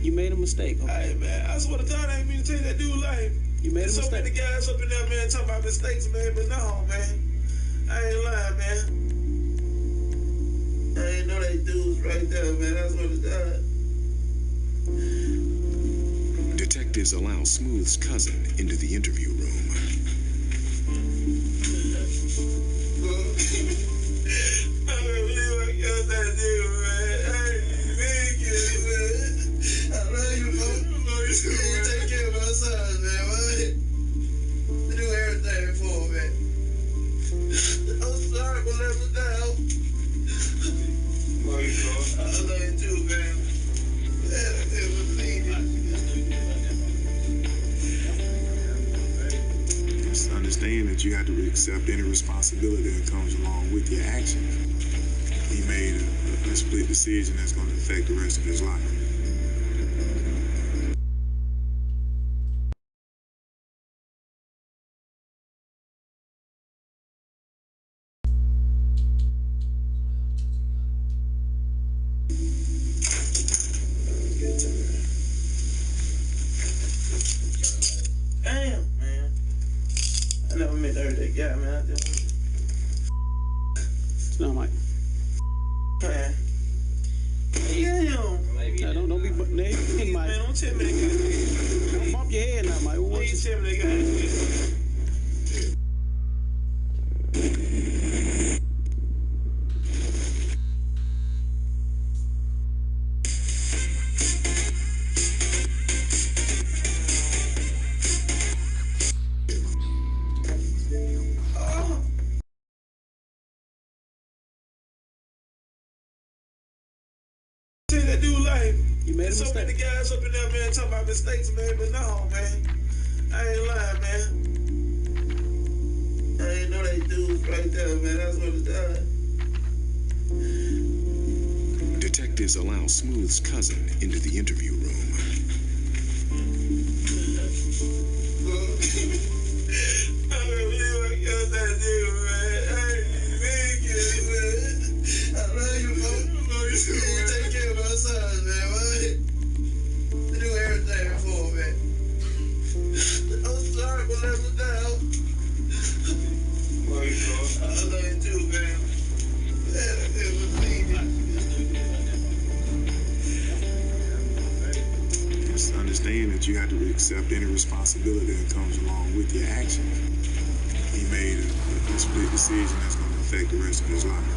S22: You made a mistake. Okay? Hey, man, I swear to God, I ain't mean to take that dude life. You made a mistake. So many guys up in there, man, talking about mistakes, man, but no, man. I ain't lying, man. I ain't know they dudes right there, man. I swear to God.
S20: Detectives allow Smooth's cousin into the interview room.
S22: I can't believe I killed that dude, man. I ain't mean to kill him, man. I love you, bro. You take care of my sons, man. What? I do everything for him, man. I'm sorry for letting him down. Love you, bro. I love you too, man. Man, I never seen it.
S7: Just understand that you have to accept any responsibility that comes along with your actions. He made a split decision that's going to affect the rest of his life.
S22: Damn, man. I never meant to hurt that guy, man. I just... No, Mike. Man. Damn. Don't be negative, Mike. Man, don't tell me they got it. Don't bump your head now, Mike. What you tell me they got it? That dude life. You made a mistake. So many guys up in there, man, talking about mistakes, man, but no, man. I ain't lying, man. I ain't know they dudes right there, man. That's what it does.
S20: Detectives allow Smooth's cousin into the interview room.
S22: I can't believe I killed that dude, man. I ain't mean to kill him, man. I love you, bro. You take care of my sons, man. What? I do everything for him, man. I'm sorry for letting him down. Love you, bro. I love you too, man. Man, I never seen it.
S7: Just understand that you have to accept any responsibility that comes along with your actions. He made a split decision that's going to affect the rest of his life.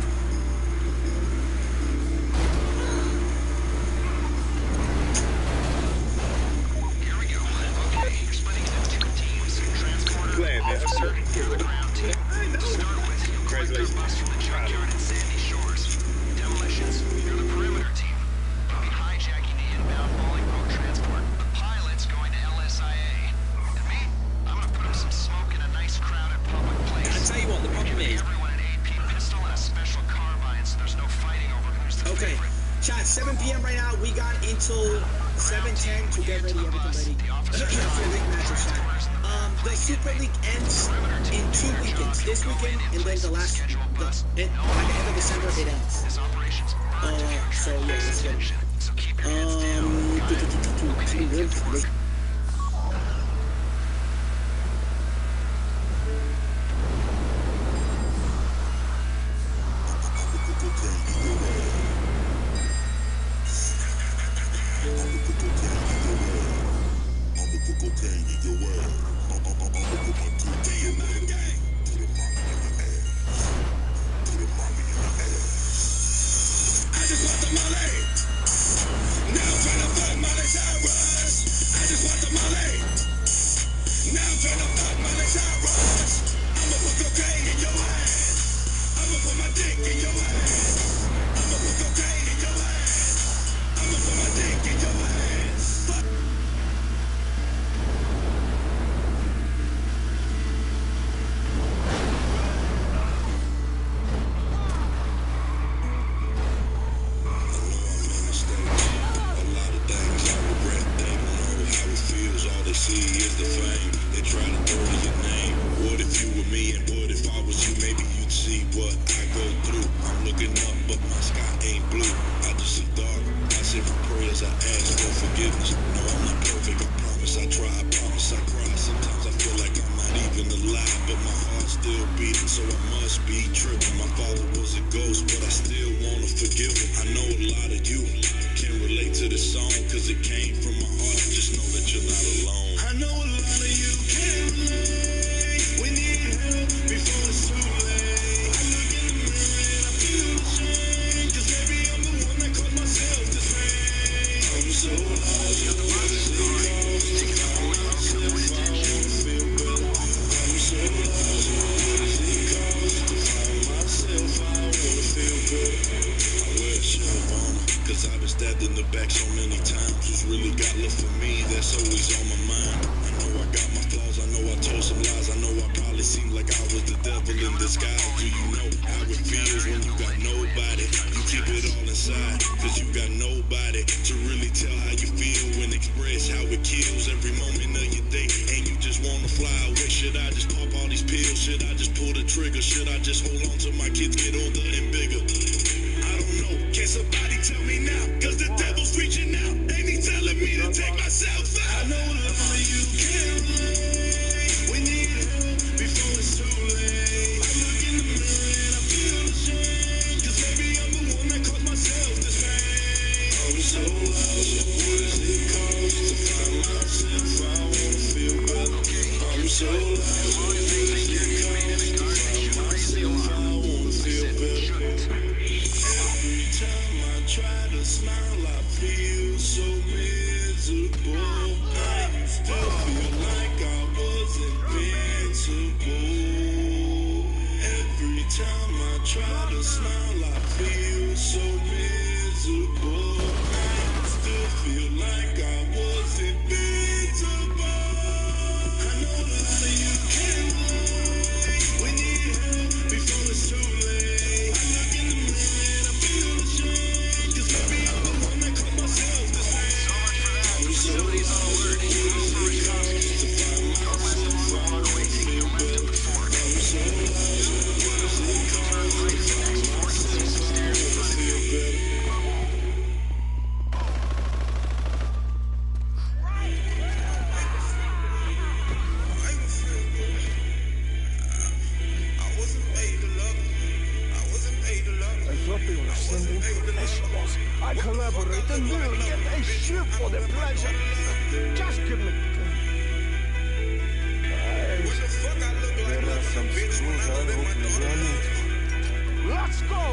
S8: Okay, chat, 7 p.m. right now. We got until 7:10 to get ready, everything ready. For the league matches, chat. The Super League ends in 2 weekends. This weekend and then the last, by the end of December, it ends. So yeah, let's get it.
S22: my sky ain't blue, I just see dark. I say my prayers, I ask for forgiveness. No, I'm not perfect, I promise I try, I promise I cry. Sometimes I feel like I'm not even alive, but my heart's still beating, so I must be tripping. My father was a ghost, but I still wanna forgive him. I know a lot of you can relate to this song, cause it came from my heart. Just know that you're not alone. I know a lot of you can relate. We need help before it's too late. I look in the mirror and I feel ashamed, cause maybe I'm the one that caused myself this pain. I'm so lost, what is it cost to find myself? I wanna feel better. I'm so lost, what does it cost to find myself? I wanna feel better. I wear a shirt on, cause I've been stabbed in the back so many times. Who's really got love for me? That's always on my mind. I know I got my flaws, I know I told some lies, I know I probably seemed like I was the devil in disguise. Do you know how it feels when you got nobody? You keep it all inside, cause you got nobody to really tell how you feel and express how it kills every moment of your day. And you just wanna fly away. Should I just pop all these pills? Should I just pull the trigger? Should I just hold on till my kids get older and bigger? I don't know, can somebody tell me now? Cause the devil's reaching out, and he's telling me to take myself out. I know a lot of you can relate. We need help before it's too late. I look in the mirror and I feel ashamed, cause maybe I'm the one that caused myself this pain. I'm so lost, what does it cost to find myself? I wanna feel better. I'm so lost, what does it cost to find myself? I wanna feel better. Every time I try to smile, I feel so miserable. I still feel like I was invincible. Every time I try to smile, I feel so miserable. I still feel like I was invincible. I know a lot of you can relate. We need help before it's too late. I look in the mirror and I feel ashamed, cause maybe I'm the one that caused myself this pain. I'm so lost, what does it cost to find myself? I wanna feel better. I'm so lost, what does it cost to find myself? I wanna feel better.
S11: I collaborate and will get a ship for the pleasure. Just give me. There are some screws I hope you run into. Let's go!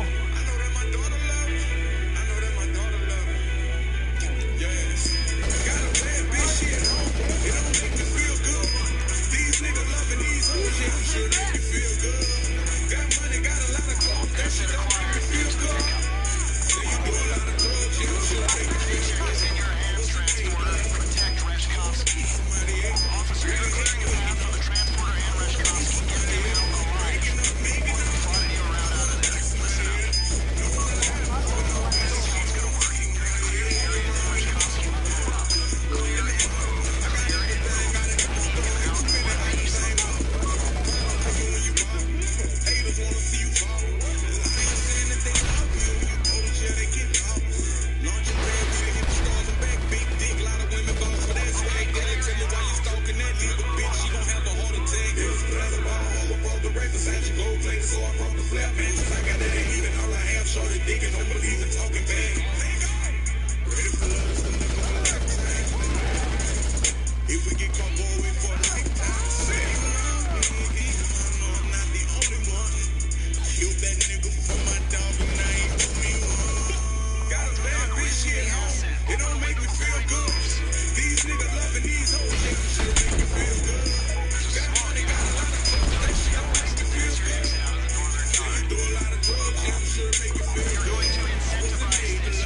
S22: Going to incentivize this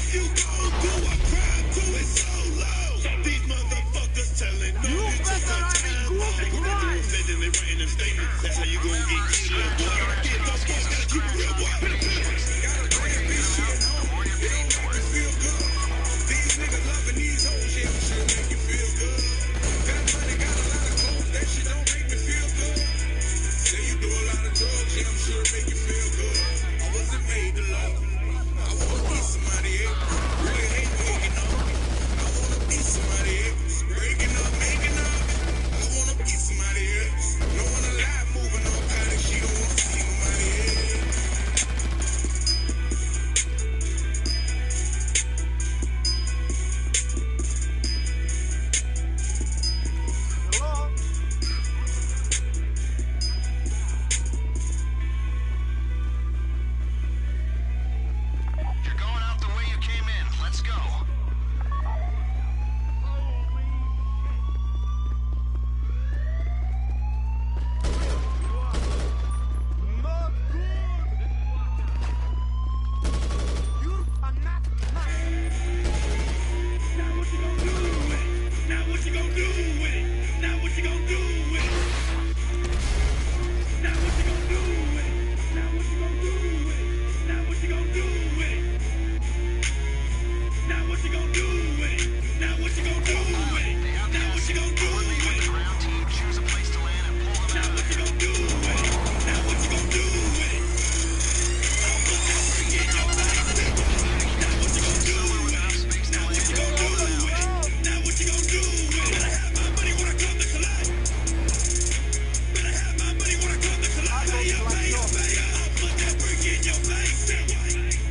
S22: If you go do a crime, do it solo. These motherfuckers telling no you better not be good. They writing them statements. That's how you gonna get killed, boy. Get the fuck, gotta keep it real, boy. Gotta bring it real shit home. It don't make me feel good. These niggas loving these hoes, shit make you feel good. Got money, got a lot of clothes, that shit don't make me feel good. Say you do a lot of drugs, yeah, I'm sure it make you feel good. I wasn't made to love. I wanna be somebody else. Really hate waking up. I wanna be somebody else. Breaking up, making up. I wanna be somebody else. No one alive moving on kind of shit. Don't wanna see nobody else.
S6: You're going out the way you came in. Let's go.
S22: Now what you gonna do with it? Now what you gonna do with it? Now what you gonna do with it? Now what you gonna do with it? Now what you gonna do with it? Now what you gonna do with it? Now what you gonna do with it? Now what you gonna do with it? Now what you gonna do with it?
S6: Ground team, choose a place to land and pull them
S22: Now
S6: out.
S22: what you gonna do with it? Now what you gonna do with it? I'll put that brick in your face. Now what you gonna do with it? Now what you gonna do with it? Now what you gonna do with it? Better have my money when I come to collect. Better have my money when I come to collect. Pay up, pay up, pay up. I'll put that brick in your face.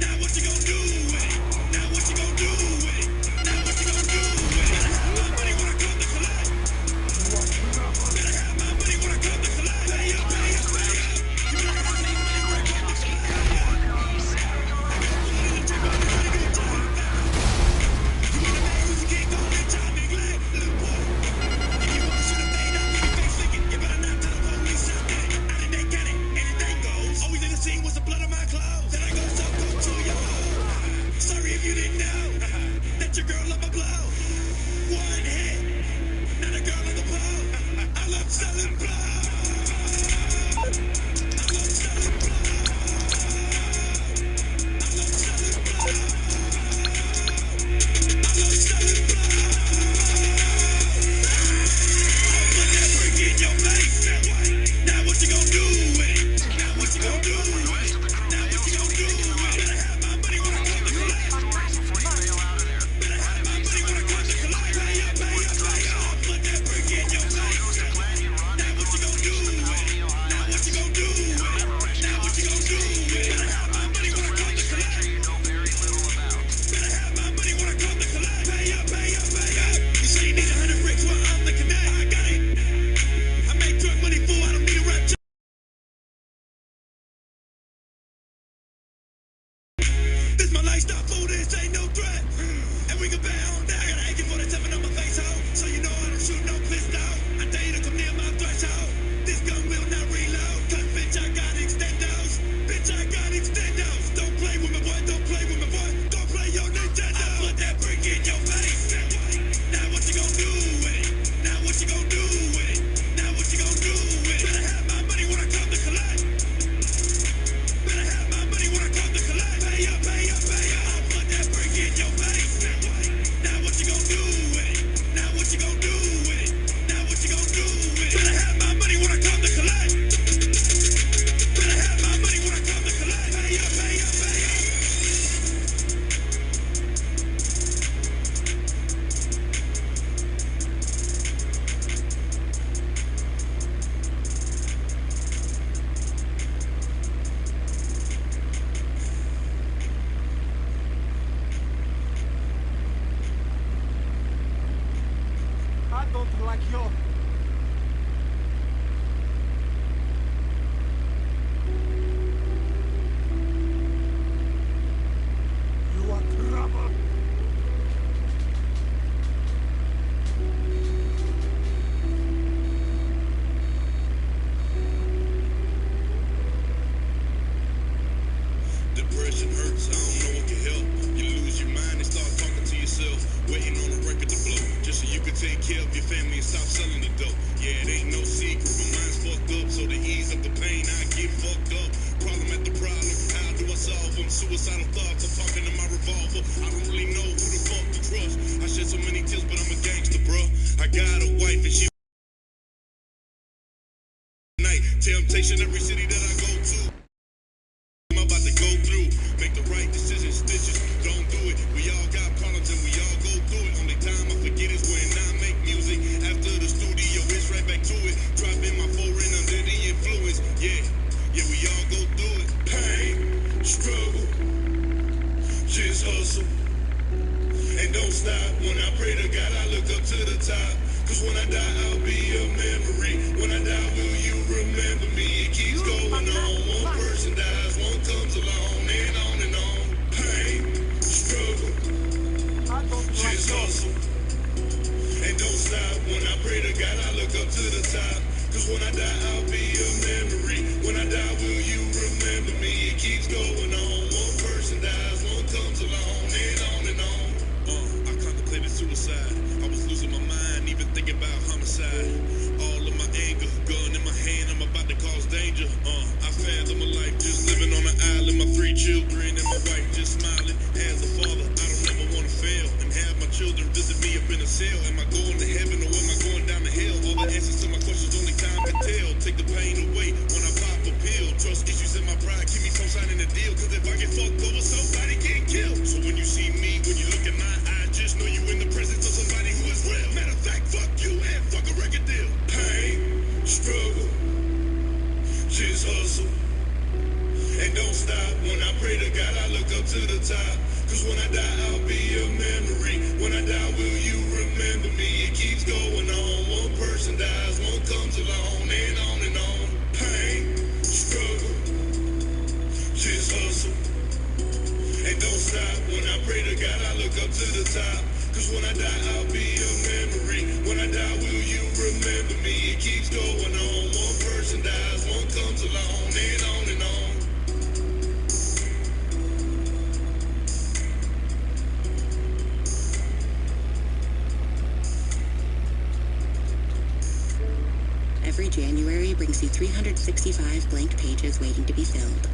S22: Now what you gonna do with it? Now what you gonna do with it? Now what you gonna do with it? Better have my money when I come to collect. Better have my money when I come to collect. Pay up, pay up, pay up. You better have my money when I come to collect. What's the blood on my clothes? Then I go so cold to you. Sorry if you didn't know that your girl love my blow. One hit, not a girl on the pole. I love selling blow. I love selling blow. I love selling blow. I love selling blow. I'll put that brick in your face. Now what you gonna do with it? Now what you gonna do with it? Now what you gonna do with it? Better have my money when I come to collect. Better have my money when I come to collect. Pay up, pay up, pay up. I'll put that brick in your face. Now what you gonna do with it? Now what you gonna do with it? Now what you gonna do with it? Better have my money when I come to collect. Better have my money when I come to collect. Pay up, pay up, pay up. You say you need 100 bricks, well I'm the connect. I got it. I make drug money for. I don't need a rap. This my lifestyle, fool, this ain't no threat. And we can bound. I got an AK-47 on my face, ho. So you know I don't shoot no pistol. I dare you to come near my threshold. This gun will not reload. Cause bitch, I got extendos. Bitch, I got extendos. Don't play with me, boy, don't play with me, boy. Don't play your Nintendo. I put that brick in your face. Now what you gonna do with it? Now what you gonna do with it? Now what you gonna do with it? Better have my money when I come to collect. Better have my money when I come to collect. Pay up, pay up, pay up. I'll put that brick in your face. Now what you gonna do with it? Now what you gonna do with it? Now what you gonna do with it? Better have my money when I come to collect. Better have my money when I come to collect. Pay up, pay up, pay up.
S11: I don't like you. You are trouble.
S22: Depression hurts, I don't know what can help. You lose your mind care of your family and stop selling the dope. Yeah, it ain't no secret, but mine's fucked up. So to ease up the pain, I get fucked up. Problem at the problem, how do I solve them? Suicidal thoughts, I'm talking to my revolver. I don't really know who the fuck to trust. I shed so many tears, but I'm a gangster, bruh. I got a wife and she night. Temptation every city that I go to. I'm about to go through. Make the right decision, stitches. Don't do it. We all got problems and we all go through it. Only time I forget is when I make music. After the studio, it's right back to it. Dropping my foreign under the influence. Yeah, we all go through it. Pain, struggle, just hustle. And don't stop. When I pray to God, I look up to the top. Cause when I die, I'll be a memory. When I die, will you remember me? It keeps going on. One person dies, one comes along, and on and on. Pain, struggle, just hustle. And don't stop. When I pray to God, I look up to the top. Cause when I die, I'll be a memory. When I die, will you remember me? It keeps going on. One person dies, one comes along, and on and on. I contemplated suicide. I was losing my mind, even thinking about homicide. All of my anger, gun in my hand, I'm about to cause danger. I fathom a life just living on an island. My 3 children and my wife just smiling. As a father, I don't ever want to fail and have my children visit me up in a cell. Am I going to heaven or am I going down to hell? All the answers to my questions only time can tell. Take the pain away when I pop a pill. Trust issues in my pride keep me from signing a deal. Cause if I get fucked over, somebody get killed. So when you see me, when you look in my eyes, just know you in the presence of somebody who is real. Matter of fact, fuck you and fuck a record deal. Pain, struggle, just hustle. And don't stop. When I pray to God, I look up to the top. Cause when I die, I'll be a memory. When I die, will you remember me? It keeps going on. One person dies, one comes along, and on and on. Pain, struggle, just hustle. And don't stop. When I pray to God, I look up to the top. Cause when I die, I'll be a memory. When I die, will you remember me? It keeps going on. One person dies, one comes along, and on and on.
S5: Every January brings you 365 blank pages waiting to be filled.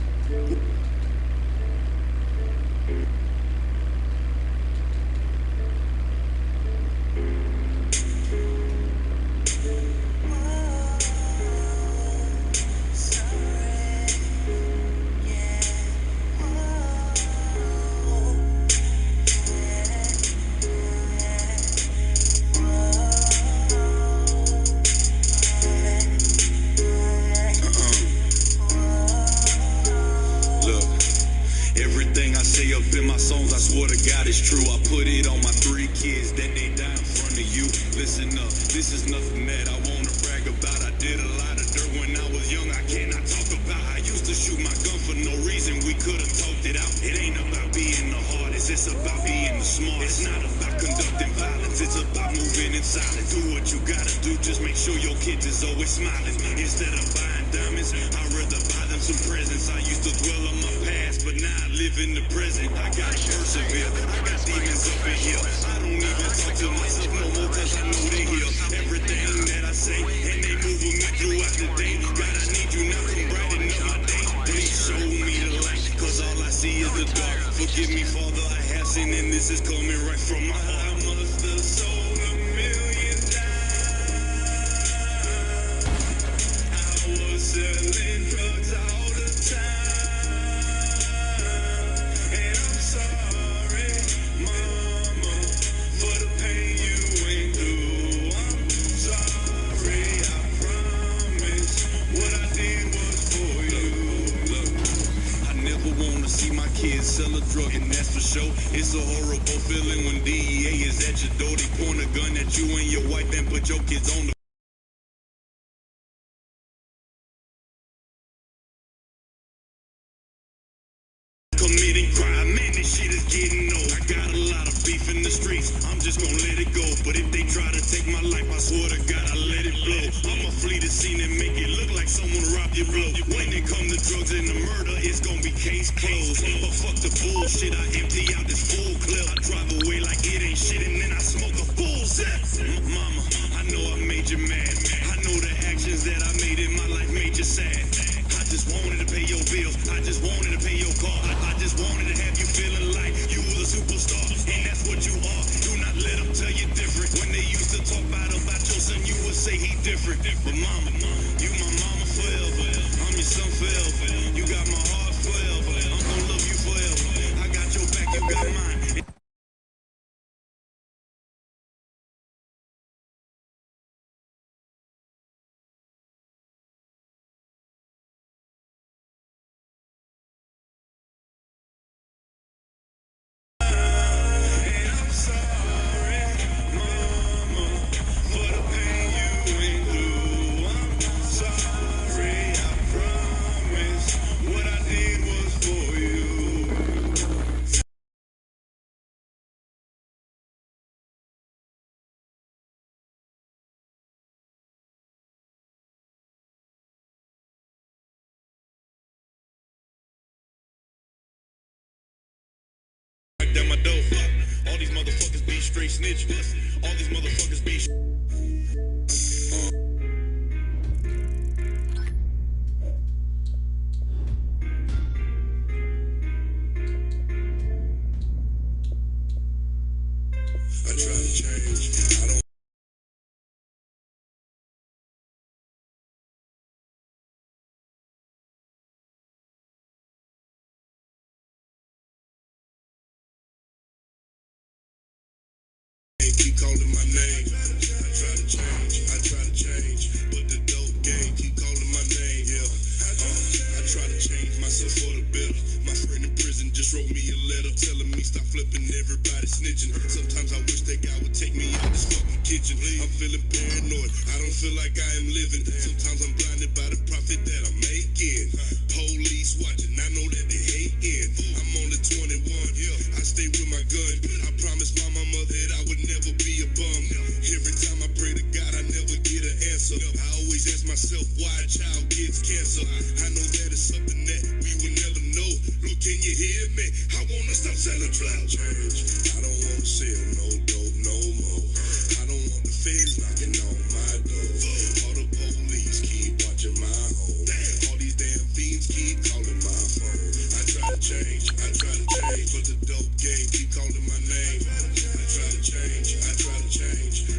S22: Forgive me, Father, I have sinned, and this is coming right from my heart. I must have sold $1 million. I was selling drugs all the time, and I'm sorry, Mama, for the pain you went through. I'm sorry, I promise what I did was for you. Look, I never want to see my kids sell a drug, and that's for sure. It's a horrible feeling when DEA is at your door. They point a gun at you and your wife and put your kids on the committing crime. Man, this shit is getting old. I got a lot of beef in the streets, I'm just gonna let it go. But if they try to take my life, I swear to God, I let it blow. I'ma flee the scene and make it look like someone robbed your blow. When it come to drugs and the murder, it's gonna be case closed. But fuck the bullshit, I empty out this full clip. I drive away like it ain't shit, and then I smoke a full set. Mama, choices that I made in my life made you sad. I just wanted to pay your bills. I just wanted to pay your car. I just wanted to have you feeling like you was a superstar. And that's what you are. Do not let them tell you different. When they used to talk about your son, you would say he different. But mama, you my mama forever. I'm your son forever. You got my heart forever. I'm gonna love you forever. I got your back, you got mine. Down my door. All these motherfuckers be straight snitches. All these motherfuckers be. I try to change. I don't. Keep calling my name. I try to change, but the dope game keep calling my name. Yeah, I try to change myself for the better. My friend in prison just wrote me a letter telling me stop flipping, everybody snitching. Sometimes I wish that guy would take me out this fucking kitchen. I'm feeling paranoid. I don't feel like I am living. Sometimes I'm blinded by the profit that I'm making. Police watching, I know that they hating. I'm only 21. I stay with my gun. I promised my mama that I would never be a bum. Every time I pray to God, I never get an answer. I always ask myself why a child gets cancer. I know that it's something that we will never know. Look, can you hear me? I wanna stop selling cloud change. I don't wanna sell no dope no more. I don't want the feds knocking on my door. All the police keep watching my home. All these damn fiends keep calling my phone. I try to change, but the dope game keep calling my name. I try to change,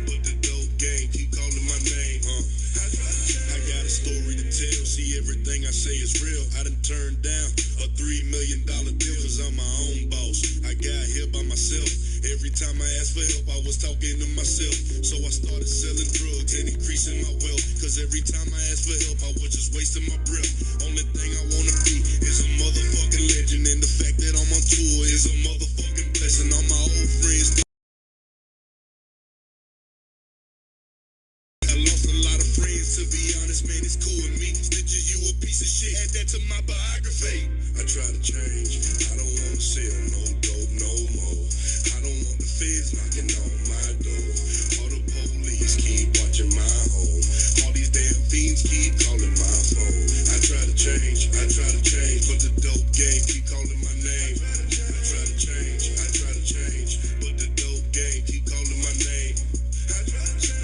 S22: but the dope game keep calling my name. I got a story to tell, see everything I say is real. I done turned down a $3 million deal cause I'm my own boss. I got here by myself. Every time I asked for help, I was talking to myself. So I started selling drugs and increasing my wealth. Cause every time I asked for help, I was just wasting my breath. Only thing I wanna be is a motherfucking legend. And the fact that I'm on tour is a motherfucking blessing. All my old friends. I lost a lot of friends, to be honest, man, it's cool with me. Stitches, you a piece of shit, add that to my biography. I try to change, I don't wanna sell no dope no more. I don't want the feds knocking on my door. All the police keep watching my home. All these damn fiends keep calling my phone. I try to change, but the dope game keep calling my name. I try to change, but the dope game keep calling my name. I try to change.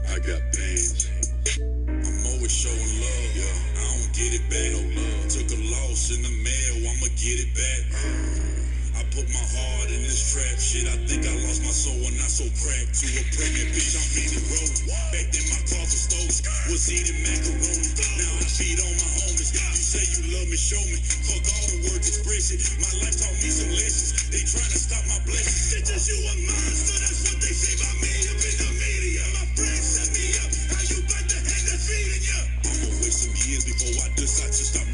S22: I got bands. I'm always showing love. I don't get it back. No love. Took a loss in the mail. I'ma get it back. I put my heart in this trap shit. I think I lost my soul when I so cracked to a pregnant bitch. I'm in the road. Back then my car was stove. Was eating macaroni. Now I feed on my homies. You say you love me, show me. Fuck all the words expression. My life taught me some lessons. They trying to stop my blessings. It's just you a monster. That's what they say about me up in the media. My friends set me up. How you about to hang that feeding you? I'ma waste some years before I decide to stop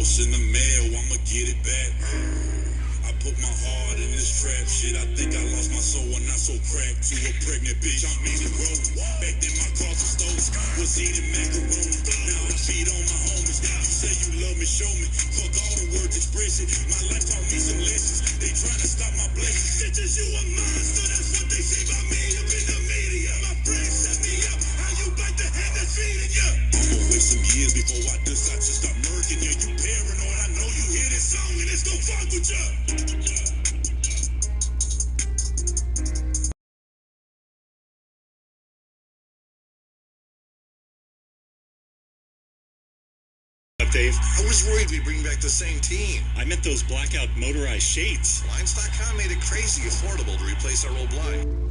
S22: house in the mail, I'ma get it back. I put my heart in this trap shit. I think I lost my soul when I so cracked to a pregnant bitch. I'm eating road. Back then my car was stove. Was eating macaroni. Now I feed on my homies. You say you love me, show me. Fuck all the words, express it. My life taught me some lessons. They trying to stop my blessings. Bitches, you a monster. That's what they say about me up in the media. My friends set me up. How you bite the hand that's feeding you? I'ma wait some years before I decide to start murking you. You paranoid. I know you hear this song and it's gon' fuck with you.
S12: Dave, I was worried we'd bring back the same team. I meant those blackout motorized shades. Blinds.com made it crazy affordable to replace our old blind.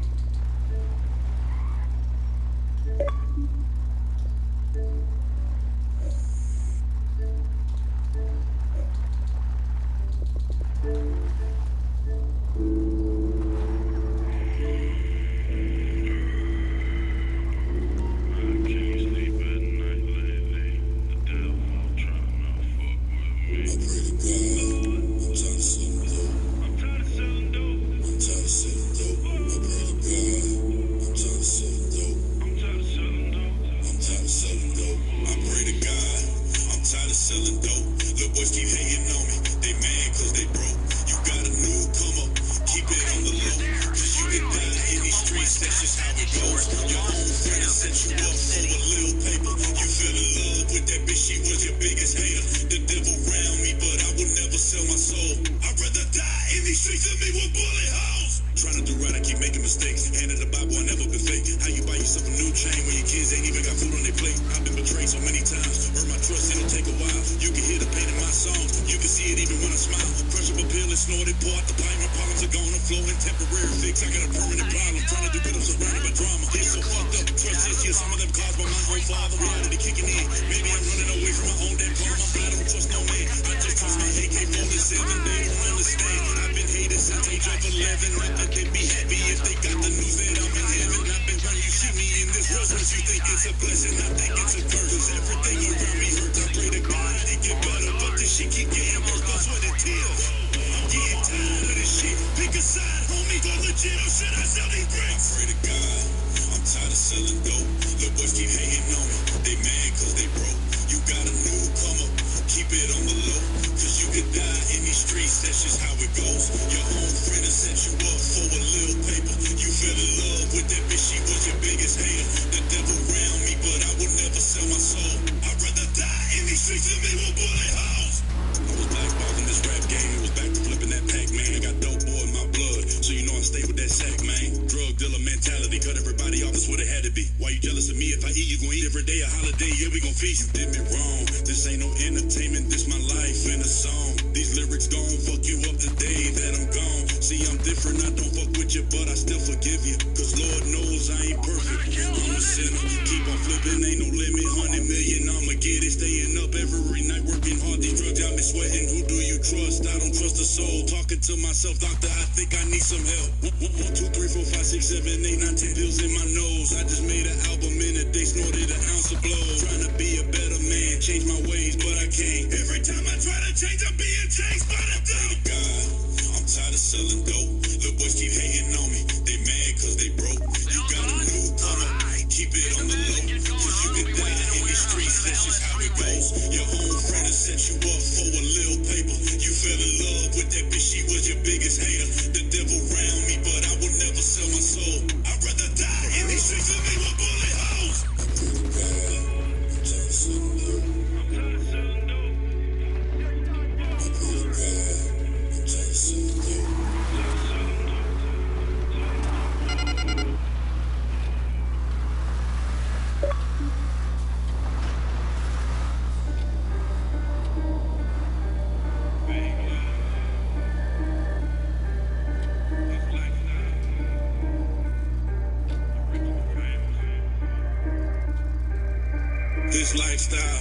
S22: This lifestyle,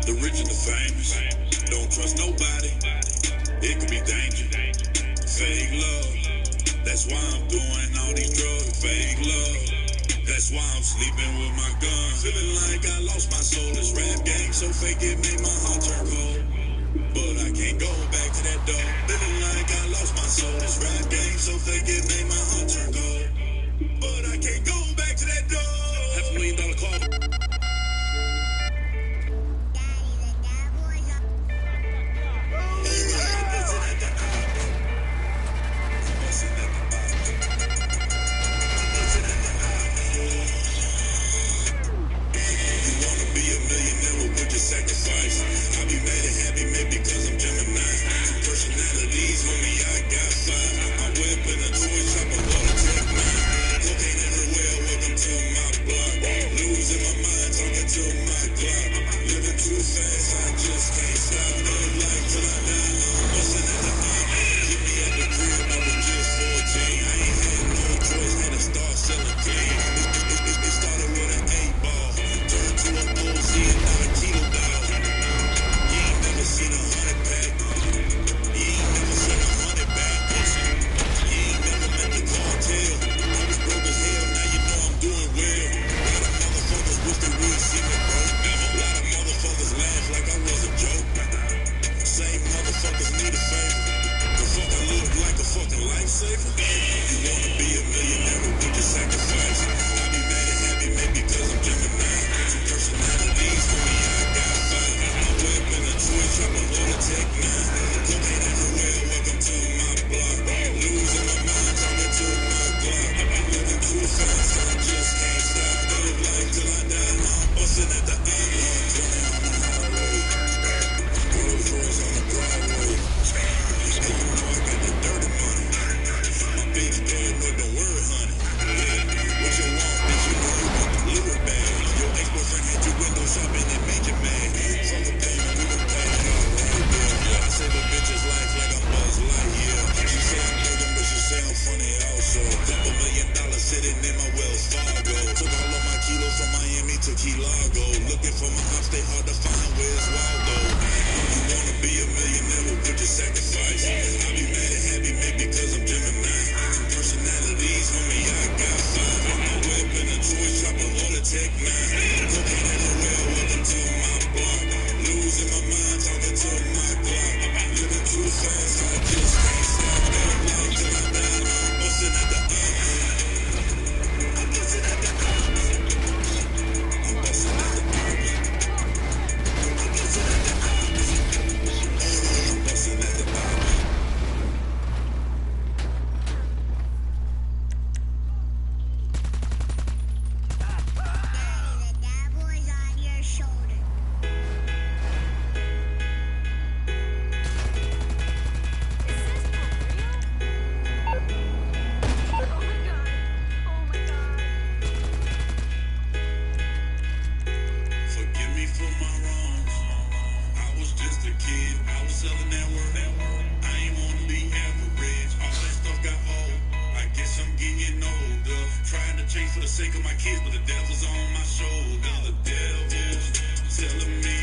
S22: the rich and the famous. Don't trust nobody. It could be danger. Fake love. That's why I'm doing all these drugs. Fake love. That's why I'm sleeping with my gun. Feeling like I lost my soul. This rap game so fake it made my heart turn cold.
S12: but I can't go back to that door. Living like I lost my soul. This rap game so fake it made my heart turn cold. But I can't go back to that door. $500,000 car. Sacrifice. I'll be mad and happy, maybe because I'm Gemini. Personalities, homie, I got 5. My weapon, a toy shop, a lot of tech man. Cocaine everywhere, welcome to my block. Losing my mind, talking to my clock. Living too fast, I just can't stop. Live life till I die. I'm busting at the eye. Keep me at the crib, I was just 14. I ain't had no choice, had to start selling clean. It started with an 8-ball, turned to an OZ and now a kilo dog. You ain't never seen a 100 pack. You ain't never seen 100 back. You ain't never met the cartel. I was broke as hell, now you know I'm doing well. A lot of motherfuckers wish they would see me broke. A lot of motherfuckers laugh like I was a joke. Same motherfuckers need a favor. The fuck I look like a fucking lifesaver. You wanna be a millionaire, but would you sacrifice? I'll be mad and happy, maybe because I'm Gemini. Two personalities, homie, I got 5. My weapon, a toy shop, a lot of tech 9. Cocaine everywhere, welcome to my block. Losing my mind, talking to my clock. Living too fast, I just can't stop. Live life till I die, I'm busting at the eye. 20 on the highway. Rolls Royce on the Broadway. Hey, you know I got that dirty money. My bitch paranoid, don't worry, honey. Yeah, what you want, bitch, you know you want the Louis bag. Your ex-boyfriend had you window shopping and made you mad. Fuck a payment, we gon' pay it all right there. I save a bitch's life like I'm Buzz Lightyear. She say I'm broken, but she say I'm funny also. $2 million sitting in my Wells Fargo. Took all of my kilos from Miami to Key Largo. Looking for my ops, they hard to find. Where's Waldo? You wanna be a millionaire, but would you sacrifice? I'll be mad and happy, maybe because I'm Gemini. Two personalities, homie, I got 5. My weapon, a toy shop, a lot of tech 9. Cocaine everywhere, welcome to my block. Losing my mind, talking to my clock. Living too fast, I just can't stop. Live life till I die, I'm busting at the eye. I'm busting at the eye. I'm busting at the eye. I'm busting at the eye. I'm busting at the eye. Forgive me for my wrongs. I was just a kid. I was selling that word. I ain't wanna be average. All that stuff got old. I guess I'm getting older. Trying to change for the sake of my kids, but the devil's on my shoulder. The devil's telling me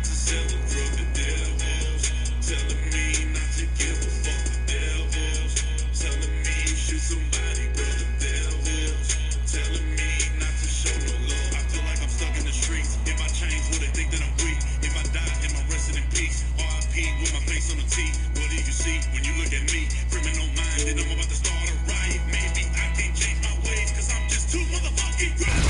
S12: to sell the drug. The devil's telling me not to give a fuck. The devil's telling me shoot somebody, bro. The devil's telling me not to show no love. I feel like I'm stuck in the streets. If I change, would they think that I'm weak? If I die, am I resting in peace? R.I.P. with my face on the T. What do you see when you look at me? Criminal minded, I'm about to start a riot. Maybe I can't change my ways, cause I'm just too motherfucking good.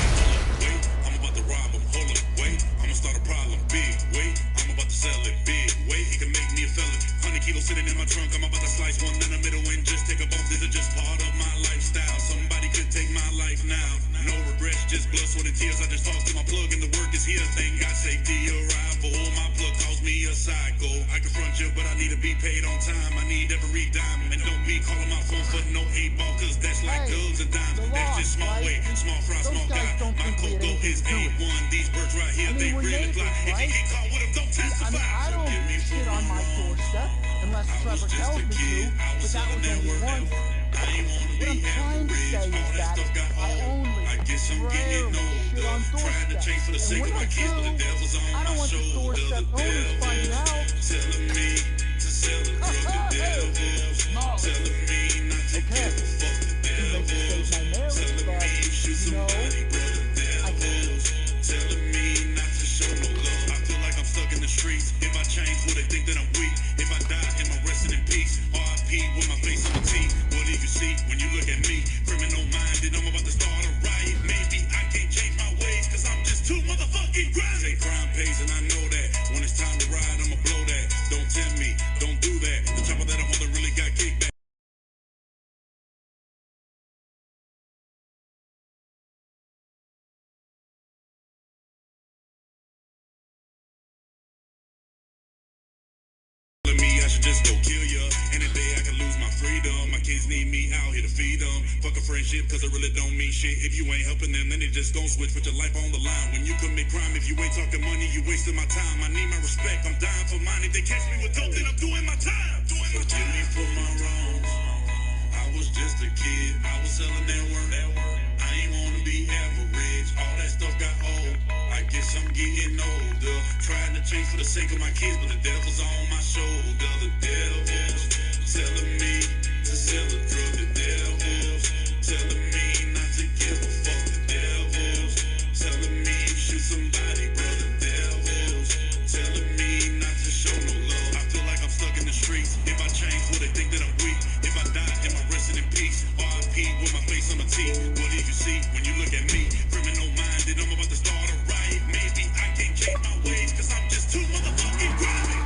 S12: Wait, I'm about to rob him. Hold up, wait, I'ma start a problem. Big, wait, I'm about to sell it. Big, wait, he can make me a felon. 100 kilos sitting in my trunk, I'm about to slice one in the middle and just take a bump. These are just part of my lifestyle. Somebody could take my life now. No regrets, just blood, sweat, and tears. I just talk to my plug and the work is here. Thank God safety arrival. My plug calls me a psycho. I confront you, but I need to be paid on time. I need every dime. And don't be calling my phone for no 8-ball, cause that's like dubs and dimes. That's just small way, small fry, small guy. My cocoa is A1. These birds right here, they really fly. If you get caught with them, don't testify.
S11: I don't shit on my doorstep unless Trevor tells me to, but that was only once. What I'm trying to say is that I only rarely shit on doorsteps. And when I do, I don't want the doorstep owners finding out.
S12: Telling me to sell the drug to devils. Telling me not to give a fuck the devils. Telling me shoot somebody, bro, the devils. Telling me not to show no love. I feel like I'm stuck in the streets. If I change, would they think that I'm weak? crime pays, and I know that. When it's time to ride, I'ma blow that. Don't tempt me, don't do that. The chopper that I'm on that really got kickback. Me, I should just go kill ya. Any day I can lose my freedom. My kids need me out here to feed them. Fuck a friendship, cause it really don't mean shit. If you ain't helping them, then they just gon' switch. Put your life on the line. When you commit crime, if you ain't talking money, you wasting my time. I need my respect, I'm dying for mine. If they catch me with dope, then I'm doing my time. Forgive me for my wrongs. I was just a kid, I was selling that work. I ain't wanna be average. All that stuff got old. I guess I'm getting older. Trying to change for the sake of my kids, but the devil's on my shoulder. The devil's telling me to sell a drug. The devil's telling me not to give a fuck. The devil's telling me shoot somebody, bro. The devil's telling me not to show no love. I feel like I'm stuck in the streets. If I change, will they think that I'm weak? If I die, am I resting in peace? R.I.P. with my face on my teeth. What do you see when you look at me? Criminal minded, I'm about to start a riot. Maybe I can't change my ways, cause I'm just too motherfucking grimy.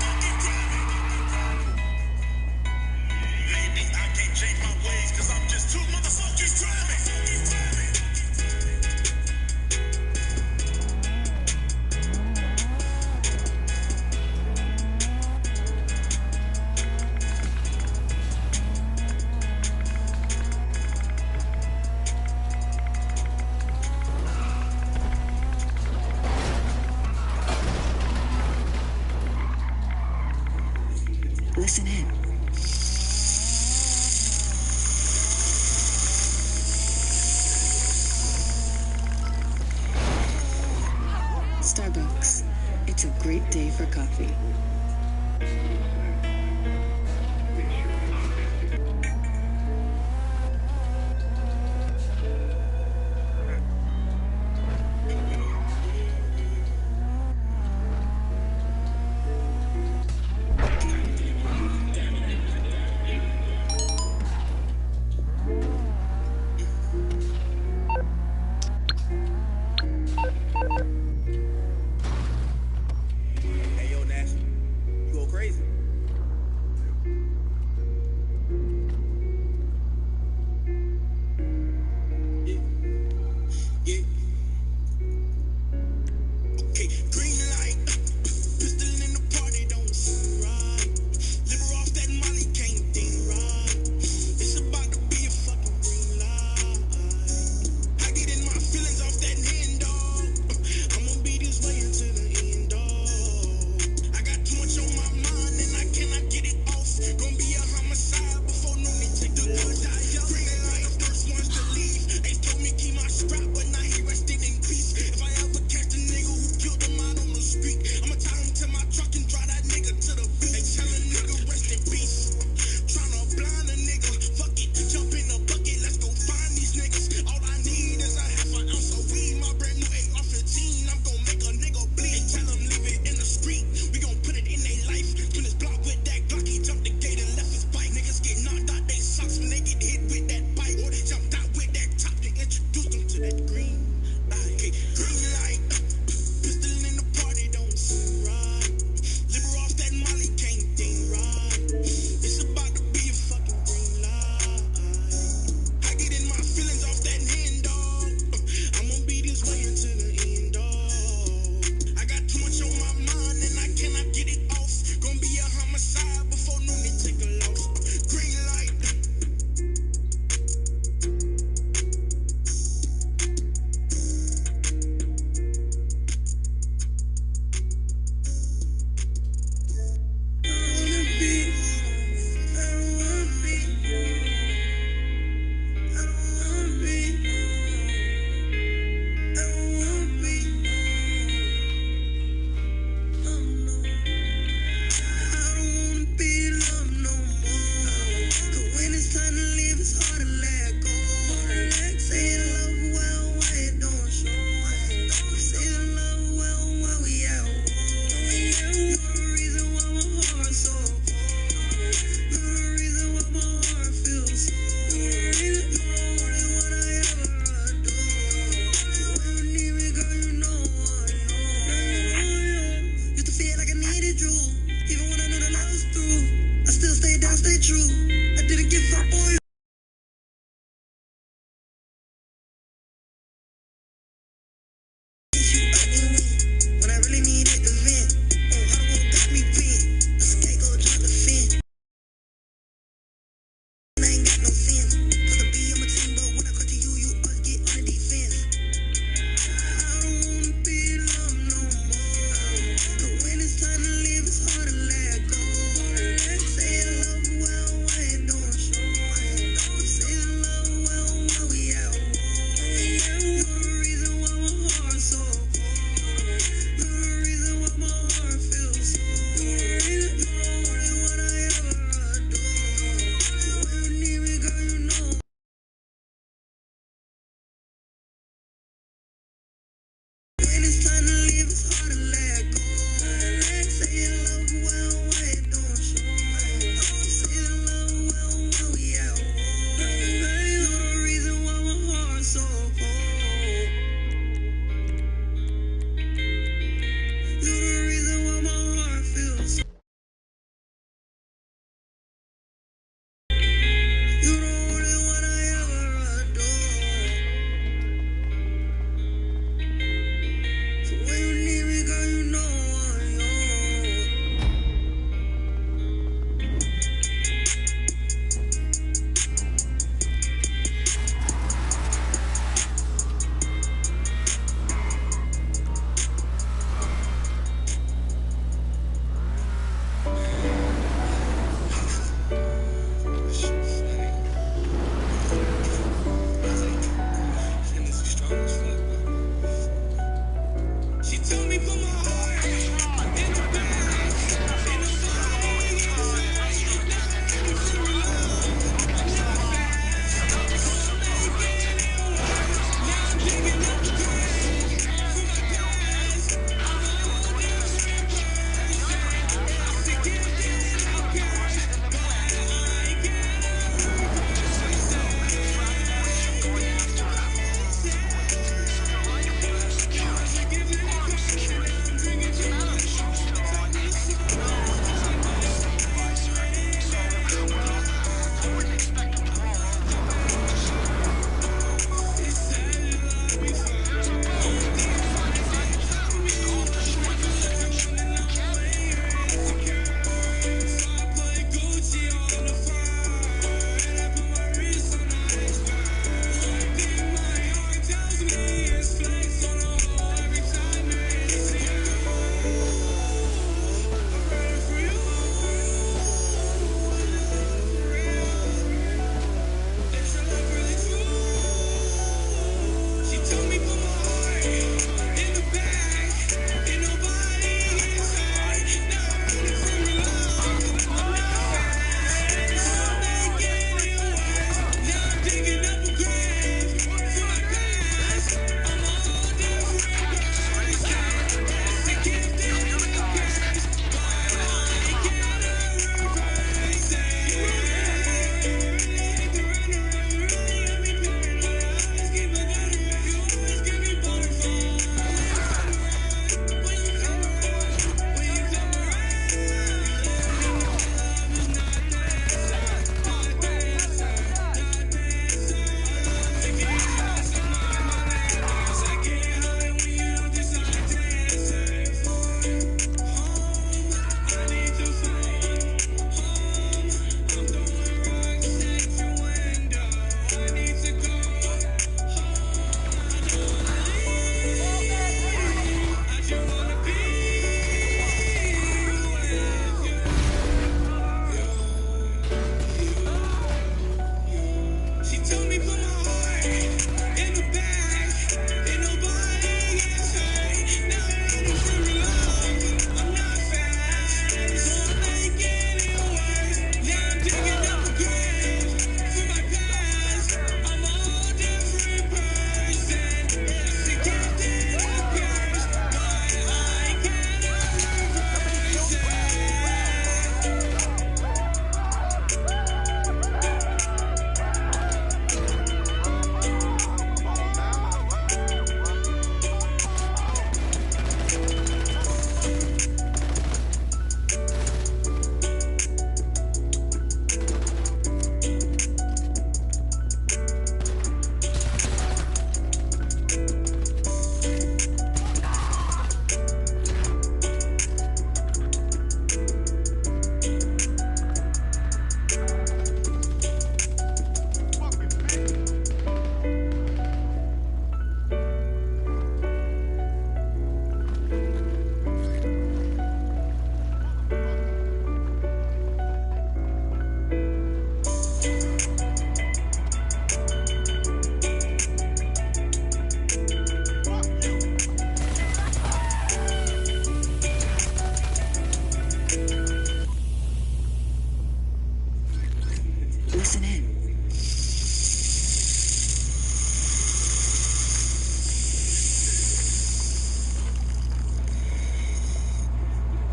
S12: Maybe I can't change my ways, cause I'm just too motherfucking grimy.
S5: Listen in. Starbucks. It's a great day for coffee.
S8: Hey, yo, Nash, you go crazy.
S22: true. I didn't give up on you. When I really needed the vent. Oh, how the world got me bent. A scapegoat dropped the fin. I ain't got no sense. Cause I be on my team, but when I come to you, you always get on the defense. I don't wanna be loved no more. But when it's time to leave, it's hard to let go. Say I love well, why it don't show.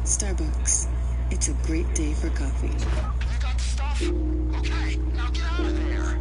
S5: Starbucks. It's a great day for coffee.
S6: You got the stuff? Okay, now get out of there.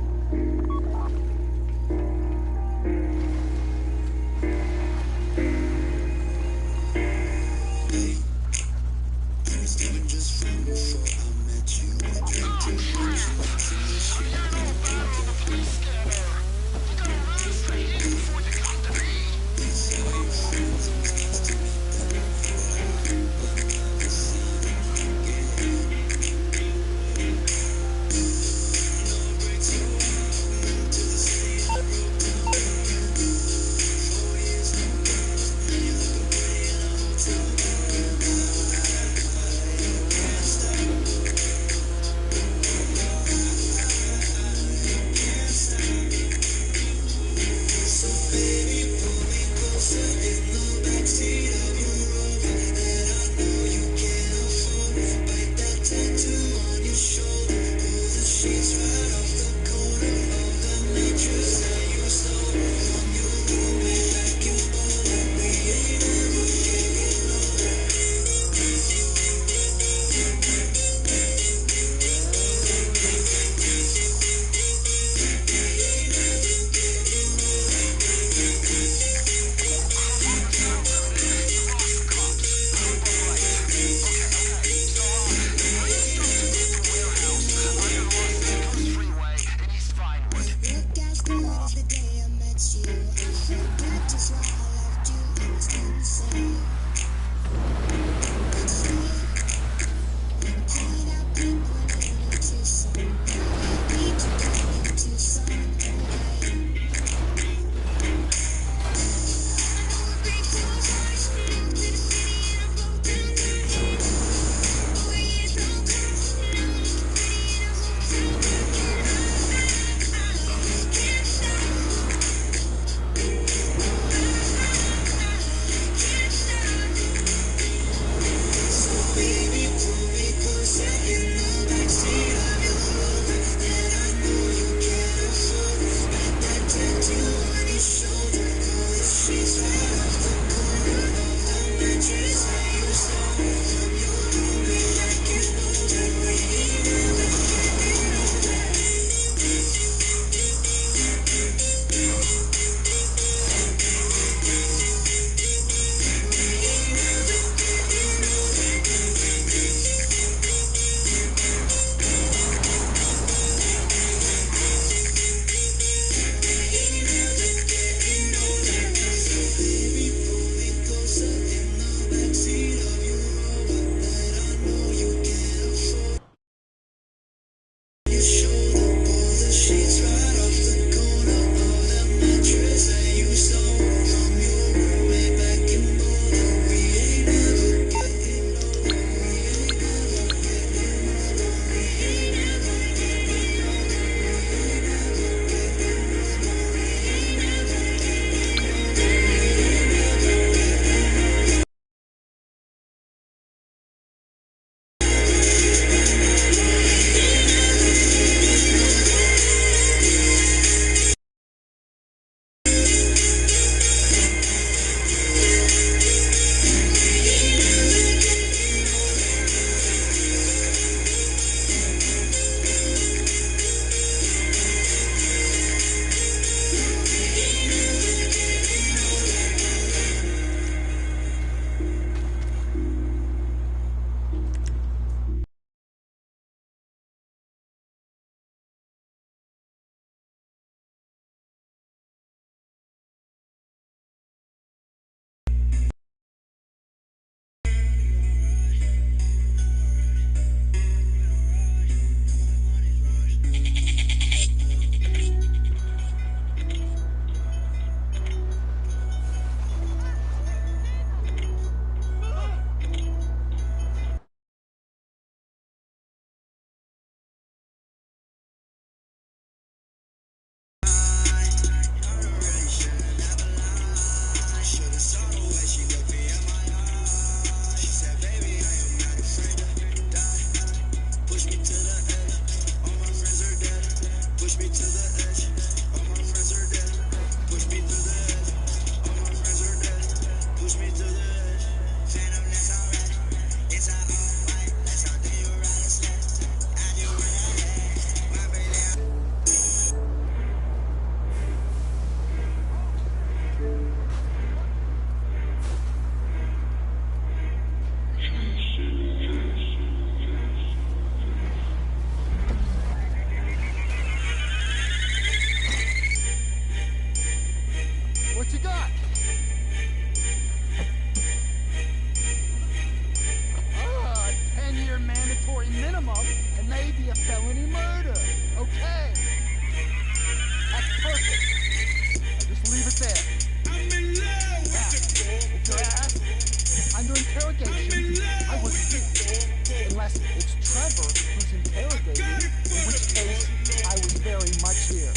S11: unless it's Trevor who's interrogating, in which case I was very much here.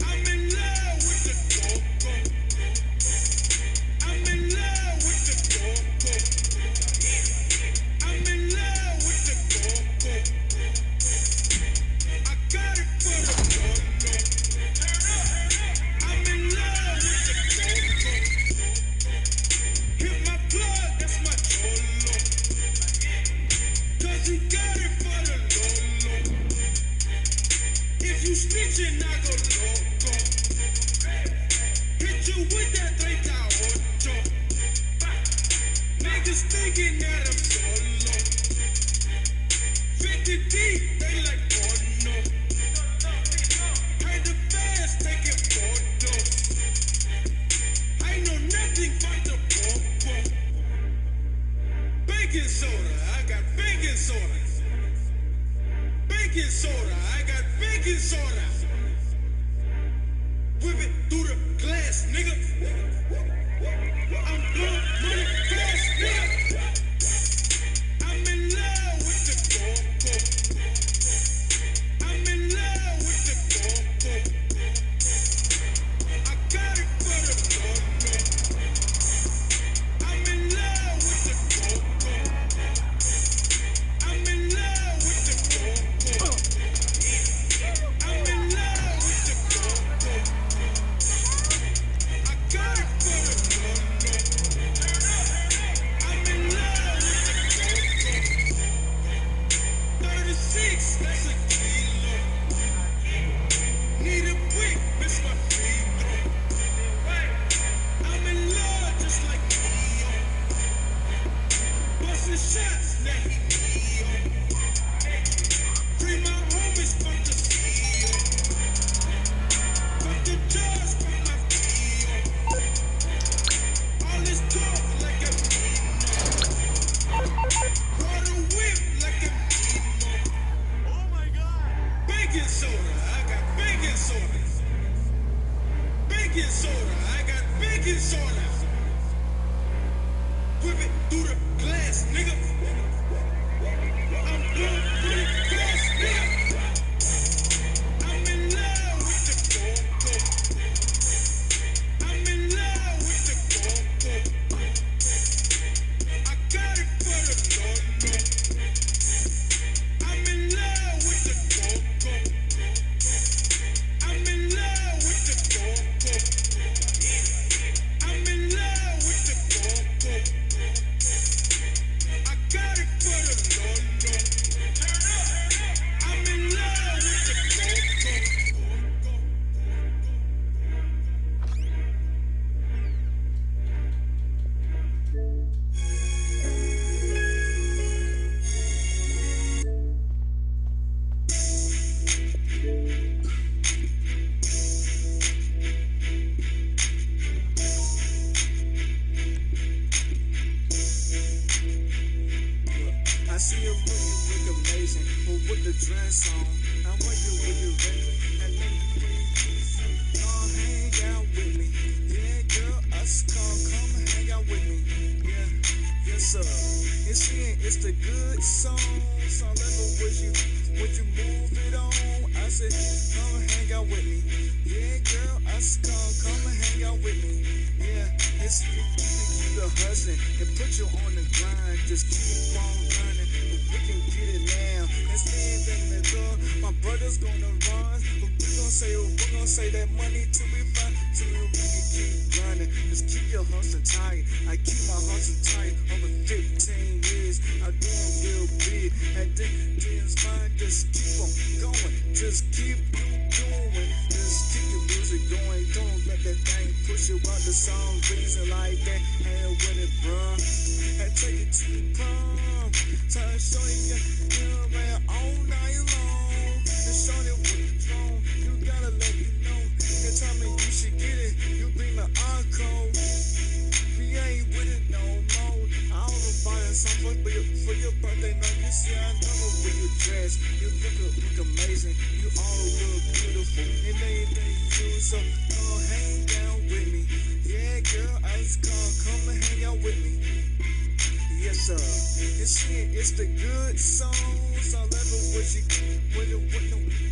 S22: I'm in love with the Coco. I'm in love with the Coco. I'm in love with the Coco. I got it for the Coco. I'm in love with the Coco. Hit my plug, that's my Cholo. 'Cause he got it for the Lolo. If you snitching, I go loco. Hit you with that 38. Niggas thinking that I'm solo. 50 deep, they like porno. Heard the fans taking photos. I know nothing but the popo. Baking soda, I got baking soda. Baking soda, I got baking soda. Whip it through the glass, nigga. I'm blowing money fast, nigga. I'm in love with the Coco. I'm in love with the Coco. I got it for the Coco. I'm in love with the Coco. I'm in love with the Coco. I'm in love with the Coco. I got it for the Coco. I'm in love with the Coco. 36, that's a kilo. Need a quick, miss my free throw. I'm in love just like Neo. Busting shots, now he Neo. Free my homies from the CEO. Fuck the judge from my PO. All this talk like a Nemo. Ride a whip like a Nemo. Oh my God. Baking soda, I got baking soda. Baking soda, I got baking soda. Whip it through the glass, nigga. I'm blowing through the glass, nigga. I'm in love with the Coco. I'm in love with the Coco. I got it for the Lolo. I'm in love with the Coco. I'm in love with the Coco. I'm in love with the Coco. I got it for the Lolo. I'm in love with the Coco. I see you look amazing, but with the dress on, I want you with your razor, and then you please, come hang out with me. Yeah, girl, us come and hang out with me. Yeah, yes sir. And see, it's the good song. So level would you move it on? I said, come and hang out with me. Yeah, girl, us come and hang out with me. Yeah, it's you the hustling and put you on the grind. Just keep on running. We can get it now. And stand in the door. My brother's gonna run. But we're gonna say that money till we find, till we keep running. Just keep your hustle tight. I keep my hustle tight over 15 years. I'm doing real big. And then it's fine. Just keep on going. Just keep doing. Just keep your music going. Don't let that thing push you out the song. Reason like that. Hell with it, bruh. And take it to the prom. So I show you, man, all night long. And show you what's wrong. You gotta let me know. And tell me you should get it. You be my uncle. We ain't with it no more. I don't buy a song for your birthday. No, you see, I never wear your dress. You look amazing. You all look beautiful. And anything you do, so come hang out with me. Yeah, girl, I just come and hang out with me.
S11: Yes, sir. And shit, it's the good songs. I love it when she, when it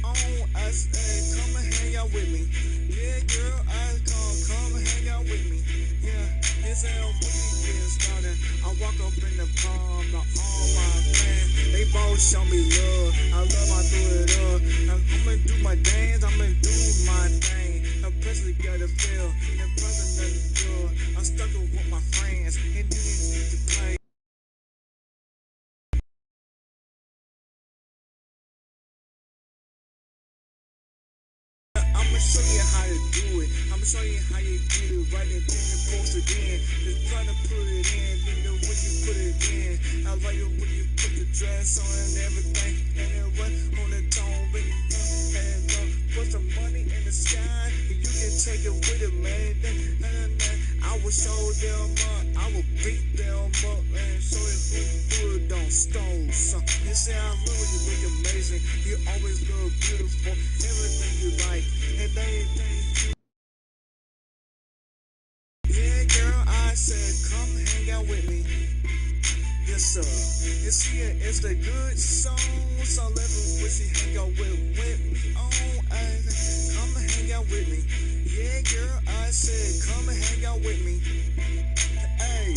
S11: on. I said, come and hang out with me. Yeah, girl, come and hang out with me. Yeah, it's how we get started. I walk up in the palm, now all my friends, they both show me love. I love, I do it up. I'ma do my dance, I'ma do my thing. A person gotta feel, and person doesn't do. I'm stuck with my friends, and you need to play. I'ma show you how to do it. I'ma show you how you get it right, and then you post it in. Just try to put it in, then the way you put it in. I like it when you put the dress on and everything, and it run on the tone, and put some money in the sky, and you can take it with it, man. I will show them up, I will beat them up, and show you who don't stone. So you say I love you, look amazing. You always look beautiful, everything you like, and everything you. Yeah, girl, I said, come hang out with me. Yes, sir. It's here, it's the good songs. I love it when she hang out with me. Oh, I said, come and hang out with me. Yeah, girl, I said, come and hang out with me. Hey.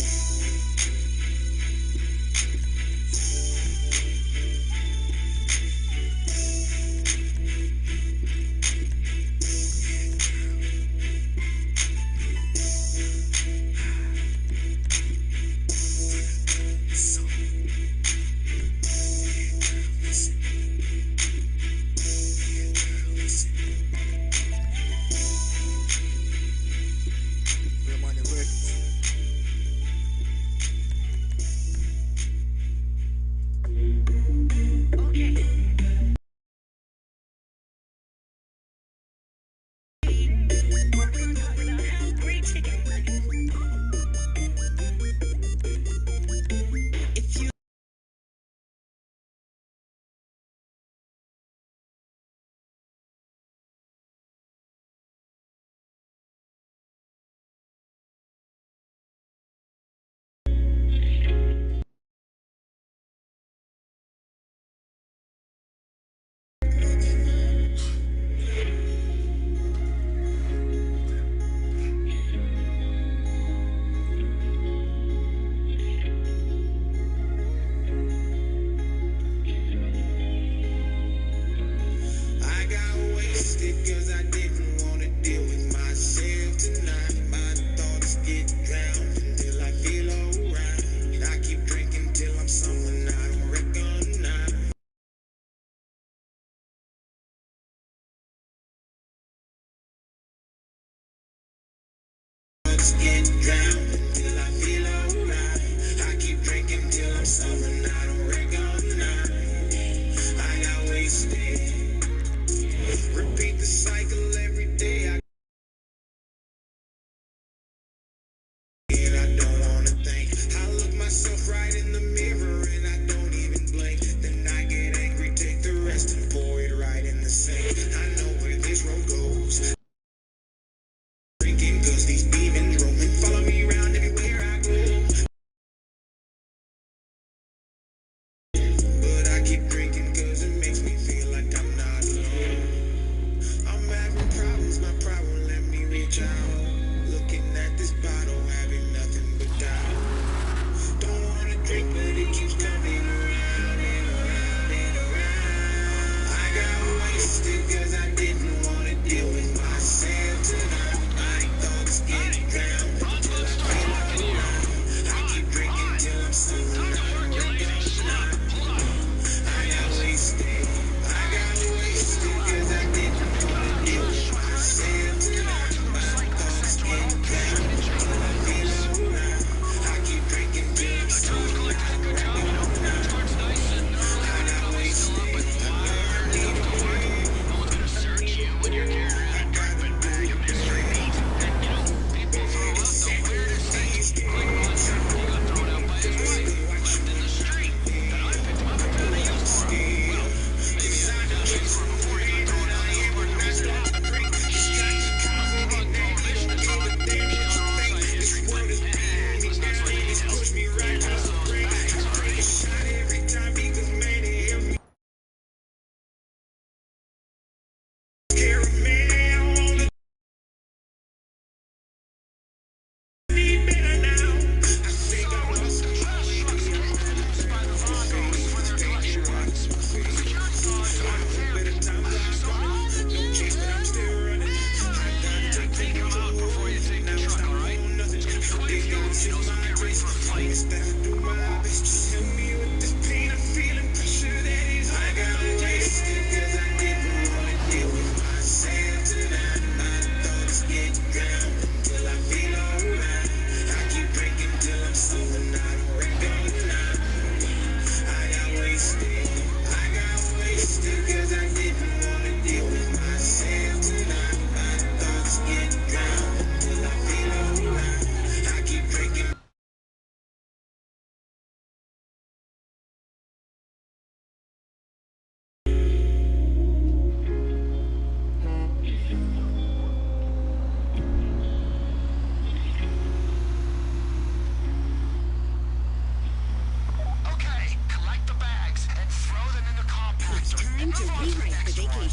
S11: Get drowned until I feel alright. I keep drinking till I'm sober and I don't recognize. I got wasted. Repeat the cycle every day. And I don't wanna think. I look myself right in the mirror and I don't even blink. Then I get angry, take the rest and pour it right in the sink. I know where this road goes. Drinking cause these demons roaming follow me around.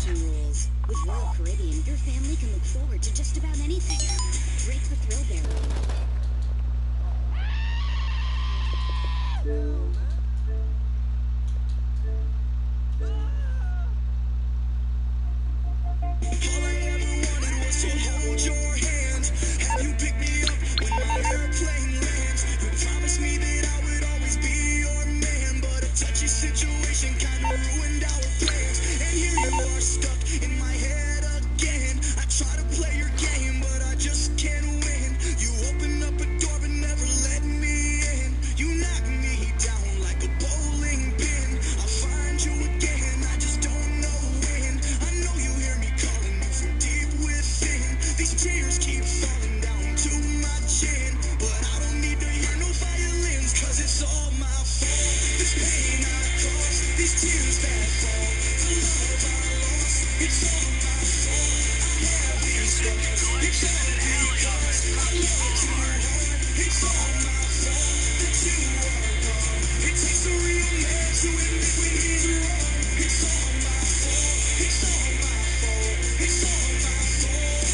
S5: vacation rules. With Royal Caribbean, your family can look forward to just about anything. Break the thrill barrier.
S22: All I ever wanted was to hold your hand. Have you pick me up when my airplane lands? You promised me that I would always be your man, but a touchy situation kinda ruined our plans. And here you are stuck in my head again. I try to play your game, but I just can't win. You open up a door but never let me in. You knock me down like a bowling pin. I'll find you again, I just don't know when. I know you hear me calling you from deep within. These tears keep falling down to my chin, but I don't need to hear no violins, cause it's all my fault. This pain I caused, these tears that fall, the love I lost, it's all my fault. I have these scars, it's all because I love too hard. It's all my fault that you are gone. It takes a real man to admit when he's wrong. It's all my fault, it's all my fault, it's all my fault.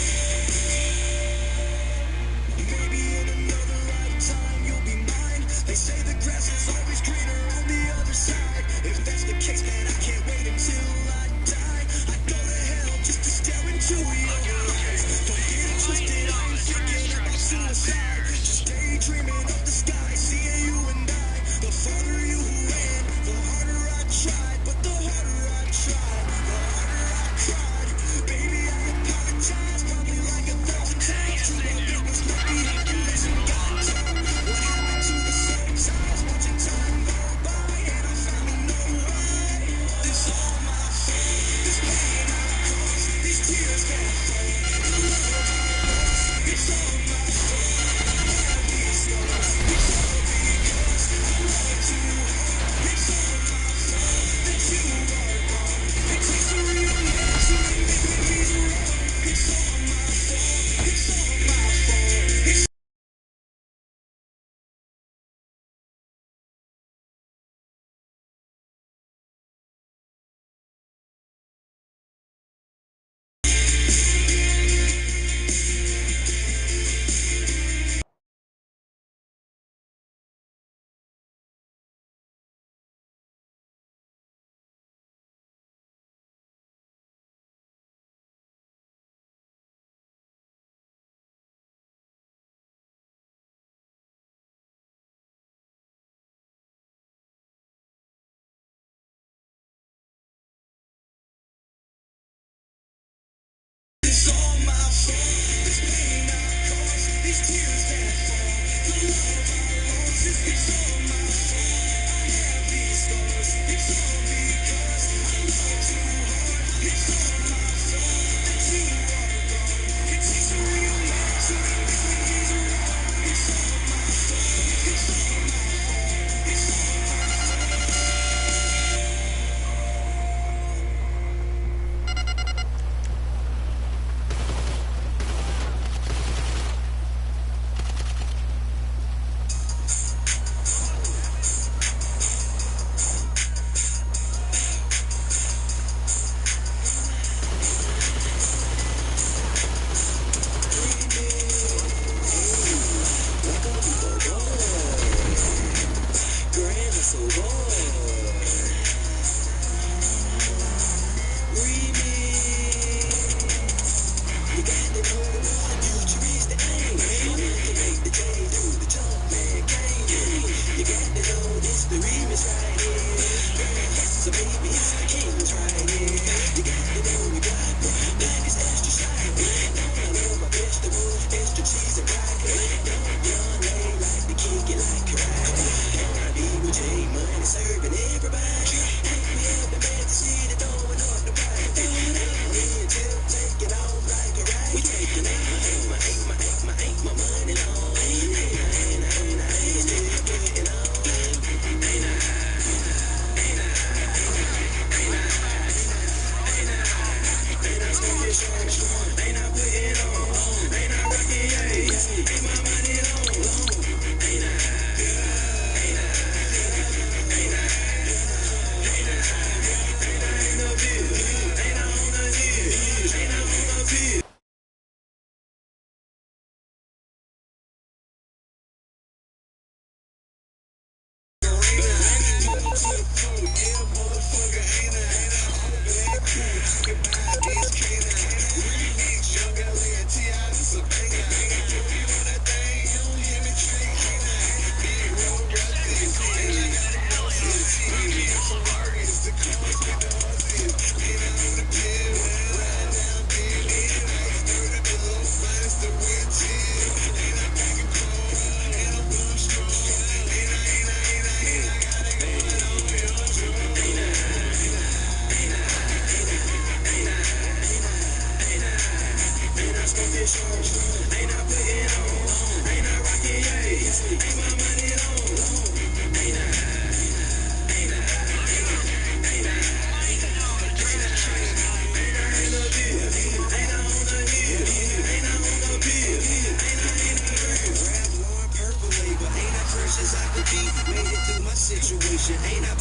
S22: Maybe in another lifetime you'll be mine. They say the grass is always greener on the other side. If that's the case, man, I can't wait until I die. I go to hell just to stare into your eyes. Don't get it twisted, I ain't thinking about suicide. Just daydreaming of the sky, seeing you and I. The farther you ran, the harder I tried. But the harder I tried, the harder I cried. Baby, I apologize, probably like 1,000 times. True love, it was lucky I can listen, got time. What happened to the soul ties? Watching time go by, and I finally know why. It's all my fault. This pain I caused, these tears can't fall. The love I lost, it's all my fault. I have these scars, it's all because I love too hard. It's all my fault that you are gone. It takes a real man to admit when he's wrong. It's all my fault, it's all my fault. It's all my fault. This pain I caused, these tears can't fall. The love I lost, it's all my fault. I have these scars, it's all because I love too hard. It's all my fault that you are gone. It takes a real man to admit when he's wrong. It's all my fault, it's all my fault, it's all my fault.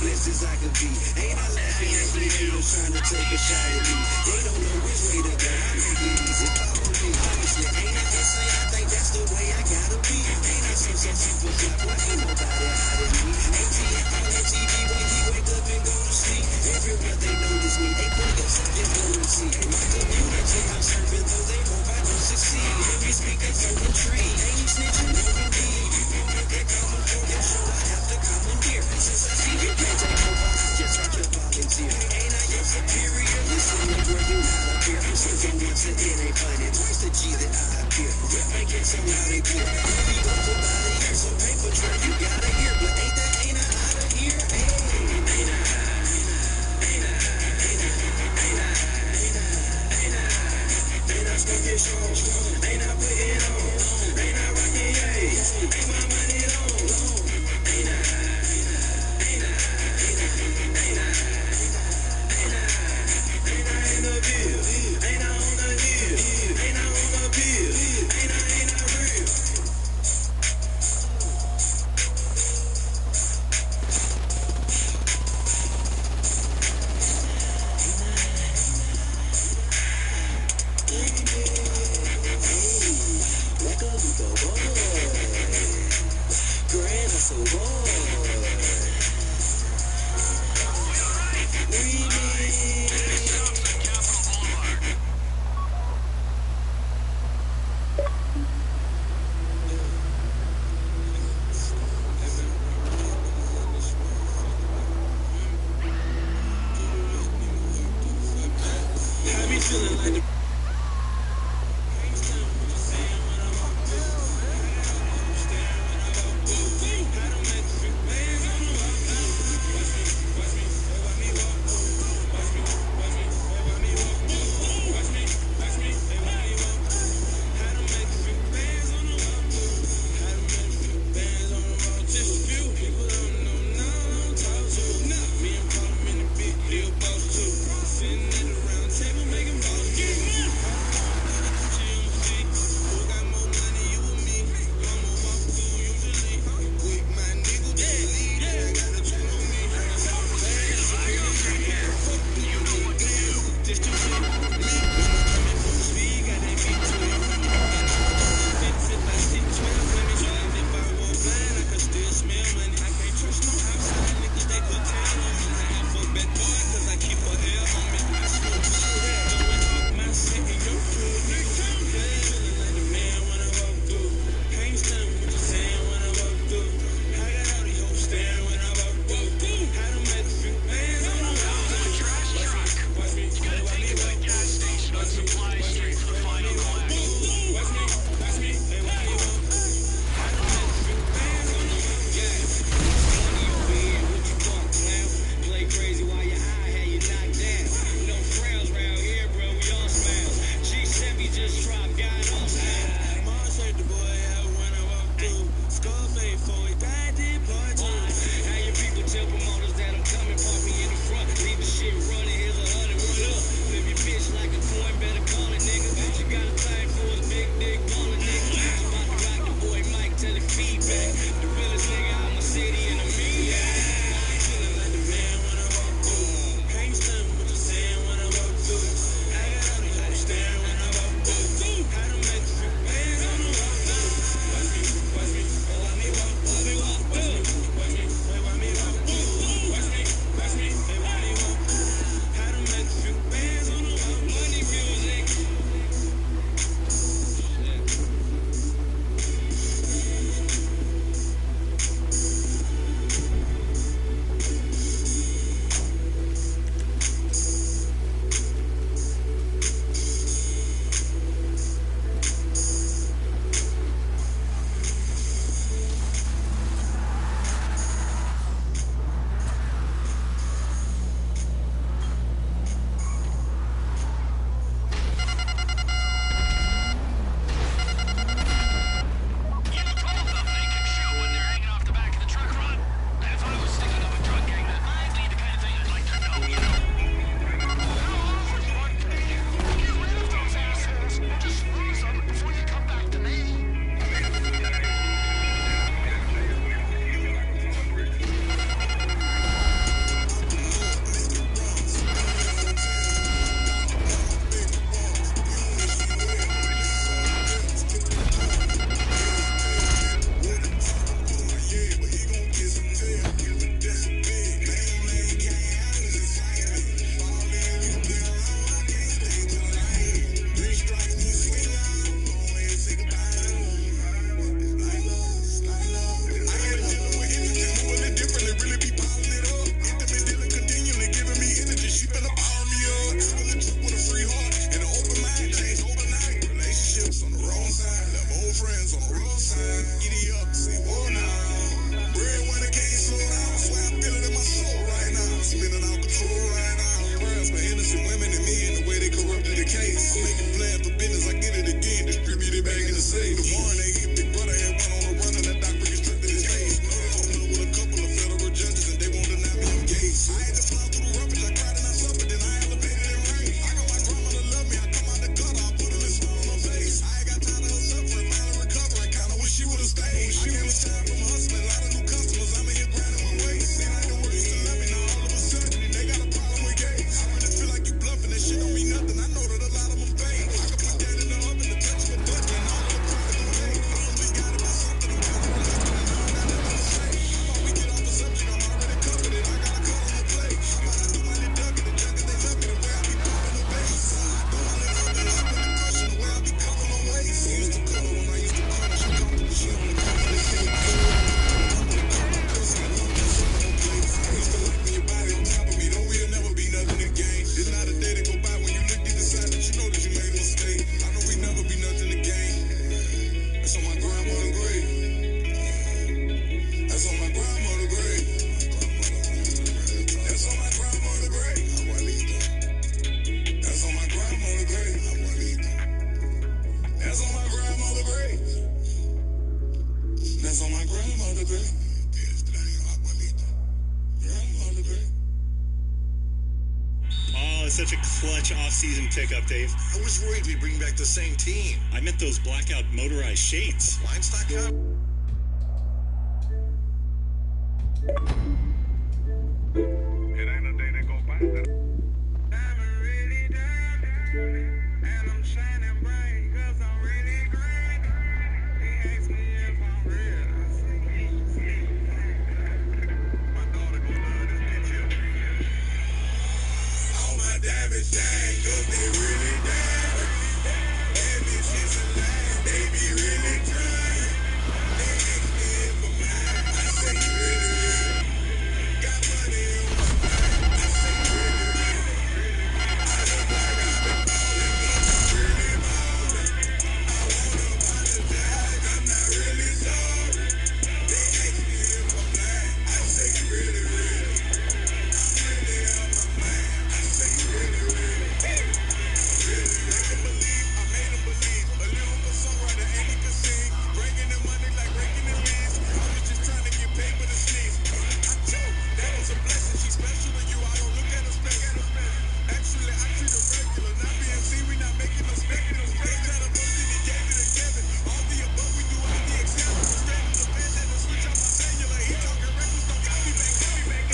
S23: blessed as I could be. Ain't I laughing at the haters trying to take a shot at me? They don't know which way to go. I make it easy. Follow me. Honestly, ain't I insane? I think that's the way I gotta be. Ain't I so super fly? Why ain't nobody hiding me? ATF on TV when he wake up and go to sleep. Everywhere they notice me, they put yourself in for a seat. My community, I'm serving, though they hope I don't succeed. Let me speak up on the tree. Ain't you snitching? No, indeed. You want that common for your show, I have to commandeer. Since I see you can't take over, I just have to volunteer. Ain't I your superior? Listen, where you not up here. Since I'm once it ain't funny, twice the G that I appear. Rep making somehow they clear. I'll be up for about a year, so paper trail you gotta hear. But ain't I out of here? Hey, ain't I? Stuck in strong, ain't I putting on, ain't I rocking, yeah, ain't my money long, ain't I in the bill, ain't I on the hill, ain't I on the bill, ain't I real. Sitting at the round table making balls.
S1: was such a clutch off-season pickup, Dave.
S16: I was worried we'd bring back the same team.
S1: I meant those blackout motorized shades.
S16: Lines.com.
S22: It ain't a day that go by that. Diamond really diamond, and I'm shining bright 'cause I'm really great. He asks me if I'm real. I say, my daughter gon' love this picture.
S12: All my diamonds shine 'cause they really diamond. That bitch is a lie, they be really trying. They ask me if I'm mine, I say really. Got money on my mind, I say really. I look like I've been ballin' 'cause I'm really ballin'. I wanna apologize, I'm not really sorry. They ask me if I'm lying, I say really, really. I'm really on my mind, I say really, really. Really, make 'em believe, I made 'em believe. A lyrical songwriter and he could sing. Breaking the money like raking the leaves. I was just trying to get paid for the sleeves. I too, that was a blessing. She's special to you, I don't look at her special. Actually, I treat her regular. Not being seen, we not making no spectacles. They try to boast it, he gave it to Kevin. All the above, we do all the examples. Straight to the pen and the switch on my cellular. He talking reckless, don't got me back.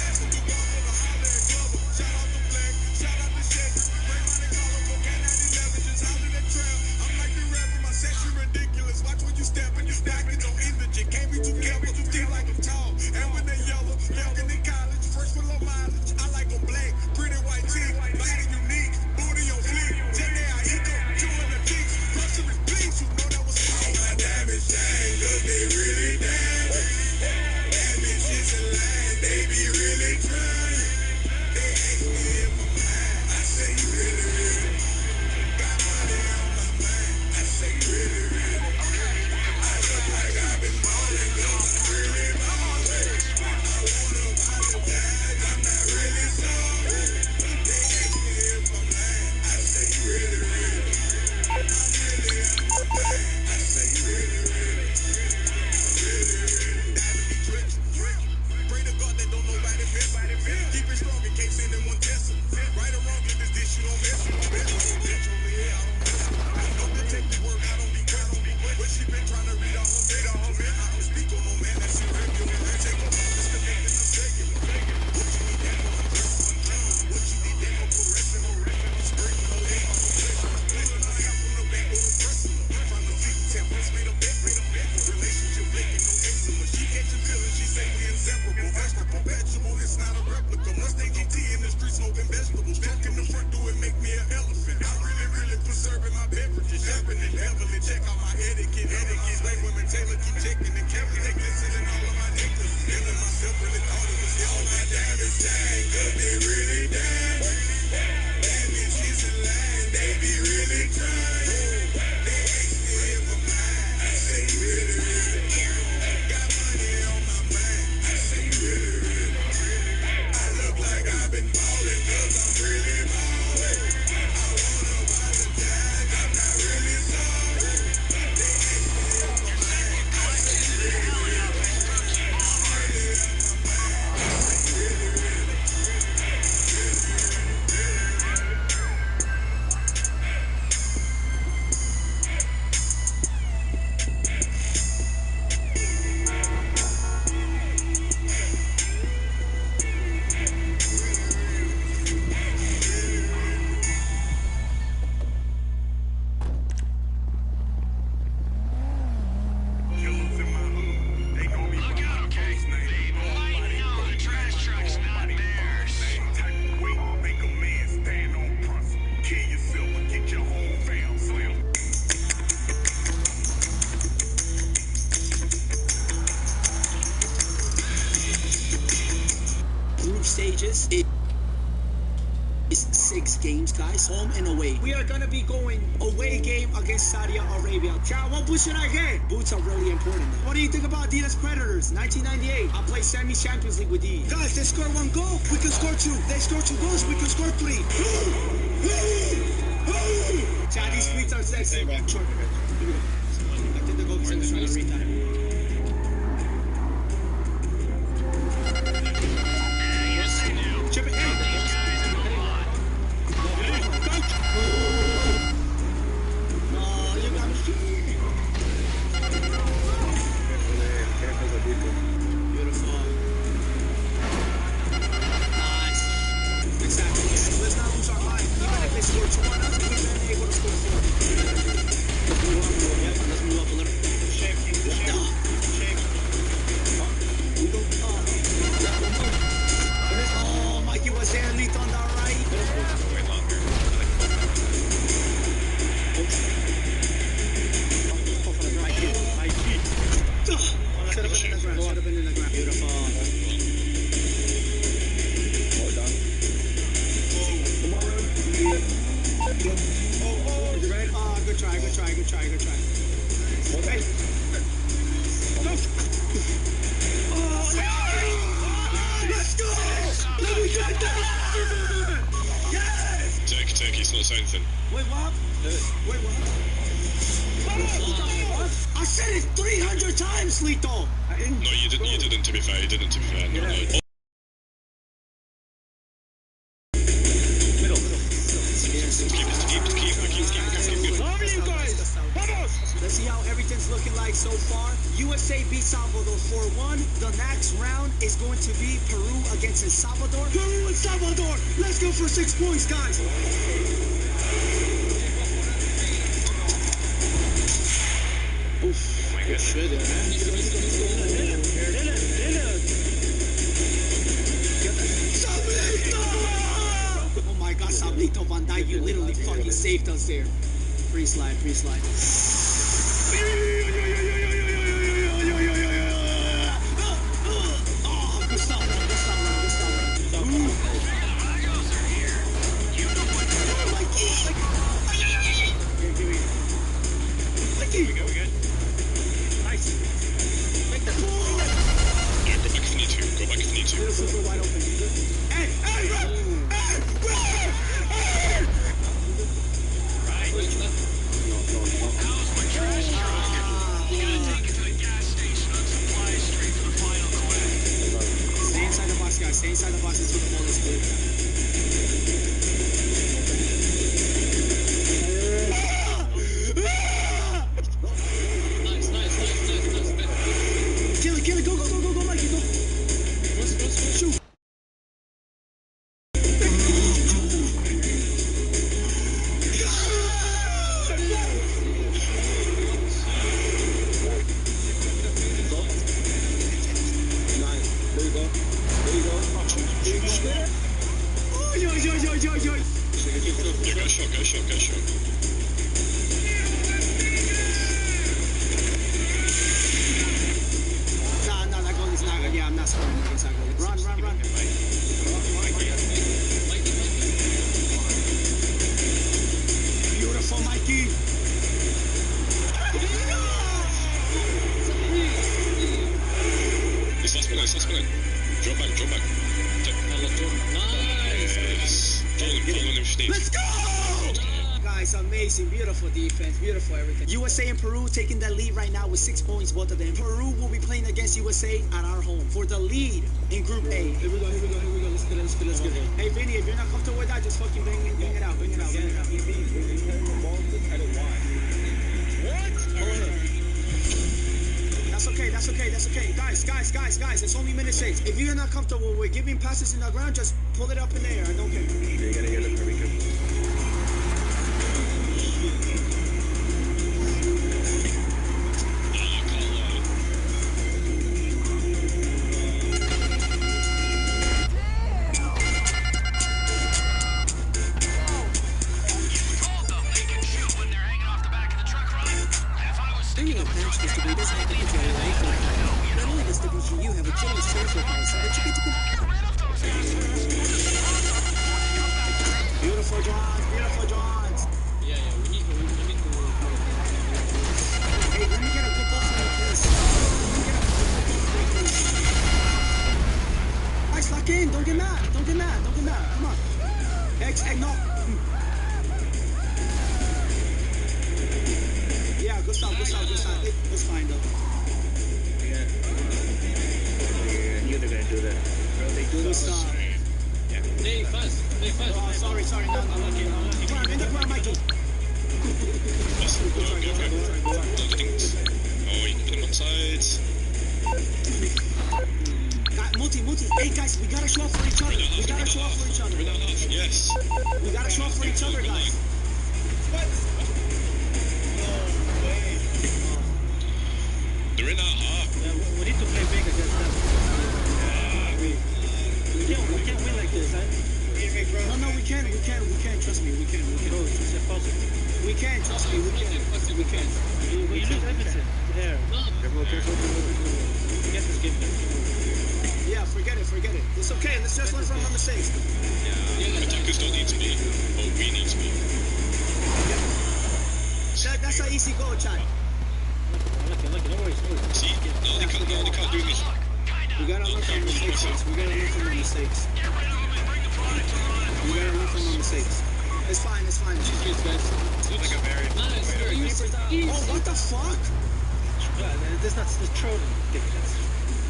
S12: Asking to walk on the holler at Glover. Shout out to Black, shout out to Shedrick. Raymond and Colorful, K911, just holler at Trail. I'm like the rapper, my section ridiculous. Watch when you step and you stack it, don't indigent. Can't be too careful, still like I'm tall. And when they yellow, walking in college, first with low mileage. I like them black, pretty white teeth, body unique, booty on fleek. Jenny, I eat them, chewing the cheeks. Groceries, please, you know that was all my diamonds shine, 'cause they really diamond. That bitch is a lie, they be really trying. They ask me if I'm mine, I say really, really. Got money on my mind, I say really, really. I look like I've been ballin' 'cause I'm really ballin'. I wanna apologize, I'm not really sorry. They ask me if I'm lying, I say really, really. I'm really on my mind, I say really, really. Really, really. Diamond be drenching. Pray to God that don't nobody miss. Keep it strong in case anyone tests it. Right or wrong, if it's this, you don't miss. I know detective work, I don't be crazy. But she been trying to read all her bed. I don't speak on no man, that's irregular. Take off all this connecting the cellular. What you need that for undressing? What you need that for caressing? Sprinkling her leg on her pleasure. Pulling her hair from the back with a pressing her. From the feet, tempers made a bet. Relationship blinking, no eczema. She catching feelings, she say we inseparable. Vegetable, perpetual, it's not a replica. Mustang GT in the street smoking vegetables. Truck in the front door and make me an elephant. I really preserving my beverages. Shopping and heavily check out my etiquette. Slave women, Taylor keep checking and carrying. They glistening all of my necklaces. Feeling myself, really thought it was all my diamonds shine, 'cause they really diamond. That bitch is a lie, they be really trying. They ask me if I'm mine, I say really, really. Got money on my mind, I say really, really. I look like I've been ballin' 'cause I'm really ballin'. I wanna apologize, I'm not really sorry. They ask me if I'm mine, I say really, really. I'm really on my mind, I say really, really. Killers in my hood, they gon' be look out, okay? They might know the trash truck's not theirs. Same type of weight, make a man stand on principle. Kill yourself or get your whole fam slim.
S8: Group stages. It's 6 games, guys, home and away. We are gonna be going away game against Saudi Arabia. Chad, what boots should I get? Boots are really important. What do you think about Adidas Predators, 1998? I played semi-Champions League with these. Guys, they score 1 goal, we can score 2. They score 2 goals, we can score 3. Chad, these tweets are sexy. Hey, sure. I did the goal because I'm trying to read that. Chip it. Hey. try. Okay. Go. Oh, let's go! Let me get that! Yes!
S12: Turkey, it's not saying anything.
S8: Wait, what? I said it 300 times, Lito!
S12: No, you didn't, to be fair. No.
S8: Let's see how everything's looking like so far. USA beat Salvador 4-1. The next round is going to be Peru against El Salvador. Peru and Salvador! Let's go for 6 points, guys! Oof. Good shit, man. Oh my god, Sablito Van Dijk, you literally fucking saved us there. Free slide. Oh, good stuff. Here we go. Nice. Make that ball.
S12: Go back if you need to.
S8: Super wide open. Hey, run! Right. No.
S6: How's my trash truck? You gotta take it to the gas station on Supply Street for the final quest.
S8: Stay inside the box, guys. Stay inside the box until the ball is clear. Kill it. Go, Mikey, go. Shoot.
S12: Go shot.
S8: No, that goal is not good. Yeah, I'm not scoring against that goal. Run. Beautiful, Mikey.
S12: It's last minute. Drop back. Nice.
S8: Let's go! Guys, amazing. Beautiful defense. Beautiful everything. USA and Peru taking the lead right now with 6 points, both of them. Peru will be playing against USA at our home for the lead in Group A. Here we go. Let's get it. Hey, Vinny, if you're not comfortable with that, just fucking bring it out. What? Go ahead. That's okay. Guys, it's only minute 6. If you're not comfortable with giving passes in the ground, just pull it up in the air. I don't care.
S23: You gotta get it very good.
S8: Beautiful Johns.
S3: Yeah, we need to.
S8: Hey, let me get a good ball from you, please. Guys, lock in. Don't get mad. Come on. X, no. Yeah, good stop. It's fine, though.
S23: Yeah. I knew they were gonna do that. Bro, they do this.
S3: Stay fast.
S8: Oh, sorry. No. In the ground, Mikey.
S12: Go. Oh, you can put them on sides.
S8: Multi. Hey, guys, we gotta show up for each other.
S12: Yes.
S8: We gotta show up for each other, guys.
S12: What? No way. They're in our half.
S23: Yeah, we need to play big against them. We can't win like this, huh?
S8: No, we can. Trust me, we can.
S23: No, it's impossible.
S8: We can, trust me, we can.
S23: We lose everything. There. Forget this game.
S8: Yeah, forget it. It's okay, let's just learn from our mistakes.
S12: Attackers don't need to be, but we need to be.
S8: That's that's an easy goal, Chad.
S9: See, now they can't do this.
S8: We gotta learn from mistakes. We gotta learn from our mistakes. We gotta learn from our mistakes. It's fine. It's fine.
S9: It's like a very
S8: Oh, what the fuck?
S11: That's not the trolling.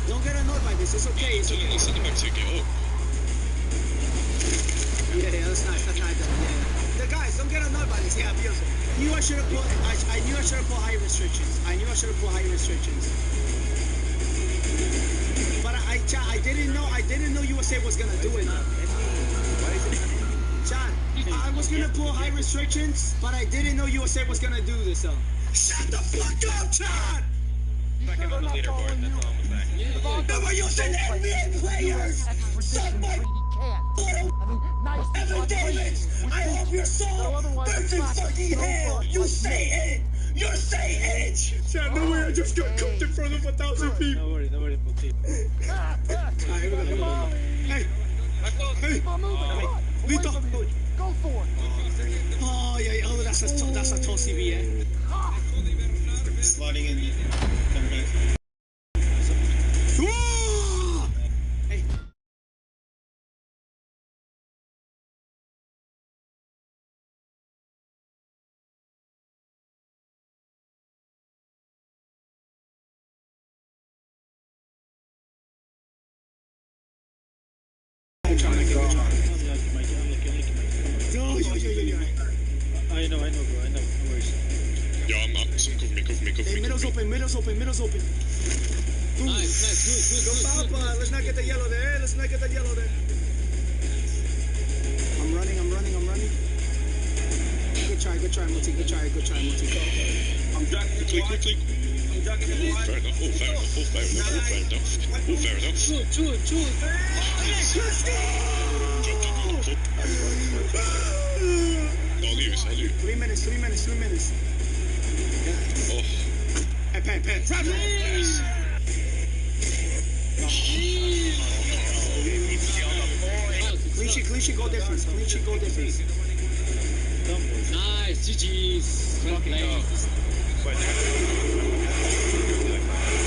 S8: Don't get annoyed by this. It's okay. It's okay. Yeah, that's nice. That's nice. Yeah. The guys, don't get annoyed by this. Yeah, beautiful. I knew I should have put high restrictions. But I didn't know USA was gonna do it. John, I was gonna pull high restrictions, but I didn't know USA was gonna do this. So shut the fuck up, John.
S9: Second on the leaderboard. That's all I'm saying.
S8: They were using NBA players. Suck my Evan Davis, I hope your soul burns in fucking hell. You say it. You say it.
S9: Chad, no way. I just got cooked in front of 1,000 people.
S11: Don't worry about people.
S8: Hey. Lito.
S11: Go for it.
S8: Oh, yeah. Oh, that's a tall CB, yeah.
S1: Sliding in. Come back.
S8: Hey.
S11: I know, bro. I know. No worries.
S9: Yeah, someone cover me.
S8: Hey, middle's open.
S11: Nice. Good.
S8: Go Papa. Let's not get the yellow there. I'm running. Good try, Multi.
S9: I'm ducking. Click. I'm ducking the line. Fair enough. I'll leave.
S8: 3 minutes.
S9: Oh.
S8: Hey, Pat.
S9: Yes.
S8: Clean sheet, goal difference.
S11: Nice, GG's. Well played.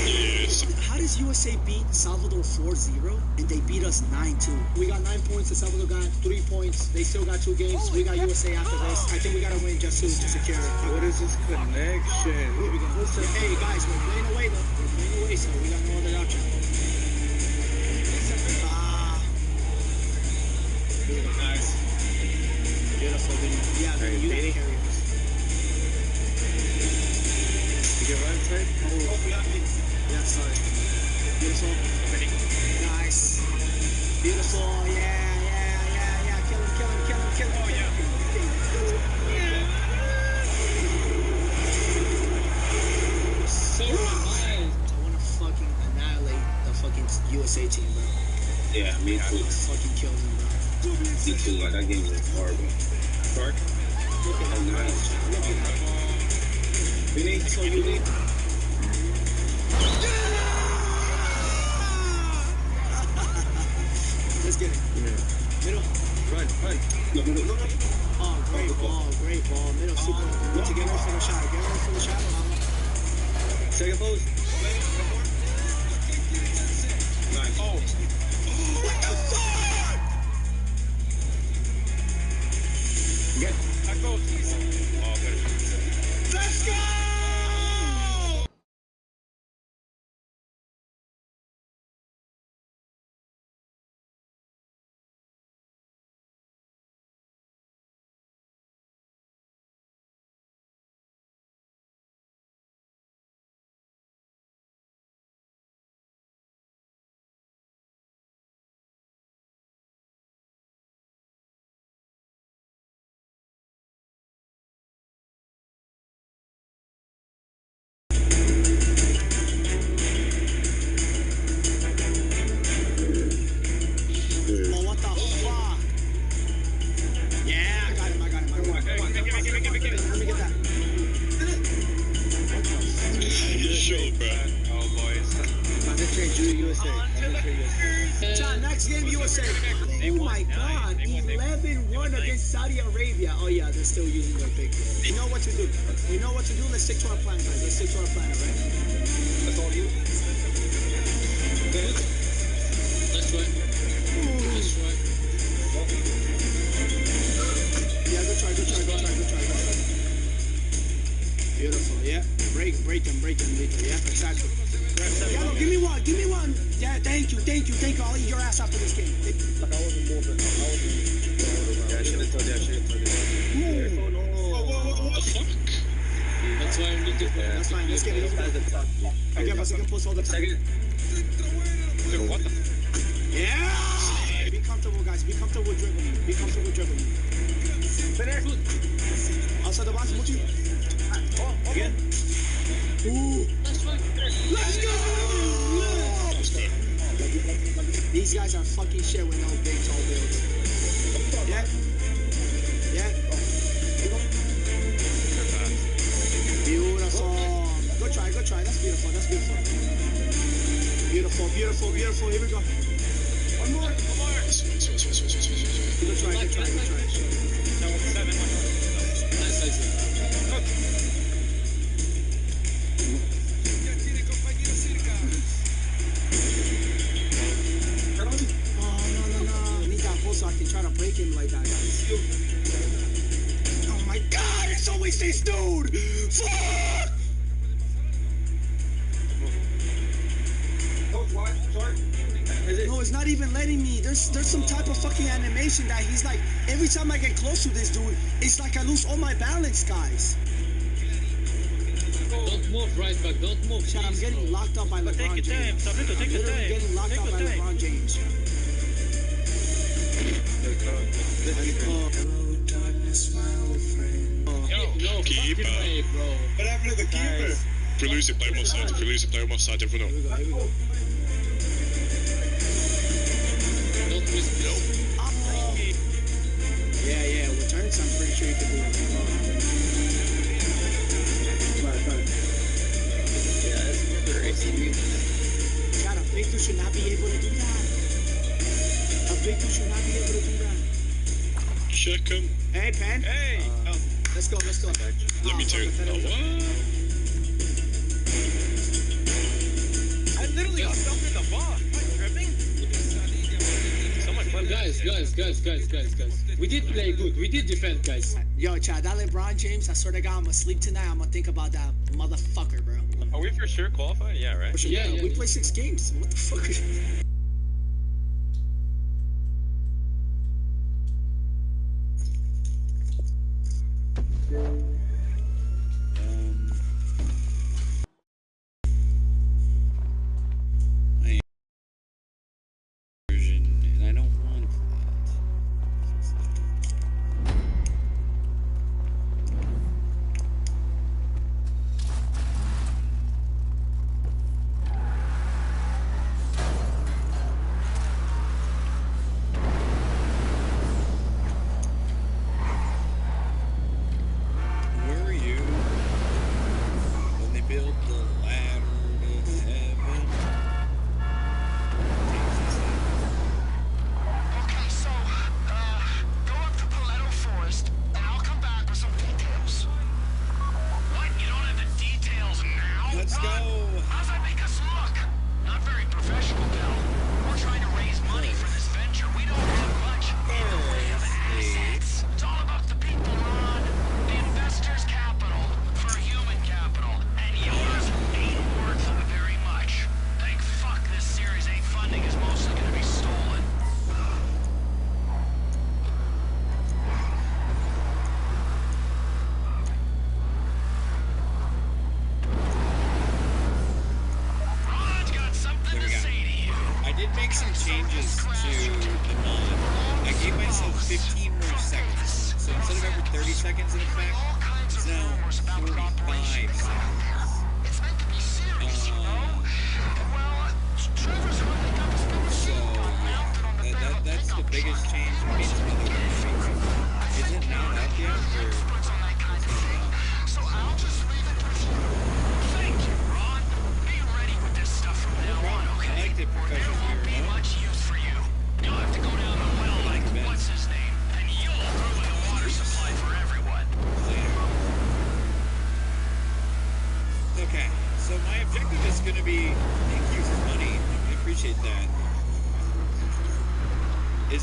S9: Yes.
S8: How does USA beat Salvador 4-0 and they beat us 9-2? We got 9 points. The Salvador got 3 points. They still got 2 games. We got USA after this. I think we gotta win just to secure it.
S13: What is this connection?
S8: Here we go. Hey guys, we're playing away though. So we got no other option.
S1: Nice.
S8: Beautiful. Yeah, you gotta carry us.
S13: You get right side?
S8: Yeah, sorry. Beautiful. Nice. Beautiful. Yeah. Kill him.
S9: Oh, yeah.
S11: So nice.
S8: I wanna fucking annihilate the fucking USA team, bro.
S23: Yeah, me
S8: I
S23: too.
S8: wanna fucking kill them, bro.
S23: Me too. Like that game was horrible.
S8: Look at
S23: Oh, nice.
S8: Vinny, so you leave. Let's get it. Middle.
S23: Run. No.
S8: Oh, great ball. Middle, super. Get together for the shot.
S23: Second pose. Nice.
S8: Oh. What the fuck?
S23: Get.
S8: Let's go! Oh my God, 11-1 against Saudi Arabia. Oh yeah, they're still using their big ball. We know what to do. We know what to do. Let's stick to our plan, guys. Let's stick to our plan, right?
S9: That's all you.
S3: Let's try. Let's try.
S8: Yeah, go try. Beautiful, yeah. Break them, Lito. Yeah, exactly. Yo, give me one. Yeah, thank you. I'll eat your ass after this game.
S9: Like I wasn't moving. Yeah, I should have told you.
S3: What the fuck? That's why I'm looking for.
S8: That's fine, let's get it. Okay, but you can push all the time.
S9: What the fuck?
S8: Yeah! Be comfortable, guys. Be comfortable dribbling. Finish. Outside the box, Muchi.
S9: Again.
S8: Ooh. Let's go! These guys are fucking shit with no big tall builds. Yeah. Beautiful. Go try. That's beautiful. Beautiful. Here we go. One more. Go try.
S3: Nice.
S8: So I can try to break him like that, guys. Oh my God, it's always this dude! Fuck! No, it's not even letting me. There's some type of fucking animation that he's like, every time I get close to this dude, it's like I lose all my balance, guys.
S3: Don't move right back, don't move.
S8: Chad, I'm getting locked up by LeBron James. I'm literally getting locked up by LeBron James.
S3: Yo,
S12: keeper.
S3: Way, bro.
S1: What happened to the keeper?
S12: If we lose it, play him offside. Everyone know.
S3: Don't miss this.
S8: Yeah, with turns, I'm pretty sure you can do it.
S9: Yeah, that's crazy.
S8: God, a big dude should not be able to do that.
S12: Check him.
S8: Hey, Pen.
S9: Hey.
S8: Let's go.
S12: Let me too. What?
S9: I literally got stuck in the box. Am I tripping? So much fun.
S3: Guys. We did play good. We did defend, guys.
S8: Yo, Chad, that LeBron James, I swear to God, I'm gonna sleep tonight. I'm gonna think about that motherfucker, bro.
S9: Are we for sure qualified? Yeah, right?
S8: Yeah, we play 6 games. What the fuck is...
S13: And I don't want that. Where were you when they built the ladder to heaven?
S6: Okay, so, go up to Paleto Forest, and I'll come back with some details. What? You don't have the details now?
S13: Let's go.
S6: How's that make us look? Not very professional, pal. We're trying to raise money for this venture. We don't have much in the way of assets. It's all about the people, Ron. The investor's capital for human capital. And yours ain't worth very much. Thank fuck this Series 8 funding is mostly gonna be stolen. Ron's got something to say to you.
S13: I did make some changes to the mod. I gave myself 15 more seconds. So instead of every 30 seconds in effect, it's now 45 seconds. So, yeah, that's the biggest change. I made some other tweaks. Is it not up yet? Or
S6: So I'll just leave it with you. Thank you, Ron. Be ready with this stuff from now on, okay?
S13: I liked it,
S6: Or there
S13: Professor
S6: won't be
S13: Weirdo.
S6: much use for you. You'll have to go down the well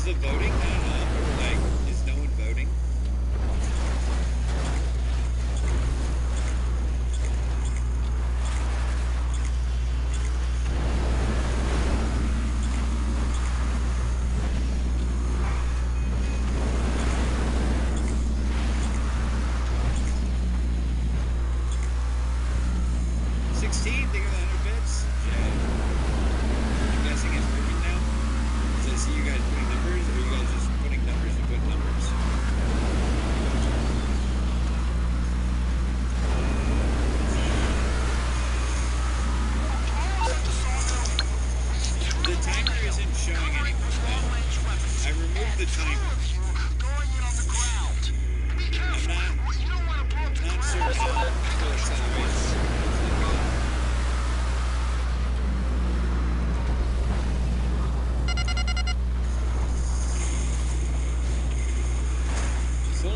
S13: the voting not up, or like, is no one voting?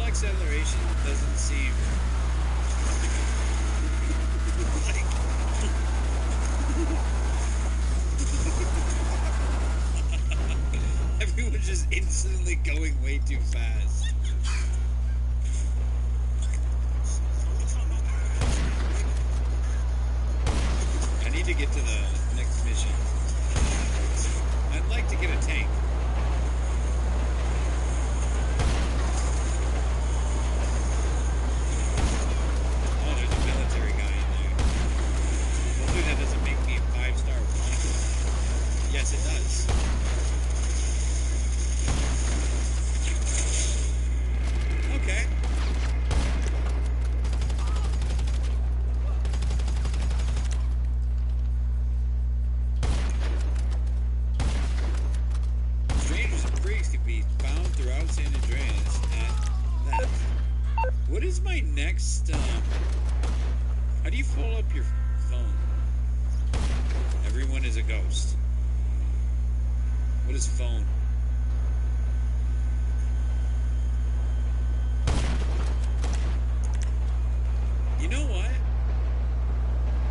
S13: Acceleration doesn't seem like everyone's just instantly going way too fast. I need to get to the next mission. I'd like to get a tank. Yes, it does. Okay. Strangers and freaks can be found throughout San Andreas at that. What is my next, how do you pull up your phone? Everyone is a ghost. What is phone? You know what?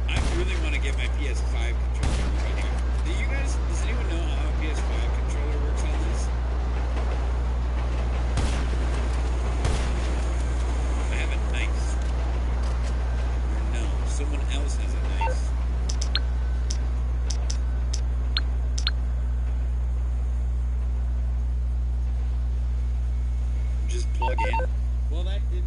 S13: I really want to get my PS5 controller right here. Does anyone know how a PS5 controller works on this? I have a knife. Or no, someone else has a knife. Plug in. Well, that did.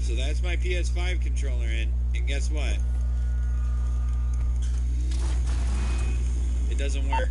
S13: So that's my PS5 controller in, and guess what? It doesn't work.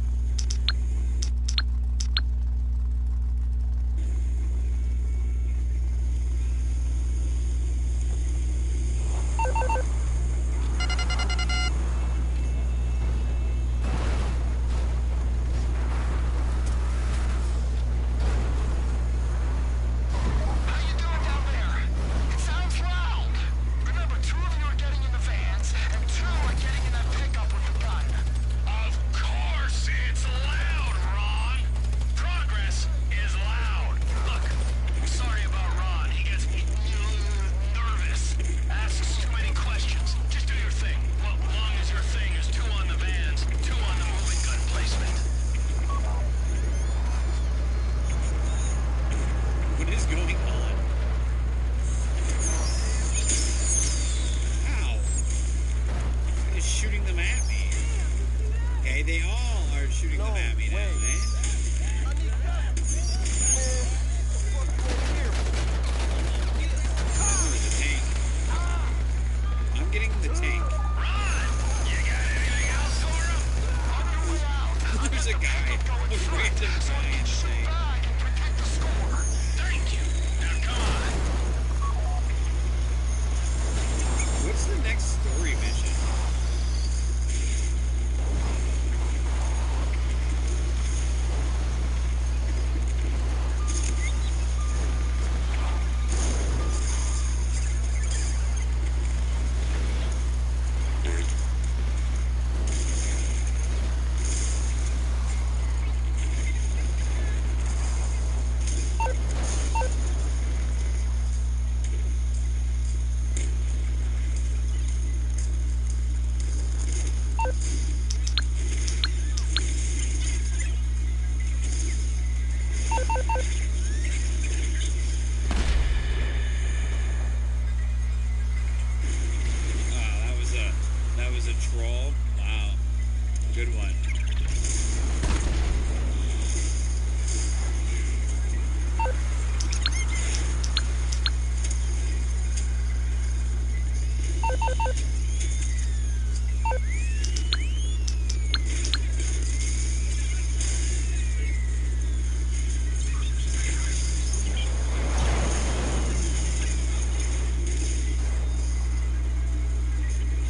S13: Good one.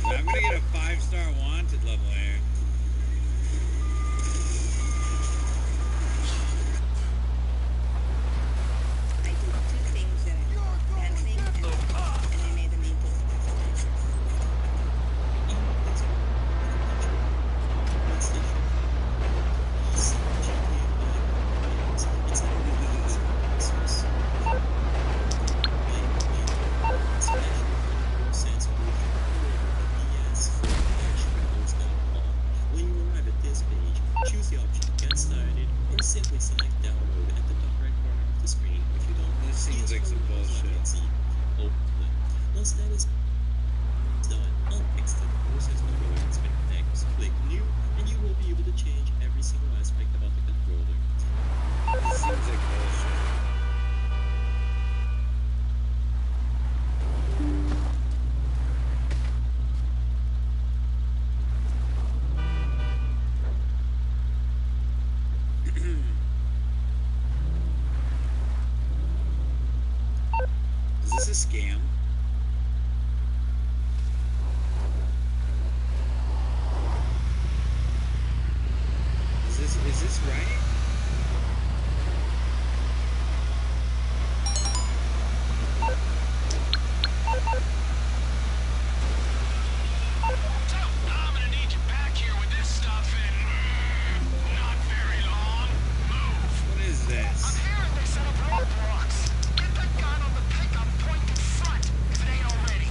S13: I'm gonna get a 5-star wanted level here.
S2: I did 2 things that I dancing and I made them into
S1: When you arrive at this page, choose the option Get Started, or simply select Download at the top right corner of the screen if you don't.
S13: This seems like some bullshit.
S1: Once that is done, unextend the process will go and inspect next. Click New, and you will be able to change every single aspect about the controller.
S13: This seems like bullshit. Is this a scam? Is this right?
S6: So, I'm gonna need you back here with this stuff in not very long. Move.
S13: What is this?
S6: I'm hearing they set up roadblocks. Get that gun on the pickup pointed front if it ain't already.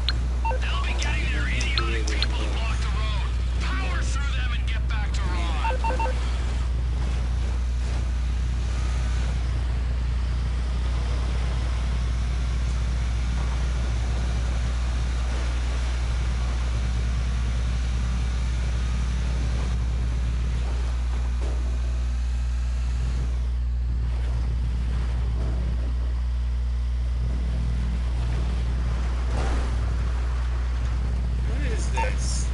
S6: They'll be getting their idiotic people to block the road. Power through them and get back to Ron.
S13: What is this?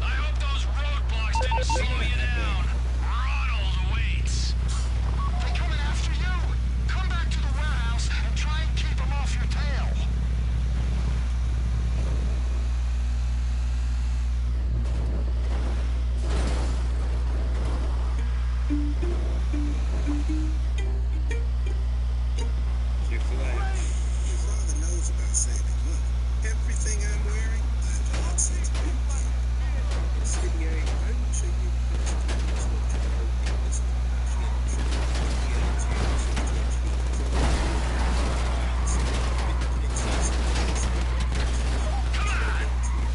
S6: I hope those roadblocks didn't slow you down. Ronald waits. They coming after you. Come back to the warehouse and try and keep them off your tail.
S13: Chick-fil-A.
S17: Your father knows about saving money. Everything I'm wearing, I've had since boot camp. This video, I will show you how to use what you hope this will actually show you
S6: Come on!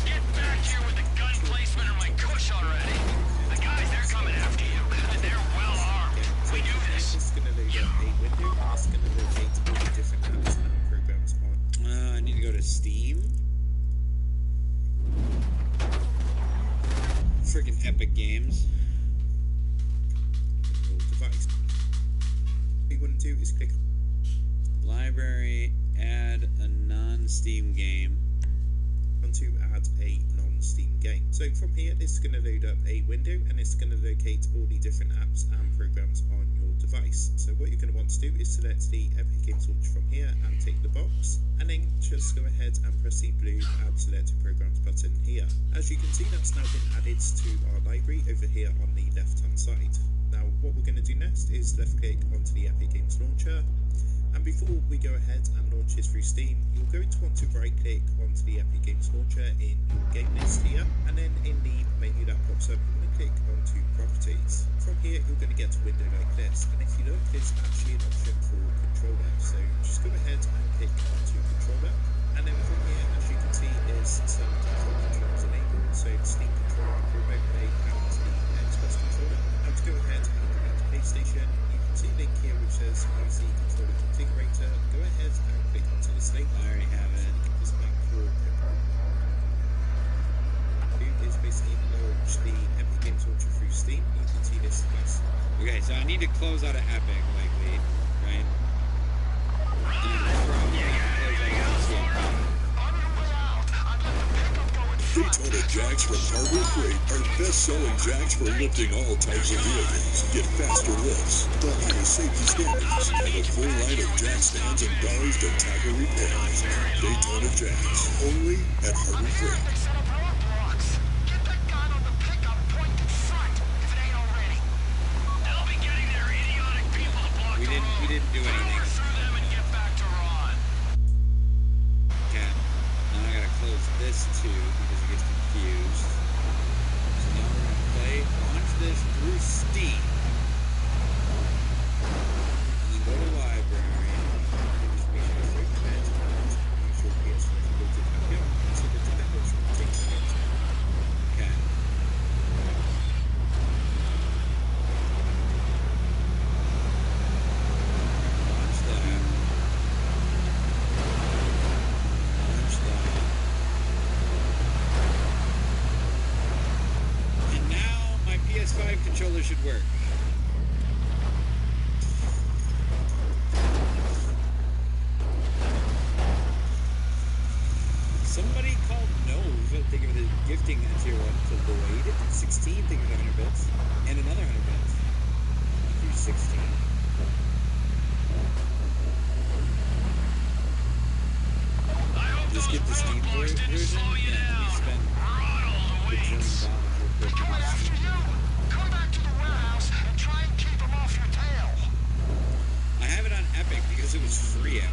S6: Get back here with the gun placement or my cush already. The guys, they're coming after you, and they're well armed. We do this.
S1: It's gonna load up a window. It's gonna locate all the different apps and programs on
S13: I need to go to Steam. Freaking Epic Games.
S1: your device. What you want to do is click
S13: Library, add a non-Steam game.
S1: on to add a non-Steam game. So from here, it's going to load up a window and it's going to locate all the different apps and programs on your device. So what you're going to want to do is select the Epic Games Launcher from here and tick the box, and then just go ahead and press the blue Add Selected Programs button here. As you can see, that's now been added to our library over here on the left-hand side. Now what we're going to do next is left click onto the Epic Games Launcher, and before we go ahead and launch this through Steam, you're going to want to right click onto the Epic Games Launcher in your game list here, and then in the menu that pops up, you're going to click onto Properties. From here, you're going to get a window like this, and if you look, there's actually an option for Controller. So just go ahead and click onto Controller, and then from here, as you can see, there's some control controls enabled. So the Steam Controller, Remote Play, and the Xbox Controller. Now to go ahead and look at the PlayStation, you can see a link here which says use the controller configurator. Go ahead and click onto
S13: close out of Epic, likely, right?
S20: Daytona Jacks from Harbor Freight are best-selling jacks for lifting all types of vehicles. Get faster lifts, the highest safety standards, and a full line of jack stands and bars to tackle repairs. Daytona Jacks, only at Harbor Freight.
S13: We didn't do anything. Okay. Now I gotta close this too because it gets confused. So now we're gonna launch this through Steam. And then go to library. And just make sure it's advanced. Make sure PS4 is Bluetooth. Okay. So the tobacco should take it. Okay. And now my PS5 controller should work. Somebody called Nove, think of the gifting at tier 1 to Lloyd. 16, think of 100 bits. And another 100 bits. Through 16. Just get the Steam version. Yeah, let me spend the $1 real quick on Steam.
S6: Come back to the warehouse and try and keep them off your tail.
S13: I have it on Epic because it was free out.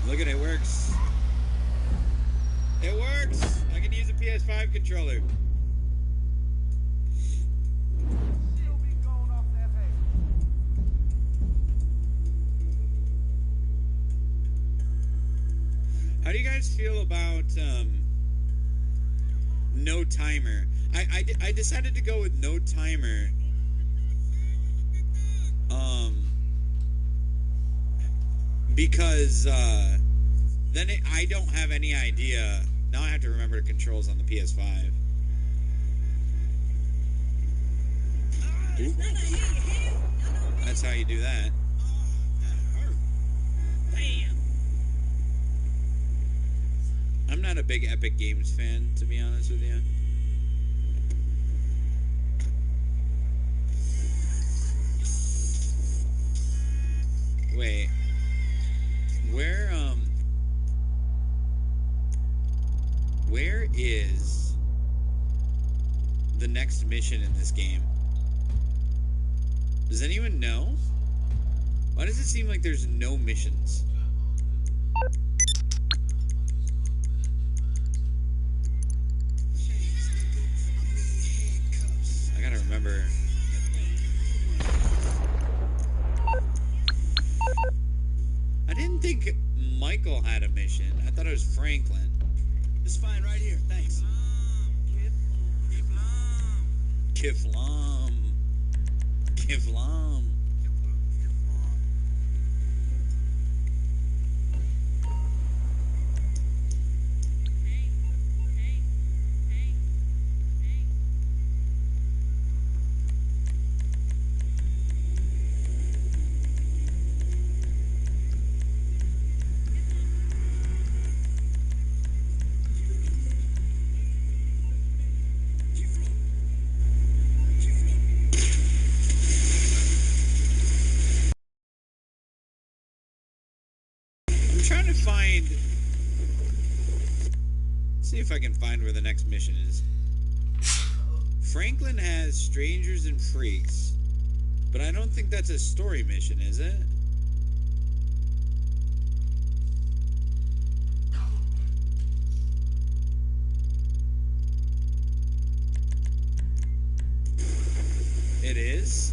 S13: Look at it, works. It works! I can use a PS5 controller. How do you guys feel about no timer? I decided to go with no timer. Because then I don't have any idea. Now I have to remember the controls on the PS5. That's how you do that. I'm not a big Epic Games fan, to be honest with you. Wait. Where is the next mission in this game? Does anyone know? Why does it seem like there's no missions? I gotta remember. I didn't think Michael had a mission. I thought it was Franklin.
S19: It's fine right here. Thanks.
S13: Kiflam. Kiflam. Trying to find. See if I can find where the next mission is. Franklin has Strangers and Freaks, but I don't think that's a story mission, is it? It is.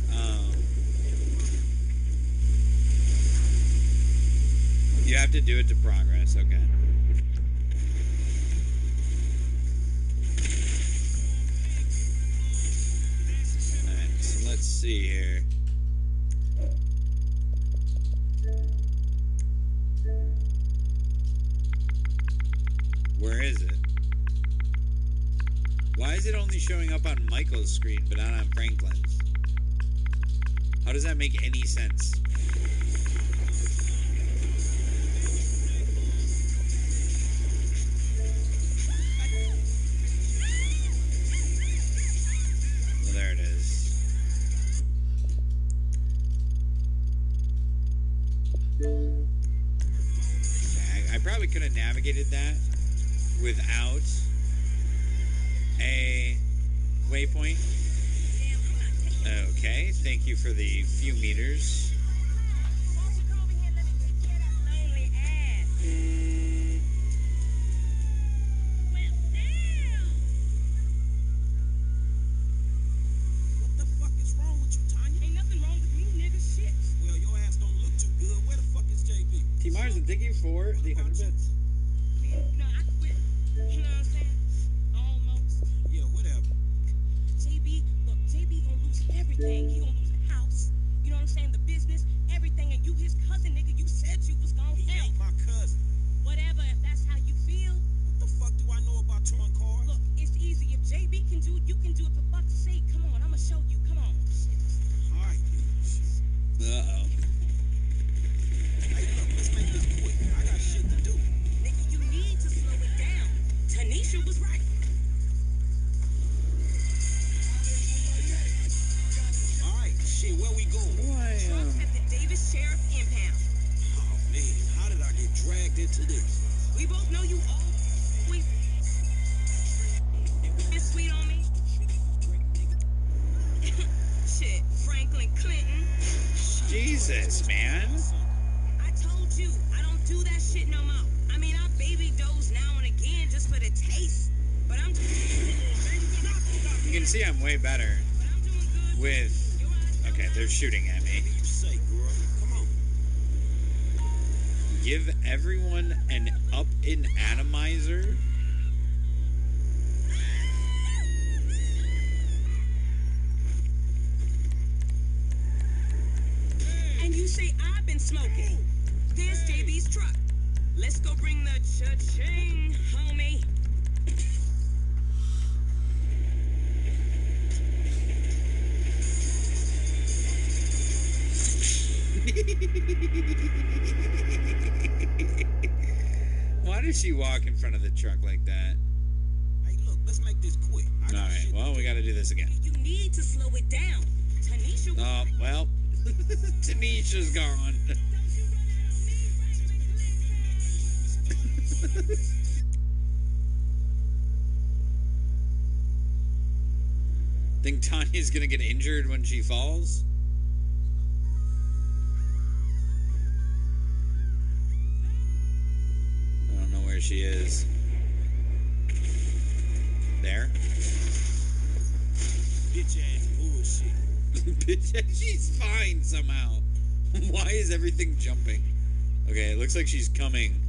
S13: You have to do it to progress, okay. see here. Where is it? Why is it only showing up on Michael's screen but not on Franklin's? How does that make any sense? Well, there it is. I probably could have navigated that without a waypoint. Okay, thank you for the few meters.
S4: What the fuck is wrong with you, Tanya? Ain't nothing wrong with me, nigga. Shit. Well, your ass don't look too good. Where the fuck is JB?
S13: T-Mars, and thank you for the 100 bits.
S4: You know, I quit. You know what I'm saying? Almost. Yeah, whatever. JB, look, JB gonna lose everything. He gonna lose the house. You know what I'm saying? The business, everything. And you his cousin, nigga. You said you was gonna help. He ain't my cousin. Whatever, if that's how you feel. What the fuck do I know about towing cars? Look, it's easy. If JB can do it, you can do it for fuck's sake. Come on, I'ma show you. Come on. Shit. All right,
S13: Uh-oh.
S4: Hey, look, let's make this quick. I got shit to do. Nigga, you need to slow it down. Tanisha was right. All right, shit, where we going? Trucks at the Davis Sheriff Impound. Oh, man, how did I get dragged into this? We both know you always been sweet on me. Shit, Franklin Clinton.
S13: Jesus, man.
S4: I told you, I don't do that shit no more. I mean, I baby doze now and again just for the taste. But I'm
S13: You can see I'm way better with... Okay, they're shooting at me. Give everyone an up-in atomizer?
S4: And you say I've been smoking. There's JB's truck. Let's go bring the cha-ching, homie.
S13: Why does she walk in front of the truck like that?
S4: Hey, look, let's make this quick.
S13: Alright, well, we gotta do this again.
S4: You need to slow it down. Tanisha.
S13: Oh, well, Tanisha's gone. Think Tanya's gonna get injured when she falls? I don't know where she is. There?
S4: Bitch ass bullshit.
S13: Bitch, she's fine somehow. Why is everything jumping? Okay, it looks like she's coming.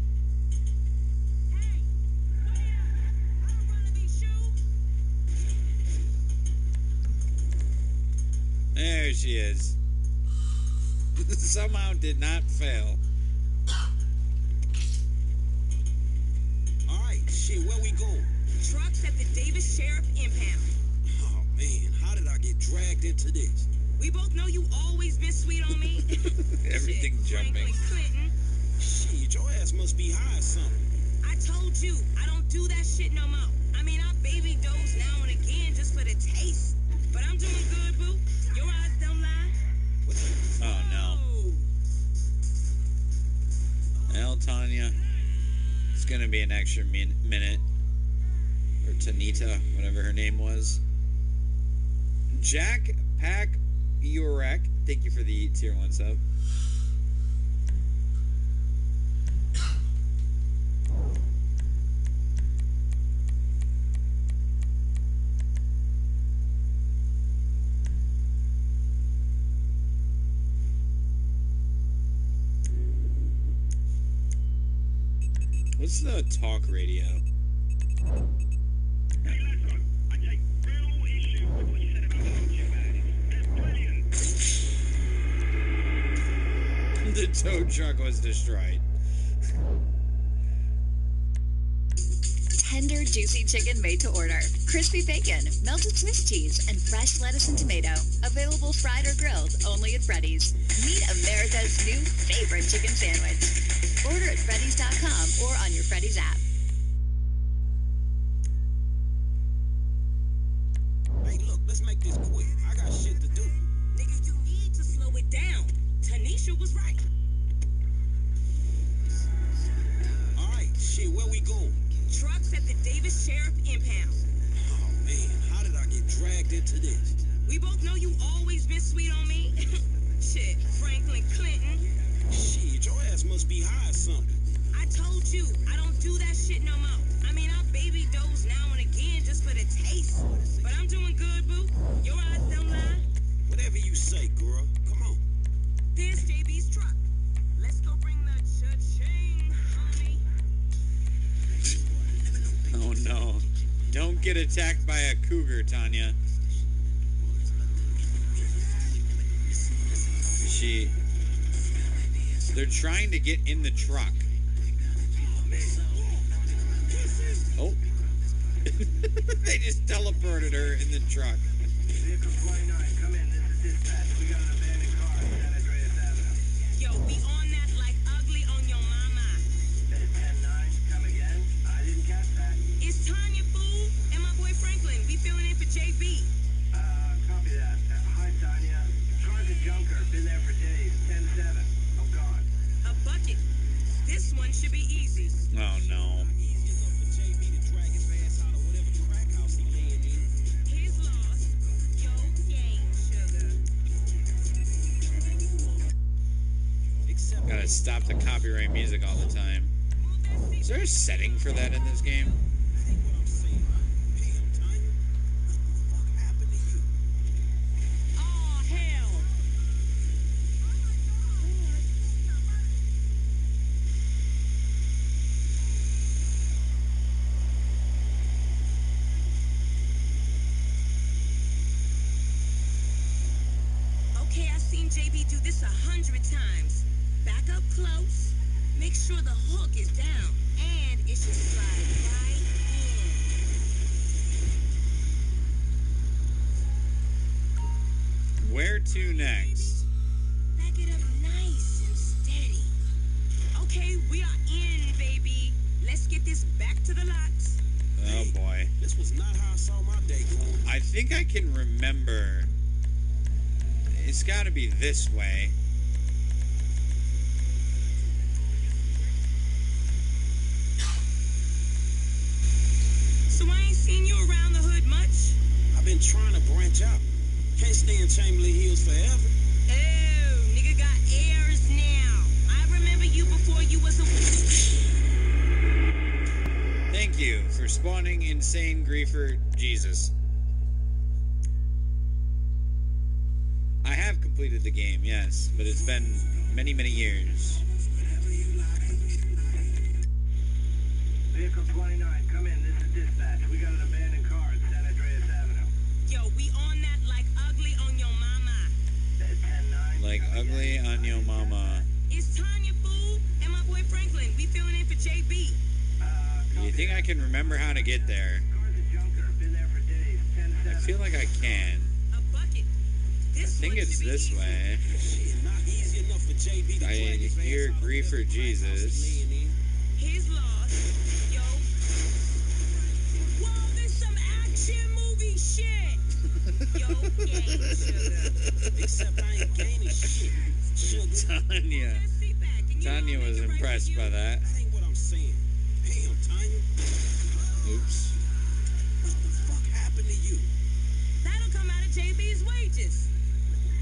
S13: There she is. Somehow did not fail.
S4: All right, shit, where we going? Trucks at the Davis Sheriff Impound. Oh, man, how did I get dragged into this? We both know you always been sweet on me.
S13: Everything
S4: Shit,
S13: jumping.
S4: Franklin Clinton. Shit, your ass must be high or something. I told you, I don't do that shit no more. I mean, I baby doze now and again just for the taste. But I'm doing good, boo. Your eyes don't lie.
S13: Oh, no. Well, Tanya, it's gonna be an extra minute. Or Tanita, whatever her name was. Jack Pack Urek, thank you for the tier 1 sub. What's the talk radio?
S12: Hey, listen, I take real issue with what you said about the YouTube ads. They're brilliant.
S13: The tow truck was destroyed.
S10: Tender, juicy chicken made to order. Crispy bacon, melted Swiss cheese, and fresh lettuce and tomato. Available fried or grilled only at Freddy's. Meet America's new favorite chicken sandwich. Order at Freddy's.com or on your Freddy's app.
S15: Hey, look, let's make this quick. I got shit to do.
S4: Nigga, you need to slow it down. Tanisha was right.
S15: All right, shit, where we going?
S4: Trucks at the Davis Sheriff Impound.
S15: Oh, man, how did I get dragged into this?
S4: We both know you always been sweet on me. Shit, Franklin Clinton.
S15: Shit, your ass must be high or something.
S4: I told you, I don't do that shit no more. I mean, I baby dose now and again just for the taste. But I'm doing good, boo. Your eyes don't lie.
S15: Whatever you say, girl. Come on.
S4: There's JB's truck. Let's go bring the cha-ching, homie.
S13: Oh no. Don't get attacked by a cougar, Tanya. They're trying to get in the truck. Oh. They just teleported her in the truck.
S22: Vehicle 29, come in. This is dispatch. We got an abandoned car on San Andreas Avenue.
S4: Yo, we on that like ugly on your mama.
S22: Said 10-9, come again? I didn't catch that.
S4: It's Tanya, fool, and my boy Franklin. We filling in for JB.
S22: Copy that. Hi, Tanya. Car's a junker. Been there for days. 10-7. I'm gone.
S4: A bucket. This one should be easy.
S13: Oh no.
S4: His loss. Yo, game, sugar.
S13: Gotta stop the copyright music all the time. Is there a setting for that in this game?
S4: Oh, hell. Okay, I've seen JB do this 100 times. Back up close. Make sure the hook is down. And it should slide right in.
S13: Where to next?
S4: Back it up nice and steady. Okay, we are in, baby. Let's get this back to the lots.
S13: Oh boy.
S15: This was not how I saw my day going.
S13: I think I can remember. It's gotta be this way.
S4: So I ain't seen you around the hood much?
S15: I've been trying to branch out. Can't stay in Chamberlain Hills forever.
S4: Oh, nigga got airs now. I remember you before you was a...
S13: Thank you for spawning Insane Griefer Jesus. I have completed the game, yes, but it's been many, many years.
S22: Vehicle 29, come in. This is dispatch. We got an abandoned car at San Andreas Avenue.
S4: Yo, we on that like ugly on your mama.
S22: Said 10-9.
S13: Like ugly on your mama.
S4: It's Tanya, fool, and my boy Franklin. We filling in for JB.
S13: You think I can remember how to get there?
S22: Car's a junker. Been there for days. 10-7.
S13: I feel like I can.
S4: A bucket.
S13: I think it's this way.
S15: Shit, not easy enough for JB to
S13: I
S15: drag his
S13: hear
S15: ass out of
S13: Griefer
S15: whatever
S13: Jesus.
S15: crack house he laying in.
S4: His loss. Yo. Whoa, this some action movie shit. Yo, game, sugar.
S15: Except I ain't gaining shit. Sugar.
S13: Tanya.
S4: Just sit back and you
S13: Tanya
S4: know I'll
S13: was
S4: make it right for
S13: impressed
S4: you.
S13: by that.
S15: That ain't what I'm saying. Damn, Tanya.
S13: Oops.
S15: What the fuck happened to you?
S4: That'll come out of JB's wages.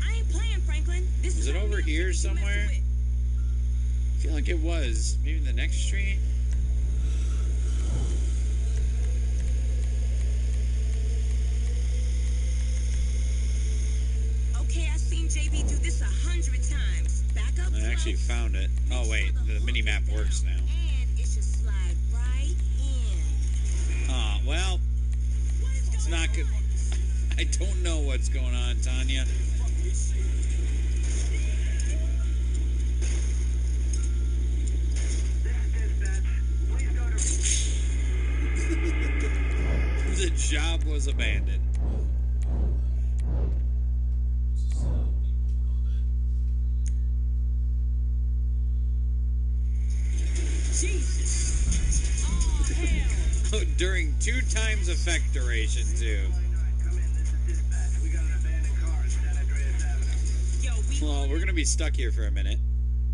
S4: I ain't playing, Franklin. This
S13: Was
S4: is
S13: it
S4: our
S13: over
S4: meal
S13: here
S4: ticket you messing
S13: somewhere?
S4: with.
S13: I feel like it was. Maybe the next street?
S4: Okay, I've seen JB do this 100 times. Back up
S13: I actually
S4: close,
S13: found it. Oh wait, the mini-map works now.
S4: and it should slide right in.
S13: Ah, well, it's not good. I don't know what's going on, Tanya. Job was abandoned.
S4: Jesus. Oh, hell.
S13: During 2 times effect duration, too. Well, we're gonna be stuck here for a minute.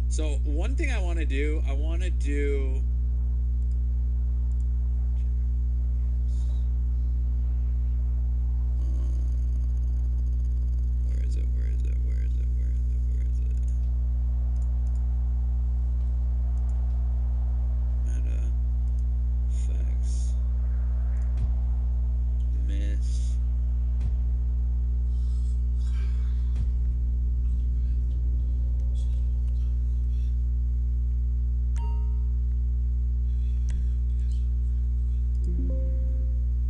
S13: So, one thing I want to do, Where is it? Meta. Effects. Miss.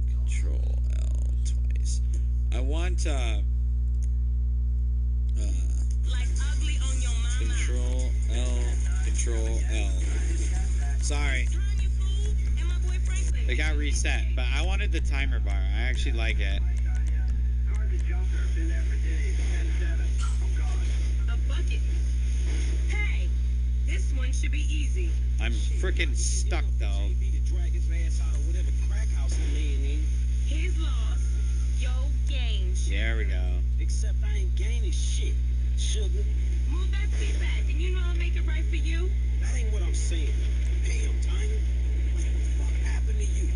S13: Control L twice. I want
S4: Like ugly on your mama.
S13: Control L. Sorry. They got reset, but I wanted the timer bar. I actually like it.
S4: A bucket. Hey, this one should be easy.
S13: I'm freaking stuck though.
S4: His loss, your gain.
S13: There we go.
S19: Except I ain't gaining shit, sugar.
S4: Move that seat back, and you know I'll make it right for you.
S19: That ain't what I'm saying. Damn, Tiny. What the fuck happened to you?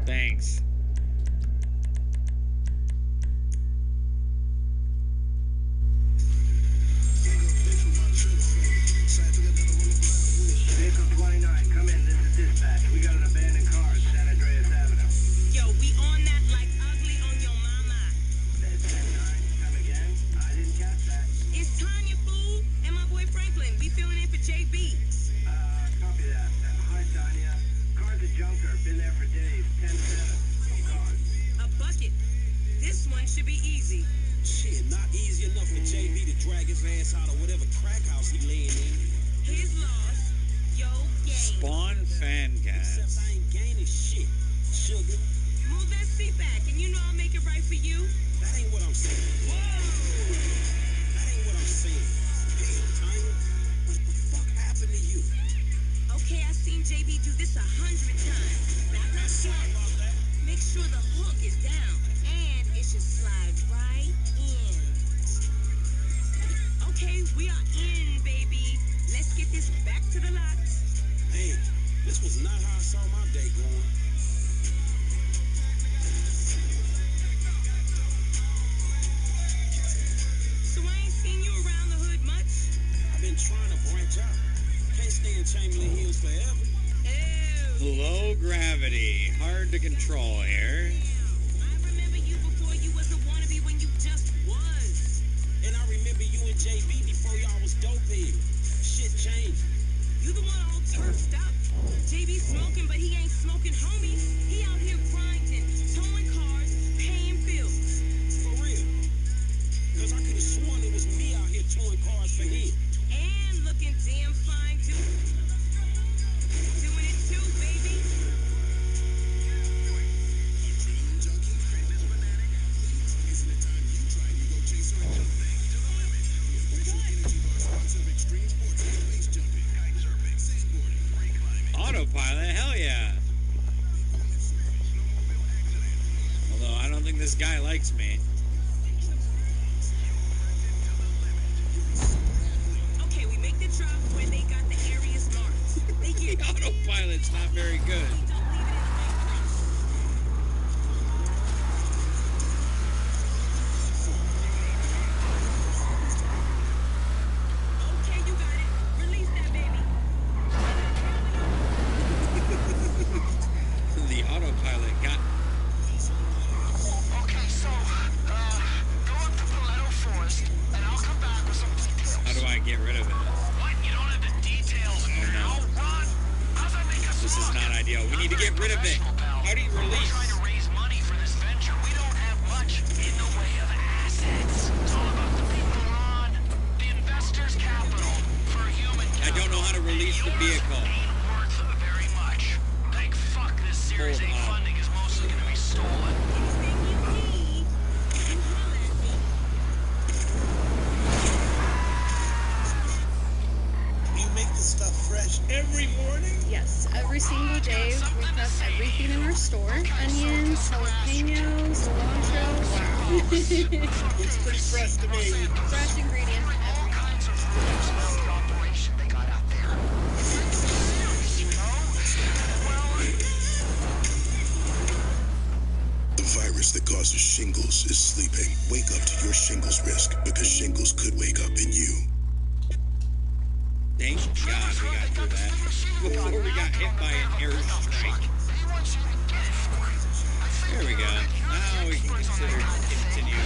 S13: Thanks.
S22: Vehicle 29, come in. This is dispatch. We got an abandoned car at San Andreas Avenue.
S4: Yo, we on that like ugly on your mama.
S22: That's 10-9. Come again? I didn't catch that.
S4: It's Tanya, fool, and my boy Franklin. We filling in for JB.
S22: Copy that. Hi, Tanya. Car's a junker. Been there for days. 10-7. No cars.
S4: A bucket. This one should be easy.
S19: Shit, not easy enough for JB to drag his ass out of whatever crack house he laying in.
S4: His loss, your gain.
S13: Spawn fan
S19: Except
S13: cast.
S19: I ain't gaining shit, sugar.
S4: Move that seat back, and you know I'll make it right for you.
S19: That ain't what I'm saying.
S4: Whoa.
S19: That ain't what I'm saying. Damn, Tiny. What the fuck happened to you?
S4: Okay, I've seen JB do this 100 times. Now,
S19: Sorry about that.
S4: make sure the hook is down, and it should slide right in. Okay, we are in, baby. Let's get this back to the lot.
S19: Hey, this was not how I saw my day going.
S4: So I ain't seen you around the hood much.
S19: I've been trying to branch out. Can't stay in Chamberlain Hills forever.
S4: Ew.
S13: Low gravity. Hard to control here.
S4: I remember you before you was a wannabe when you just was.
S19: And I remember you and JB before y'all was dope heads. Shit changed.
S4: You the one all turfed up. JB smoking, but he ain't smoking homies. He out here grinding, towing cars, paying bills.
S19: For real. Because I could have sworn it was me out here towing cars for him.
S4: And looking damn fine, too. Doing it too, baby.
S13: Autopilot, hell yeah. Although I don't think this guy likes me.
S4: Okay, we make the drop where they got the areas marked. They
S13: The
S4: get
S13: autopilot's not very good.
S4: Okay, you got it. Release that baby.
S13: The autopilot got.
S6: Okay, so, go up to Paleto Forest, and I'll come back with some details.
S13: How do I get rid of it?
S6: What? You don't have the details now? Run!
S13: money to get rid of it? How do you release?
S6: Trying to raise money for this venture. We don't have much in the way of assets. It's all about the people, Ron. The investors' capital for humankind.
S13: I don't know how to release the vehicle.
S6: Ain't worth very much. Like, fuck, this Series A funding is mostly going to be stolen.
S15: You make the stuff fresh every morning?
S14: Yes, every single day we prep everything in our store. Onions, jalapenos, cilantro. Wow.
S15: It's pretty fresh to me.
S14: Fresh ingredients every
S12: The virus that causes shingles is sleeping. Wake up to your shingles risk because shingles could wake up in you.
S13: Thank God we got through that before we got hit by an airstrike. There we go. Now we can continue.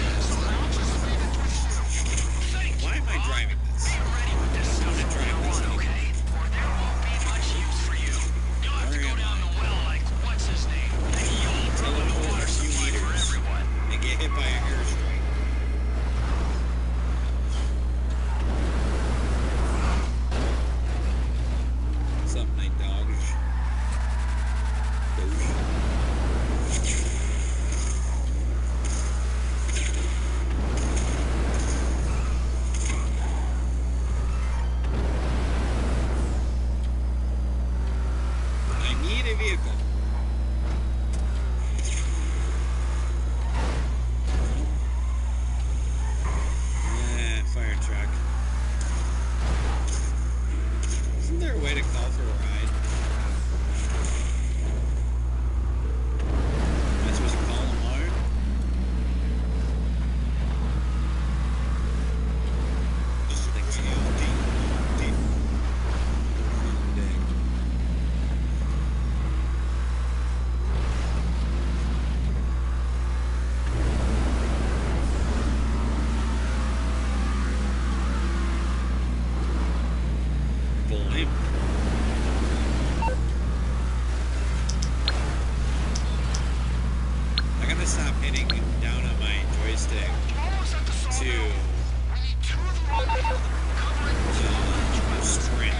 S13: Why am I driving this? I don't want to drive this anymore. Where am I? Teleport a few meters and get hit by an airstrike. What's up, night dogs? I need a vehicle. Fire truck. Isn't there a way to call for a ride? Am I supposed to call Lamar? Just think so. Deep. Boy. I gotta stop hitting down on my joystick to sprint.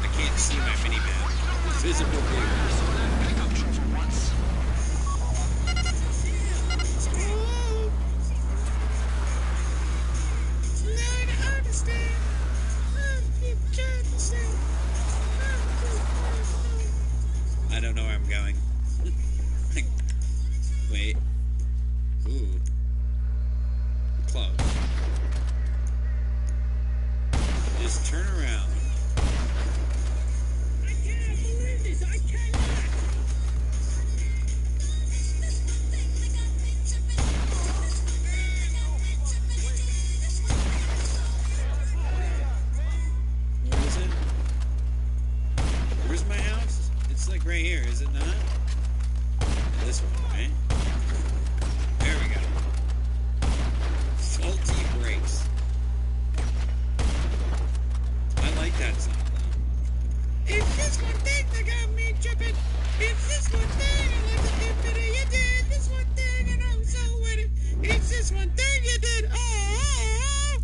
S13: I can't see my mini-map. Visible vehicles. I don't know where I'm going. Wait. Ooh. Close. Just turn around.
S4: I cannot believe this. I cannot.
S13: Where is it? Where's my house? It's like right here, is it not? This one, right? There we go. Faulty brakes. I like that song though.
S4: It's this one thing that got me tripping. It's this one thing I like to dip it. You did this one thing and I'm so with it. It's this one thing you did. Oh.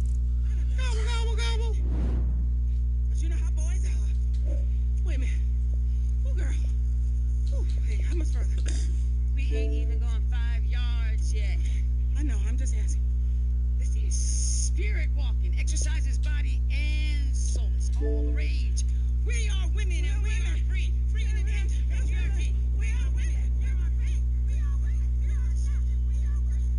S4: Gobble, gobble, gobble. But you know how boys are. Wait a minute. Oh, girl. Oh, hey, how much further? We ain't even gone 5 yards yet. I know, I'm just asking. This is spirit walking. Exercises body and soul. It's all the rage. We are women and we are free. Free in the end. Patriarchy. We are women. We are free. We are women. We are accepted. We are women.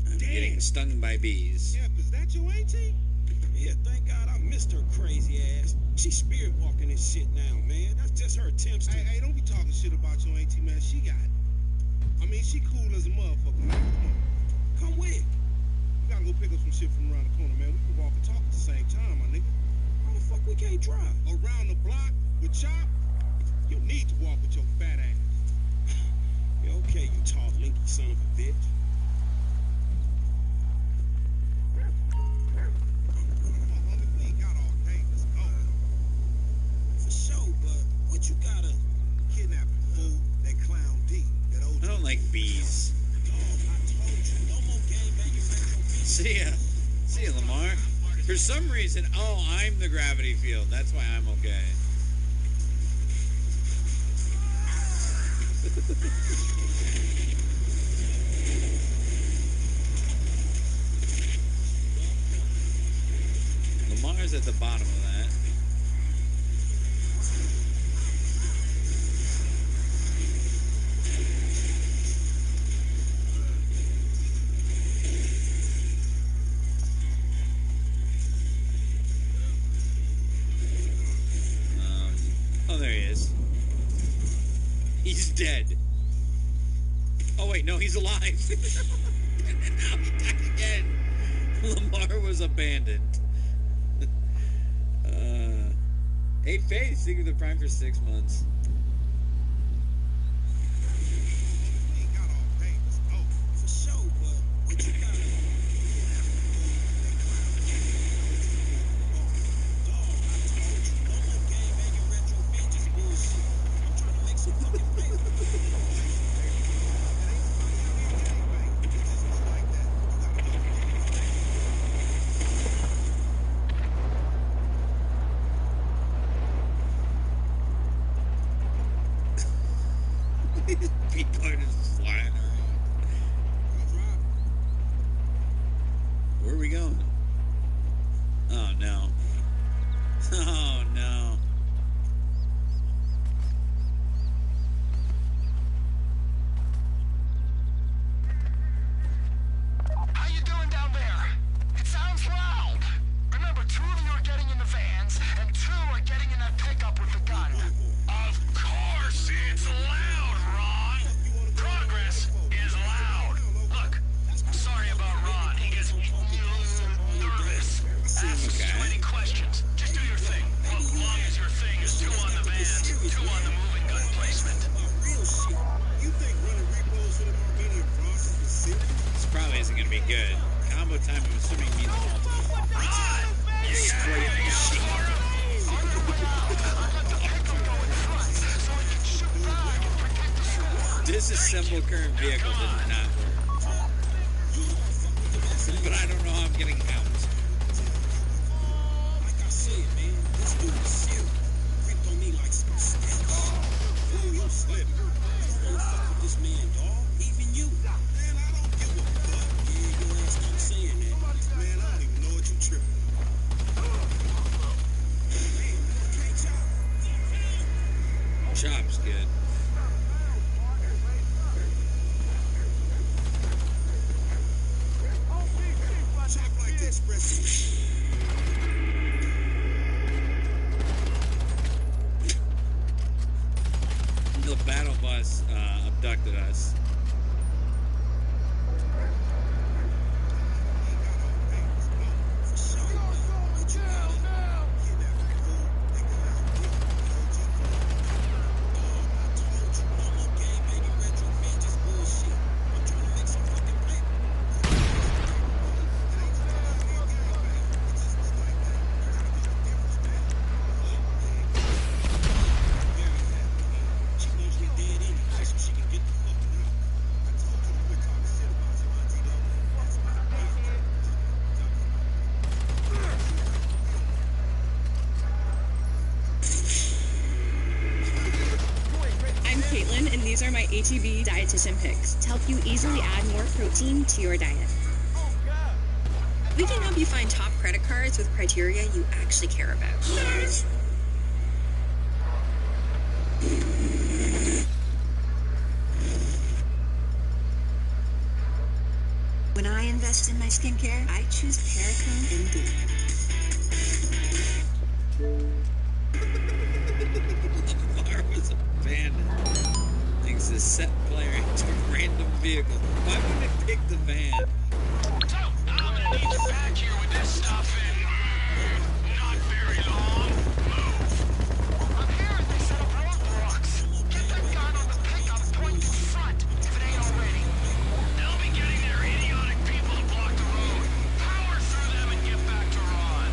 S13: I'm getting stung by bees.
S15: Yep, is that your auntie? Yeah, thank God I missed her crazy ass. She's spirit walking this shit now, man. That's just her attempts to.
S9: Hey, don't be talking shit about your auntie, man. She got it. I mean, she cool as a motherfucker, man. Come on.
S15: Come with.
S9: We gotta go pick up some shit from around the corner, man. We can walk and talk at the same time, my nigga.
S15: Why the fuck we can't drive?
S9: Around the block with Chop, you need to walk with your fat ass.
S15: Yeah, okay, you tall, linky son of a bitch.
S9: Come on, homie. We ain't got all day. Let's go.
S13: See ya. See ya, Lamar. For some reason, I'm the gravity field. That's why I'm okay. Lamar's at the bottom of that. Oh, there he is. He's dead. Oh, wait, no, he's alive. And now he died again. Lamar was abandoned. Hey, Faith, thank you for the Prime for 6 months. People are just flying around. Where are we going? Oh, no. Oh, no.
S6: How you doing down there? It sounds loud. Remember, 2 of you are getting in the vans, and 2 are getting in that pickup with the gun. Of course it's loud, Ron. Progress is loud. Look, I'm sorry about Ron. He gets nervous. Asks too many questions. Just do your thing. Well, as long as your thing is 2 on the vans, 2 on the moving gun placement.
S9: Real shit. You think running repos for the Armenian process is serious?
S13: This probably isn't going to be good. Combo time, I'm assuming, means multiple.
S6: Ron!
S13: Straight shit. Disassemble current vehicle did not work. But I don't know how I'm getting out.
S15: Like I said, man, this dude is serious. Gripped on me like some stick. Fool, you slipping. You don't wanna fuck with this man, dog. Even you.
S9: Man, I don't give a fuck.
S15: Yeah, your ass keep saying that.
S9: Man, I don't even know what you tripping.
S13: Chop's good.
S9: Chop like the express.
S13: The battle bus abducted us.
S7: I'm Caitlin, and these are my ATV dietitian picks to help you easily add more protein to your diet. We can help you find top credit cards with criteria you actually care about.
S5: When I invest in my skincare, I choose Perricone MD.
S13: Lamar was abandoned. Thanks to set player into a random vehicle. Why would it pick the van?
S6: So, I'm gonna need you back here with this stuff in not very long. Move. I'm hearing they set up roadblocks. Get that gun on the pickup point to front, if it ain't already. They'll be getting their idiotic people to block the road. Power through them and get back to Ron.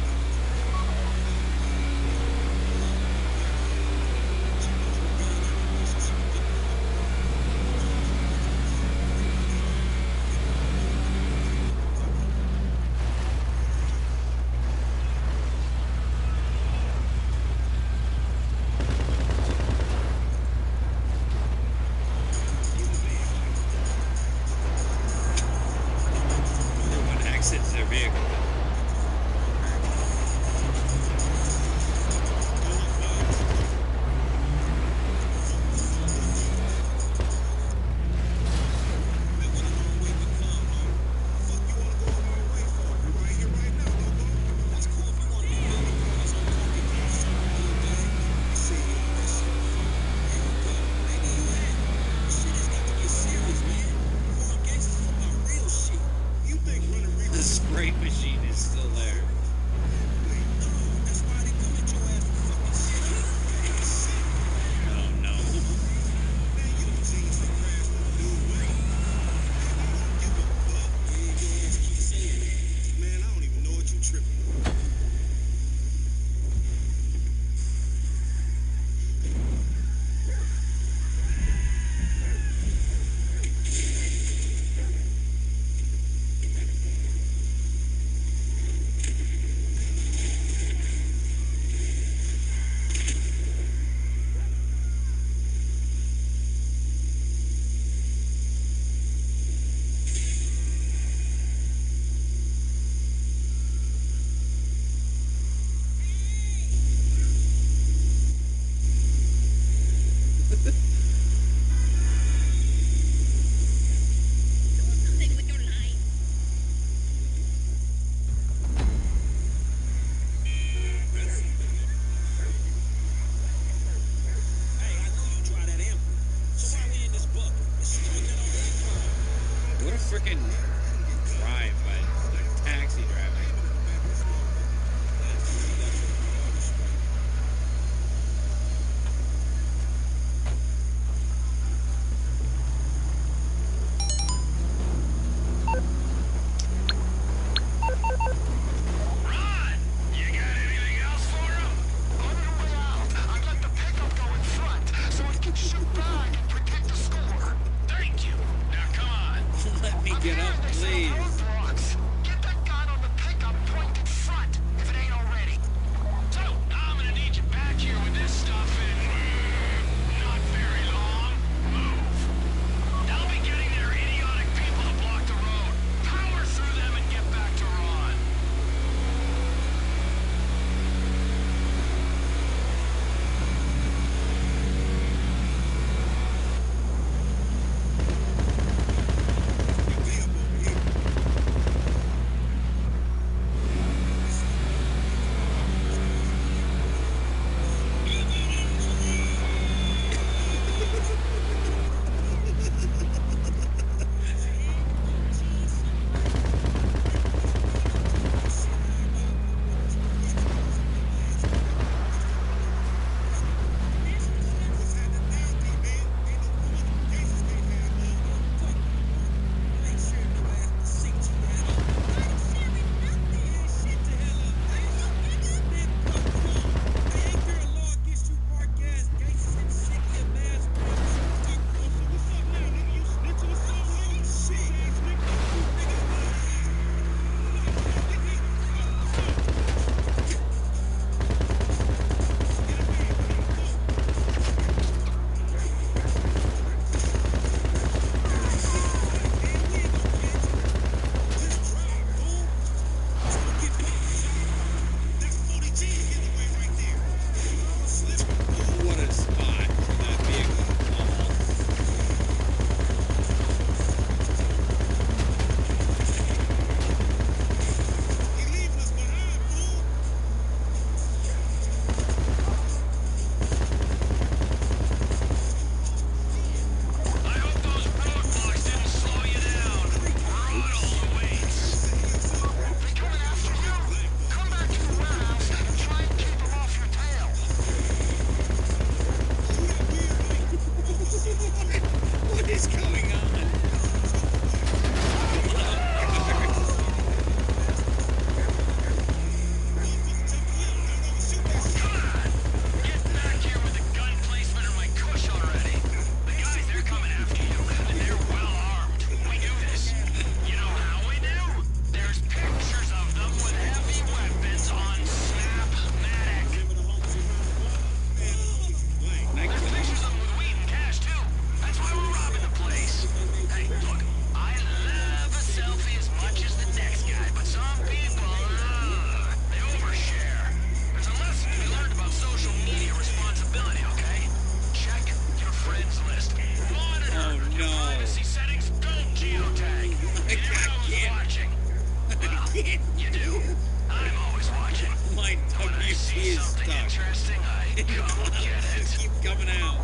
S13: Just keep coming out.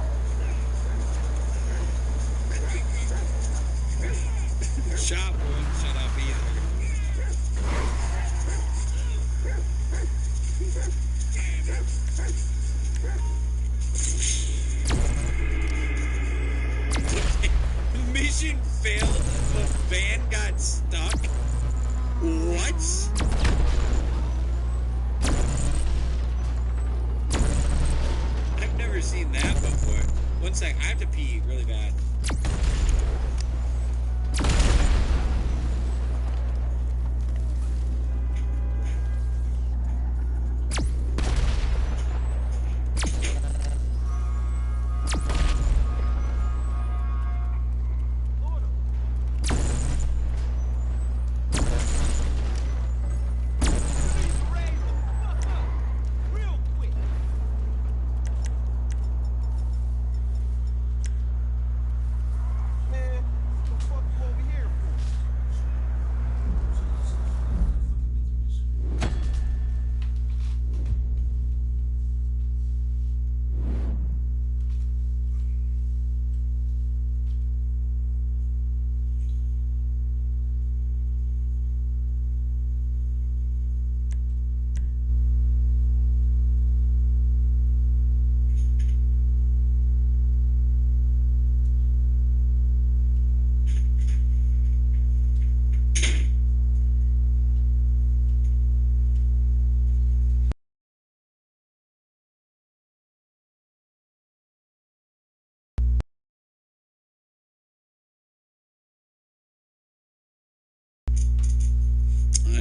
S13: Shop won't shut up either. Mission failed. The van got stuck. What? I've never seen that before. One sec, I have to pee really bad.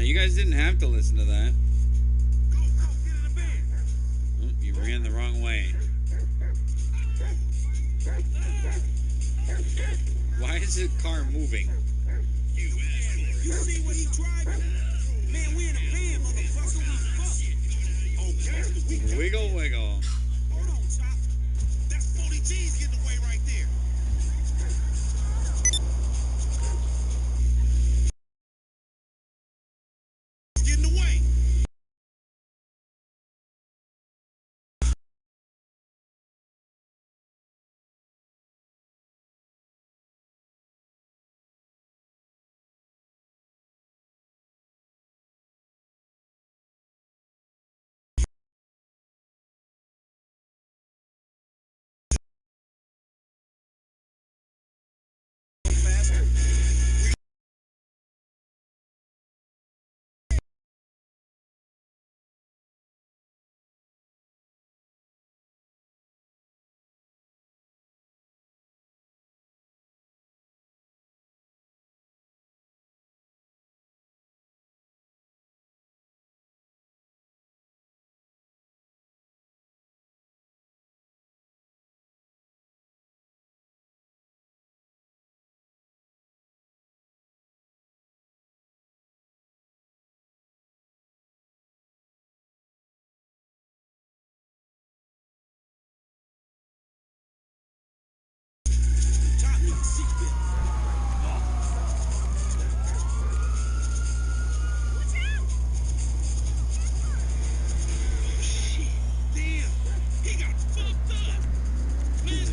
S13: You guys didn't have to listen to that. Oh, you ran the wrong way. Why is the car moving?
S15: You see what he driving? Man, we in a van, motherfucker. We fucked. Okay.
S13: Wiggle, wiggle.
S15: Hold on, Chop. That's 40 G's getting away right there. Getting away.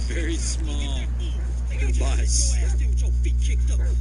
S13: Very small bus.
S15: With your feet kicked up.